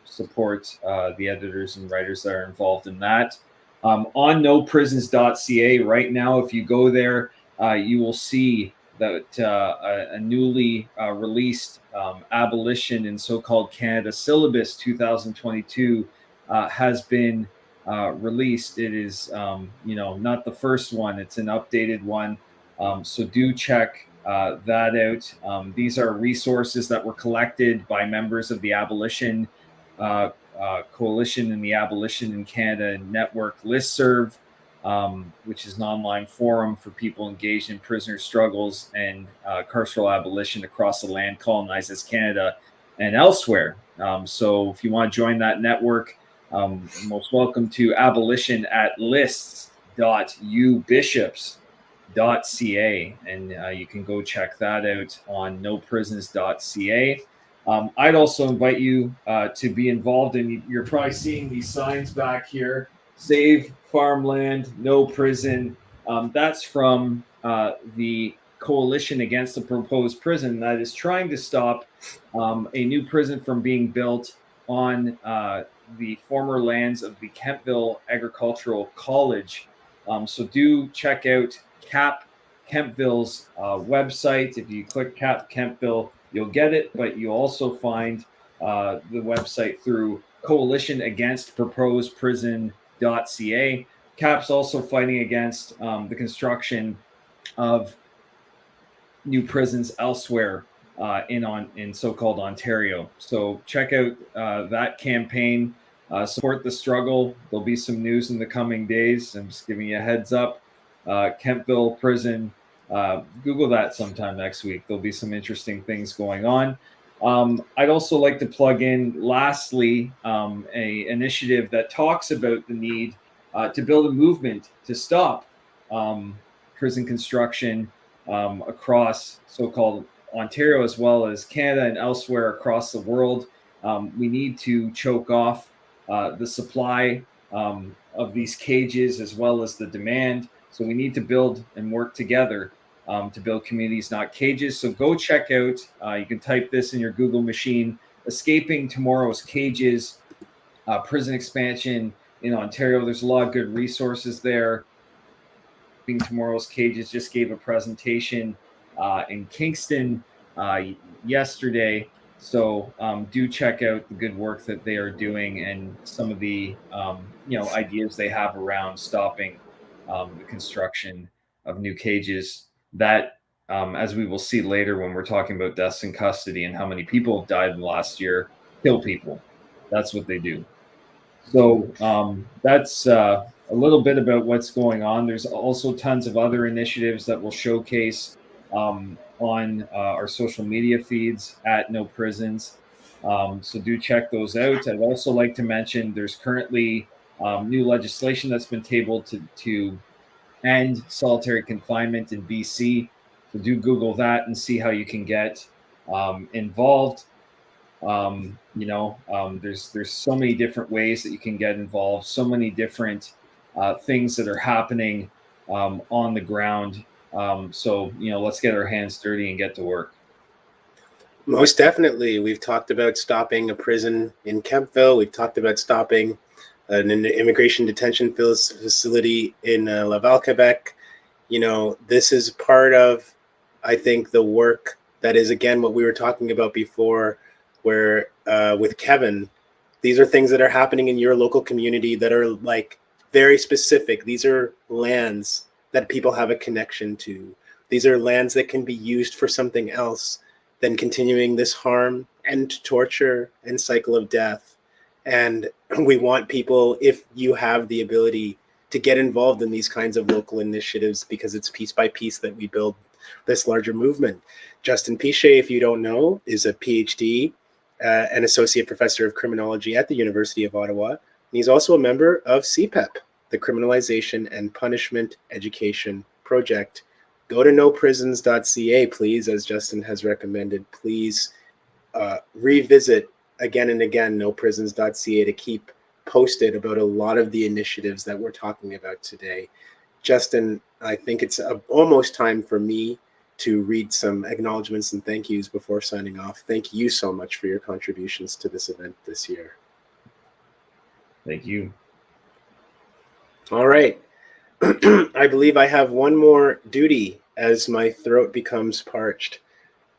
A: support the editors and writers that are involved in that. On noprisons.ca right now, if you go there, you will see that a newly released Abolition in so-called Canada syllabus 2022 has been released. It is, not the first one. It's an updated one. So do check that out. These are resources that were collected by members of the Abolition Coalition and the Abolition in Canada Network listserv, which is an online forum for people engaged in prisoner struggles and carceral abolition across the land colonized as Canada and elsewhere. So if you want to join that network, most welcome to abolition@lists.ubishops.ca, and you can go check that out on noprisons.ca. I'd also invite you to be involved, and you're probably seeing these signs back here: Save Farmland, No Prison. That's from the Coalition Against the Proposed Prison that is trying to stop a new prison from being built on the former lands of the Kemptville Agricultural College. So do check out CAP Kemptville's website. If you click CAP Kemptville, you'll get it, but you'll also find the website through Coalition Against Proposed Prison.ca. CAP's also fighting against the construction of new prisons elsewhere in so-called Ontario. So check out that campaign. Support the struggle. There'll be some news in the coming days. I'm just giving you a heads up. Kentville Prison. Google that sometime next week. There'll be some interesting things going on. I'd also like to plug in, lastly, a initiative that talks about the need to build a movement to stop prison construction across so-called Ontario, as well as Canada and elsewhere across the world. We need to choke off the supply of these cages as well as the demand. So we need to build and work together to build communities, not cages. So go check out, you can type this in your Google machine, Escaping Tomorrow's Cages, Prison Expansion in Ontario. There's a lot of good resources there. Tomorrow's Cages just gave a presentation in Kingston yesterday. So do check out the good work that they are doing and some of the ideas they have around stopping the construction of new cages that, as we will see later when we're talking about deaths in custody and how many people have died in the last year, kill people. That's what they do. So that's a little bit about what's going on. There's also tons of other initiatives that we'll showcase on our social media feeds at No Prisons. So do check those out. I'd also like to mention there's currently new legislation that's been tabled to end solitary confinement in BC. So do Google that and see how you can get involved. There's so many different ways that you can get involved, so many different things that are happening on the ground. So let's get our hands dirty and get to work.
E: Most definitely. We've talked about stopping a prison in Kentville. We've talked about stopping an immigration detention facility in Laval, Quebec. This is part of, I think, the work that is, again, what we were talking about before, where with Kevin, these are things that are happening in your local community that are like very specific. These are lands that people have a connection to. These are lands that can be used for something else than continuing this harm and torture and cycle of death. And we want people, if you have the ability, to get involved in these kinds of local initiatives, because it's piece by piece that we build this larger movement. Justin Piché, if you don't know, is a PhD, an associate professor of criminology at the University of Ottawa. And he's also a member of CPEP, the Criminalization and Punishment Education Project. Go to noprisons.ca, please, as Justin has recommended. Please revisit again and again noprisons.ca to keep posted about a lot of the initiatives that we're talking about today. Justin, I think it's almost time for me to read some acknowledgements and thank yous before signing off. Thank you so much for your contributions to this event this year.
A: Thank you.
E: All right. I believe I have one more duty as my throat becomes parched.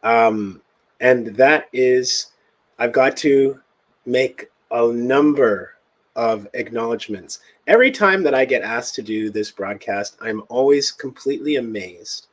E: And that is, I've got to make a number of acknowledgements. Every time that I get asked to do this broadcast, I'm always completely amazed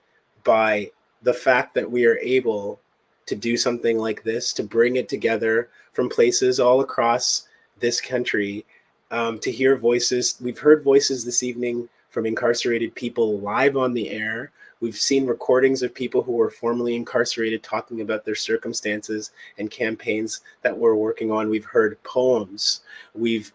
E: by the fact that we are able to do something like this, to bring it together from places all across this country, to hear voices. We've heard voices this evening from incarcerated people live on the air. We've seen recordings of people who were formerly incarcerated talking about their circumstances and campaigns that we're working on. We've heard poems. We've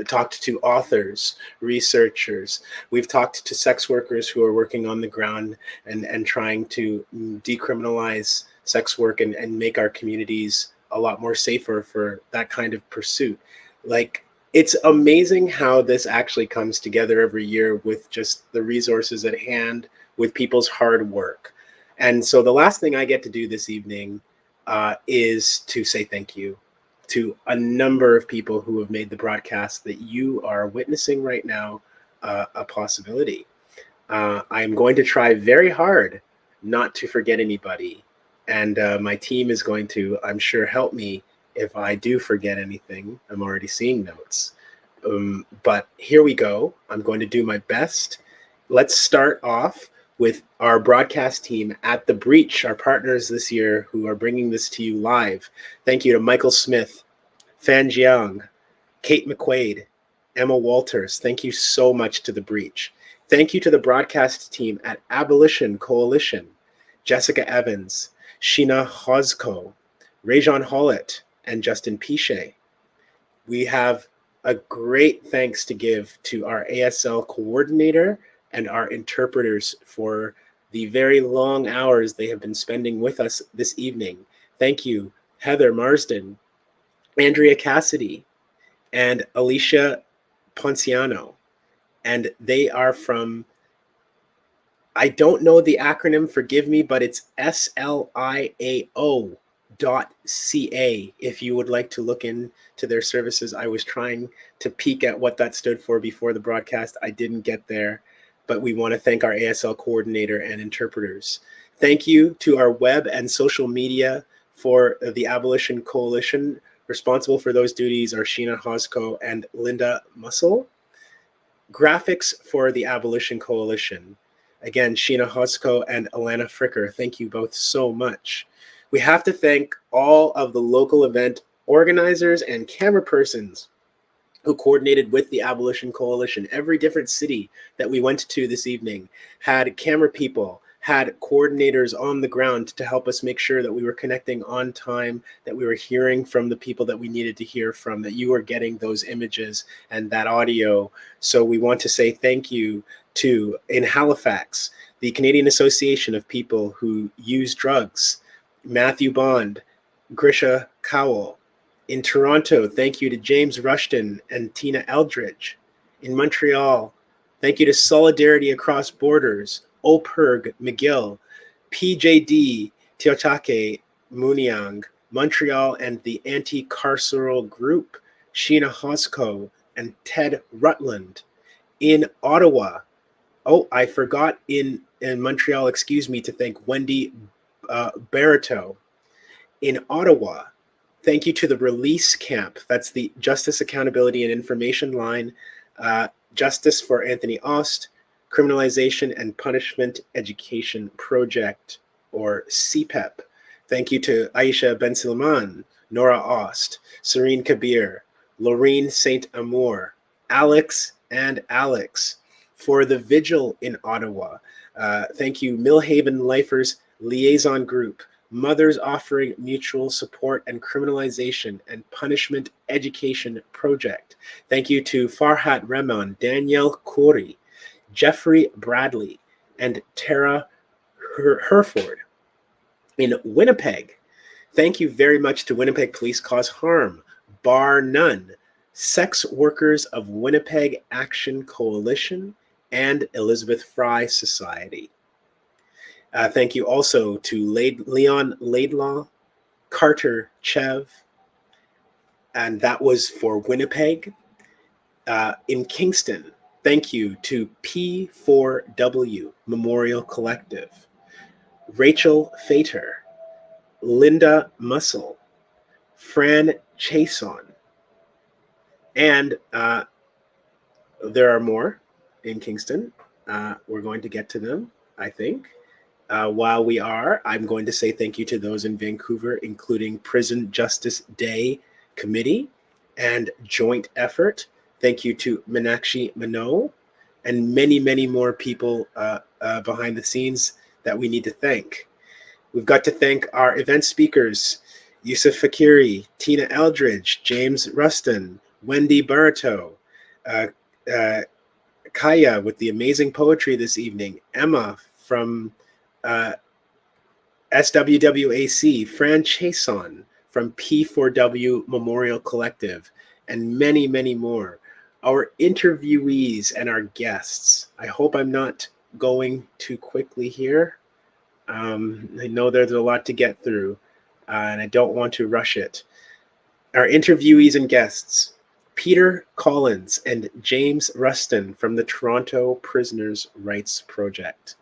E: talked to authors, researchers. We've talked to sex workers who are working on the ground and trying to decriminalize sex work and make our communities a lot more safer for that kind of pursuit. Like, it's amazing how this actually comes together every year with just the resources at hand, with people's hard work. And so the last thing I get to do this evening is to say thank you to a number of people who have made the broadcast that you are witnessing right now a possibility. I'm going to try very hard not to forget anybody. And my team is going to, I'm sure, help me if I do forget anything. I'm already seeing notes. But here we go. I'm going to do my best. Let's start off with our broadcast team at The Breach, our partners this year who are bringing this to you live. Thank you to Michael Smith, Fan Jiang, Kate McQuaid, Emma Walters. Thank you so much to The Breach. Thank you to the broadcast team at Abolition Coalition, Jessica Evans, Sheena Hosco, Rajon Hollett, and Justin Pichet. We have a great thanks to give to our ASL coordinator and our interpreters for the very long hours they have been spending with us this evening. Thank you, Heather Marsden, Andrea Cassidy, and Alicia Ponciano. And they are from, I don't know the acronym, forgive me, but it's SLIAO.ca. If you would like to look into their services, I was trying to peek at what that stood for before the broadcast. I didn't get there, but we want to thank our ASL coordinator and interpreters. Thank you to our web and social media for the Abolition Coalition. Responsible for those duties are Sheena Hosco and Linda Mussel. Graphics for the Abolition Coalition. Again, Sheena Hosco and Alana Fricker, thank you both so much. We have to thank all of the local event organizers and camera persons who coordinated with the Abolition Coalition. Every different city that we went to this evening had camera people, had coordinators on the ground to help us make sure that we were connecting on time, that we were hearing from the people that we needed to hear from, that you were getting those images and that audio. So we want to say thank you to, in Halifax, the Canadian Association of People Who Use Drugs, Matthew Bond, Grisha Cowell. In Toronto, thank you to James Rushton and Tina Eldridge. In Montreal, thank you to Solidarity Across Borders, Operg McGill, PJD Teotake Muniang, Montreal and the Anti-Carceral Group, Sheena Hosco and Ted Rutland. In Ottawa, I forgot in Montreal, excuse me, to thank Wendy Barreto. In Ottawa, thank you to the Release Camp. That's the Justice, Accountability, and Information Line. Justice for Anthony Ost, Criminalization and Punishment Education Project, or CPEP. Thank you to Aisha Ben Silman, Nora Ost, Serene Kabir, Laureen Saint Amour, Alex and Alex. For the Vigil in Ottawa, thank you Millhaven Lifers Liaison Group, Mothers Offering Mutual Support and Criminalization and Punishment Education Project. Thank you to Farhat Rahman, Danielle Khoury, Jeffrey Bradley, and Tara Herford. In Winnipeg, thank you very much to Winnipeg Police Cause Harm, Bar None, Sex Workers of Winnipeg Action Coalition, and Elizabeth Fry Society. Thank you also to Leon Laidlaw, Carter Chev, and that was for Winnipeg. In Kingston, thank you to P4W Memorial Collective, Rachel Fater, Linda Mussel, Fran Chason, and there are more in Kingston. We're going to get to them, I think. While we are, I'm going to say thank you to those in Vancouver, including Prison Justice Day Committee and Joint Effort. Thank you to Meenakshi Mano and many, many more people behind the scenes that we need to thank. We've got to thank our event speakers, Yusuf Fakiri, Tina Eldridge, James Ruston, Wendy Barreto, Kaya with the amazing poetry this evening, Emma from SWWAC, Fran Chason from P4W Memorial Collective, and many, many more. Our interviewees and our guests. I hope I'm not going too quickly here. I know there's a lot to get through, and I don't want to rush it. Our interviewees and guests, Peter Collins and James Ruston from the Toronto Prisoners' Rights Project.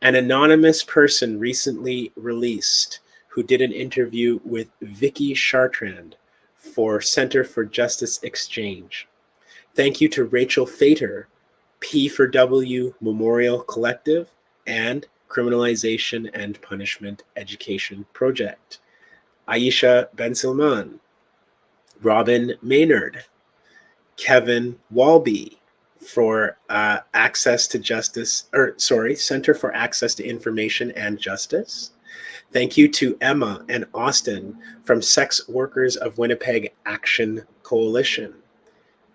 E: An anonymous person recently released who did an interview with Vicky Chartrand for Center for Justice Exchange. Thank you to Rachel Fater, P for W Memorial Collective, and Criminalization and Punishment Education Project. Aisha Ben Silman, Robin Maynard, Kevin Walby for Center for Access to Information and Justice. Thank you to Emma and Austin from Sex Workers of Winnipeg Action Coalition,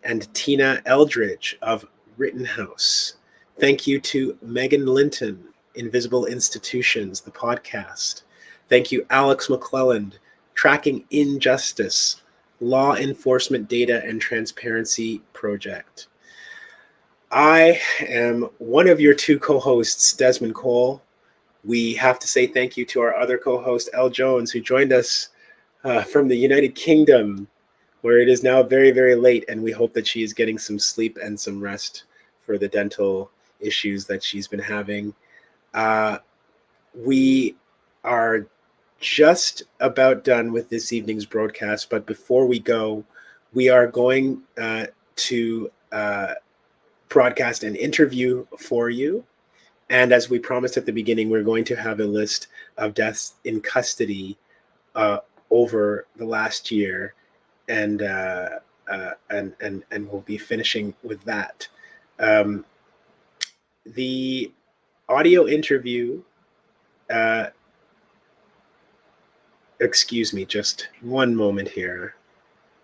E: and Tina Eldridge of Rittenhouse. Thank you to Megan Linton, Invisible Institutions, the podcast. Thank you, Alex McClelland, Tracking Injustice, Law Enforcement Data and Transparency Project. I am one of your two co-hosts, Desmond Cole. We have to say thank you to our other co-host, Elle Jones, who joined us from the United Kingdom, where it is now very, very late, and we hope that she is getting some sleep and some rest for the dental issues that she's been having. We are just about done with this evening's broadcast, but before we go, we are going to broadcast an interview for you. And as we promised at the beginning, we're going to have a list of deaths in custody over the last year, and we'll be finishing with that. The audio interview, excuse me, just one moment here,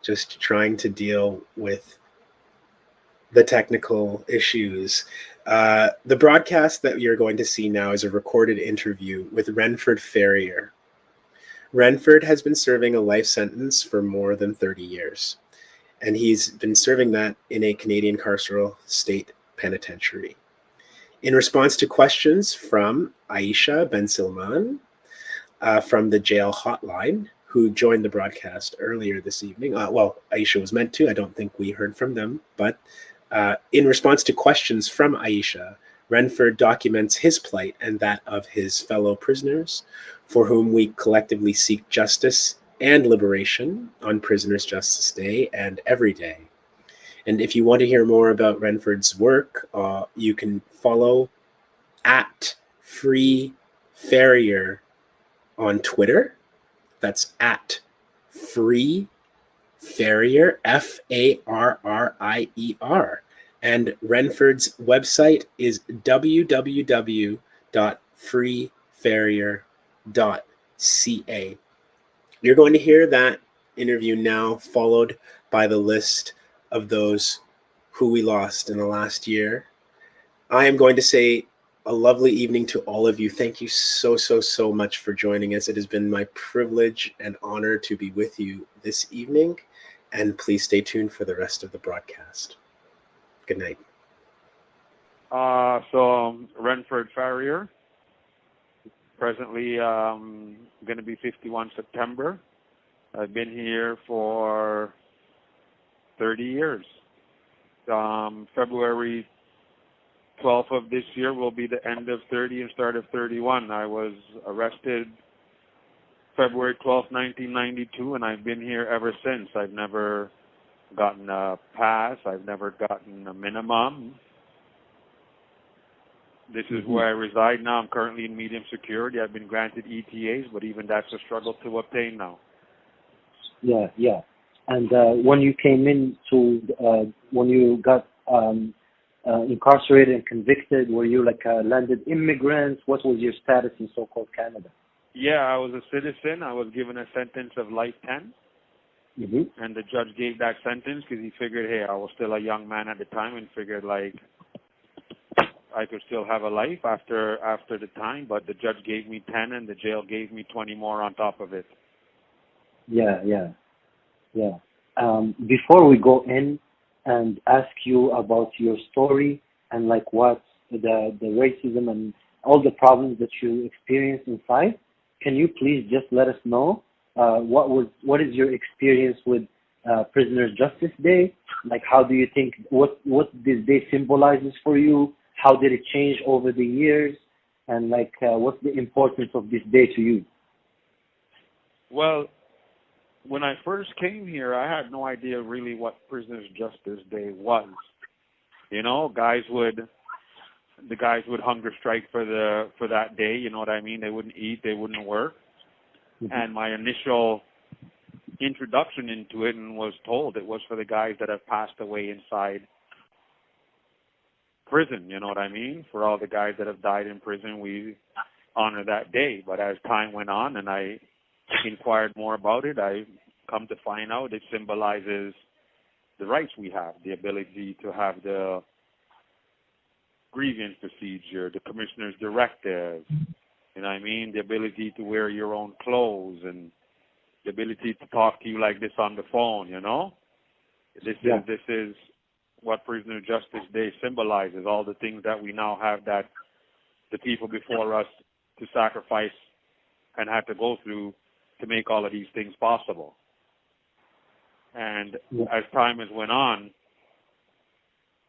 E: just trying to deal with the technical issues. The broadcast that you're going to see now is a recorded interview with Renford Ferrier. Renford has been serving a life sentence for more than 30 years, and he's been serving that in a Canadian carceral state penitentiary. In response to questions from Aisha Ben Silman from the jail hotline, who joined the broadcast earlier this evening. Well, Aisha was meant to. I don't think we heard from them, but in response to questions from Aisha, Renford documents his plight and that of his fellow prisoners, for whom we collectively seek justice and liberation on Prisoners' Justice Day and every day. And if you want to hear more about Renford's work, you can follow at Free Ferrier on Twitter. That's at Free Ferrier, Farrier. And Renford's website is www.freeferrier.ca. You're going to hear that interview now, followed by the list of those who we lost in the last year. I am going to say a lovely evening to all of you. Thank you so much for joining us. It has been my privilege and honor to be with you this evening. And please stay tuned for the rest of the broadcast. Good night.
M: Renford Ferrier, presently going to be 51 September. I've been here for 30 years. February 12th of this year will be the end of 30 and start of 31. I was arrested February 12th, 1992, and I've been here ever since. I've never gotten a pass. I've never gotten a minimum. This is where I reside now. I'm currently in medium security. I've been granted ETAs, but even that's a struggle to obtain now.
O: Yeah. And when you came in when you got incarcerated and convicted, were you like a landed immigrant? What was your status in so-called Canada?
M: Yeah, I was a citizen. I was given a sentence of life 10. And the judge gave that sentence because he figured, hey, I was still a young man at the time and figured like I could still have a life after the time, but the judge gave me 10 and the jail gave me 20 more on top of it.
O: Yeah. Before we go in and ask you about your story and like what the racism and all the problems that you experienced inside, can you please just let us know what is your experience with Prisoners' Justice Day? Like, how do you think, what this day symbolizes for you? How did it change over the years? And like, what's the importance of this day to you?
M: Well, when I first came here, I had no idea really what Prisoners Justice Day was. You know, the guys would hunger strike for that day. You know what I mean? They wouldn't eat, they wouldn't work. And my initial introduction into it and was told it was for the guys that have passed away inside prison. You know what I mean? For all the guys that have died in prison, we honor that day. But as time went on and I inquired more about it, I come to find out it symbolizes the rights we have, the ability to have the grievance procedure, the commissioner's directive, you know what I mean, the ability to wear your own clothes and the ability to talk to you like this on the phone, you know? This is what Prisoner Justice Day symbolizes, all the things that we now have that the people before us to sacrifice and had to go through to make all of these things possible. And as time has went on,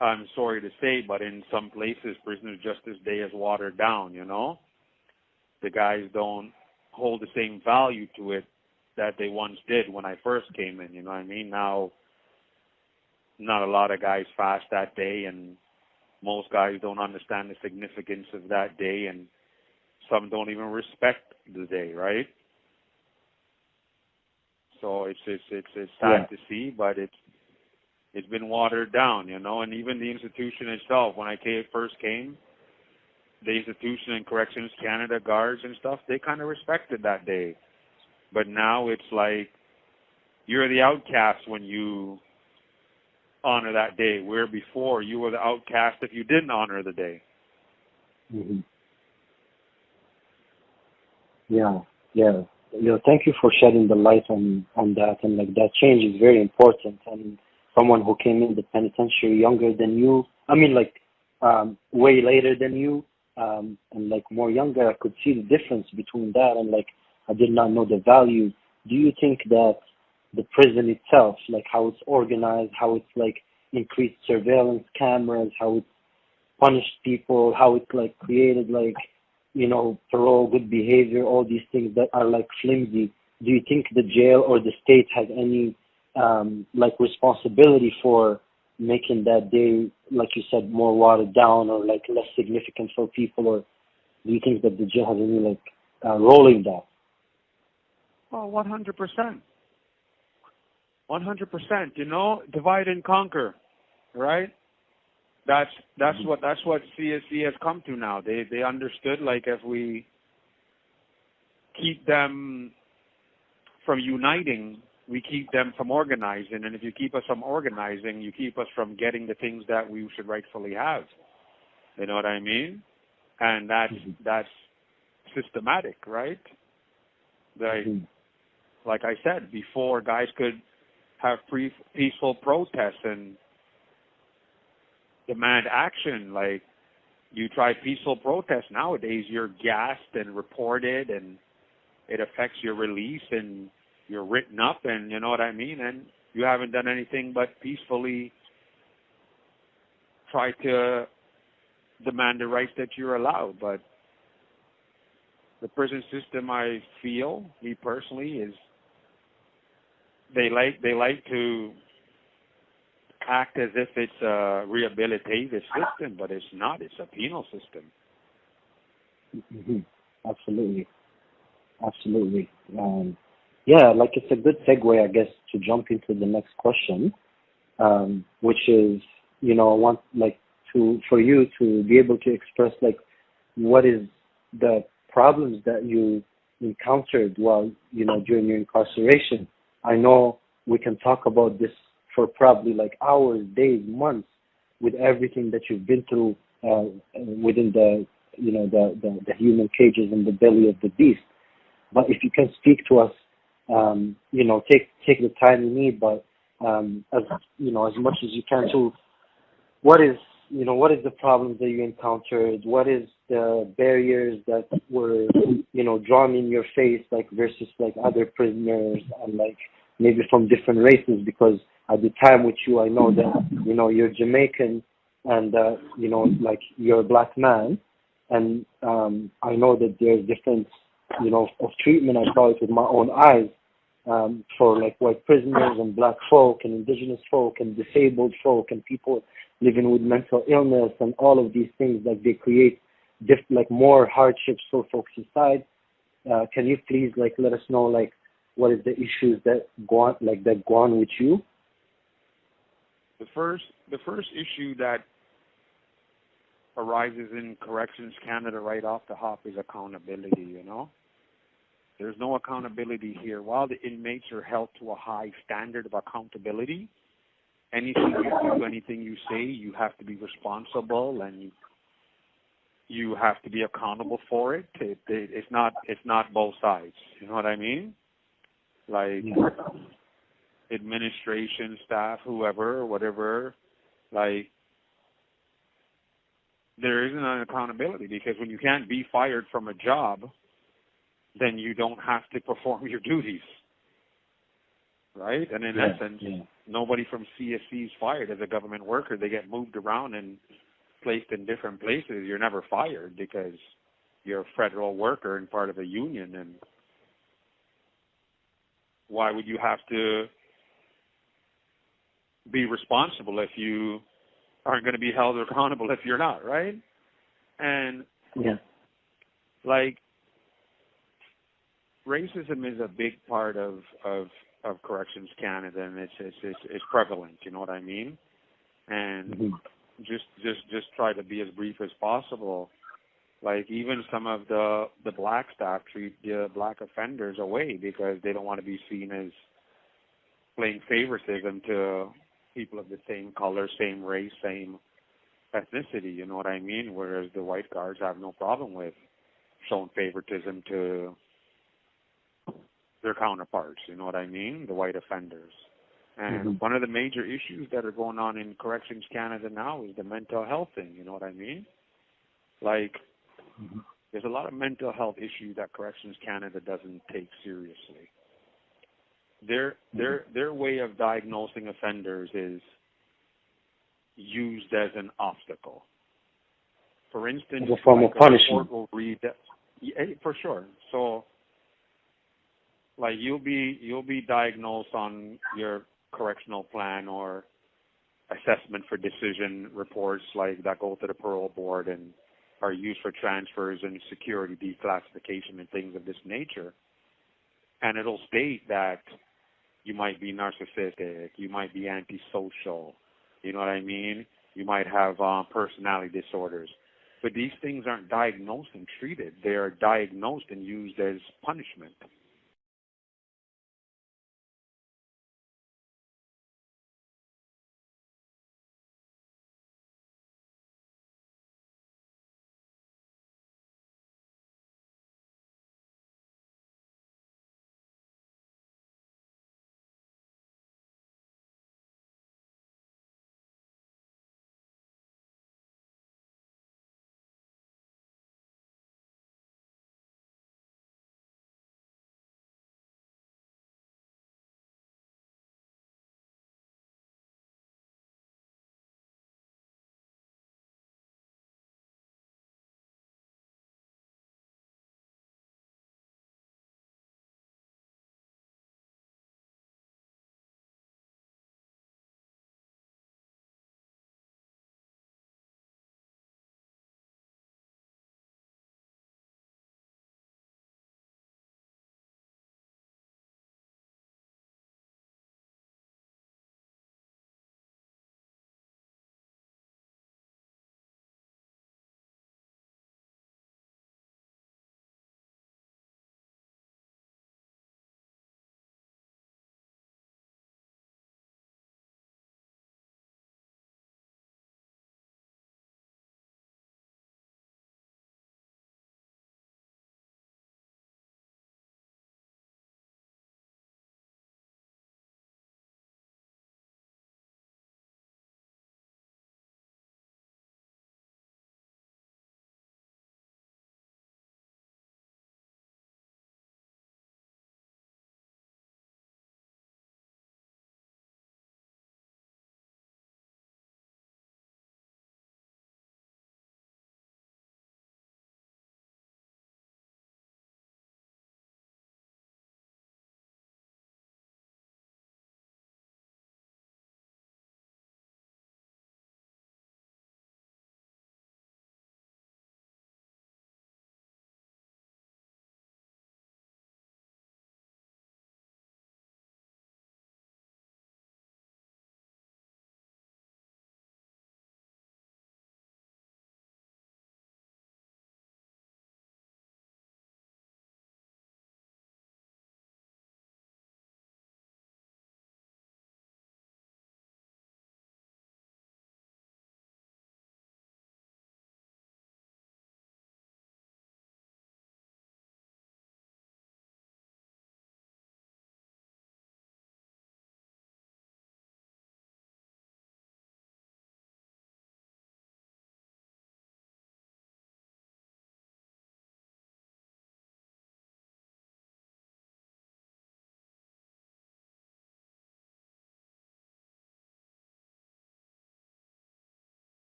M: I'm sorry to say, but in some places, Prisoner Justice Day is watered down, you know? The guys don't hold the same value to it that they once did when I first came in, you know what I mean? Now, not a lot of guys fast that day, and most guys don't understand the significance of that day, and some don't even respect the day, right? So it's sad to see, but it's been watered down, you know, and even the institution itself, when I first came, the institution and Corrections Canada guards and stuff, they kind of respected that day. But now it's like you're the outcast when you honor that day, where before you were the outcast if you didn't honor the day.
O: Mm-hmm. Yeah. You know, thank you for shedding the light on that, and like that change is very important. And someone who came in the penitentiary younger than you, I mean, like way later than you, and like more younger, I could see the difference between that and like I did not know the value. Do you think that the prison itself, like how it's organized, how it's like increased surveillance cameras, how it's punished people, how it's like created like, you know, parole, good behavior, all these things that are like flimsy, do you think the jail or the state has any like responsibility for making that day, like you said, more watered down or like less significant for people, or do you think that the jail has any like role in that?
M: Oh, 100%. 100%. You know, divide and conquer, right? That's what CSC has come to now. They understood, like, if we keep them from uniting, we keep them from organizing, and if you keep us from organizing, you keep us from getting the things that we should rightfully have. You know what I mean? And that's systematic, right? Like I said before, guys could have peaceful protests and demand action. Like, you try peaceful protests nowadays, you're gassed and reported, and it affects your release, and you're written up, and you know what I mean? And you haven't done anything but peacefully try to demand the rights that you're allowed. But the prison system, I feel, me personally, is they like to act as if it's a rehabilitative system, but it's not. It's a penal system.
O: Mm-hmm. Absolutely. Yeah, like it's a good segue, I guess, to jump into the next question, which is, you know, I want like for you to be able to express like what is the problems that you encountered while, you know, during your incarceration. I know we can talk about this for probably like hours, days, months, with everything that you've been through within the, you know, the human cages and the belly of the beast. But if you can speak to us, you know, take the time you need, but as you know, as much as you can, to what is the problems that you encountered? What is the barriers that were, you know, drawn in your face, like versus like other prisoners, and like maybe from different races? Because at the time with you, I know that, you know, you're Jamaican, and you know, like you're a black man, and I know that there's different, you know, of treatment. I saw it with my own eyes. for like white prisoners and black folk and indigenous folk and disabled folk and people living with mental illness and all of these things, like they create like more hardships for folks inside. Can you please like let us know like what is the issues that go on with you?
M: The first issue that arises in Corrections Canada right off the hop is accountability, you know. There's no accountability here. While the inmates are held to a high standard of accountability, anything you do, anything you say, you have to be responsible and you have to be accountable for it. It's not both sides. You know what I mean? Like administration, staff, whoever, whatever, like there isn't an accountability, because when you can't be fired from a job, then you don't have to perform your duties, right? And in essence, nobody from CSC is fired as a government worker. They get moved around and placed in different places. You're never fired because you're a federal worker and part of a union. And why would you have to be responsible if you aren't going to be held accountable if you're not, right? And like, racism is a big part of Corrections Canada, and it's prevalent. You know what I mean? And just try to be as brief as possible. Like, even some of the black staff treat the black offenders away because they don't want to be seen as playing favoritism to people of the same color, same race, same ethnicity. You know what I mean? Whereas the white guards have no problem with showing favoritism to their counterparts, you know what I mean, the white offenders. And one of the major issues that are going on in Corrections Canada now is the mental health thing, you know what I mean? Like, there's a lot of mental health issues that Corrections Canada doesn't take seriously. Their way of diagnosing offenders is used as an obstacle. For instance,
O: as a form of punishment.
M: Court will read that, for sure. So, like, you'll be diagnosed on your correctional plan or assessment for decision reports, like, that go to the parole board and are used for transfers and security declassification and things of this nature. And it'll state that you might be narcissistic, you might be antisocial, you know what I mean? You might have personality disorders. But these things aren't diagnosed and treated. They are diagnosed and used as punishment.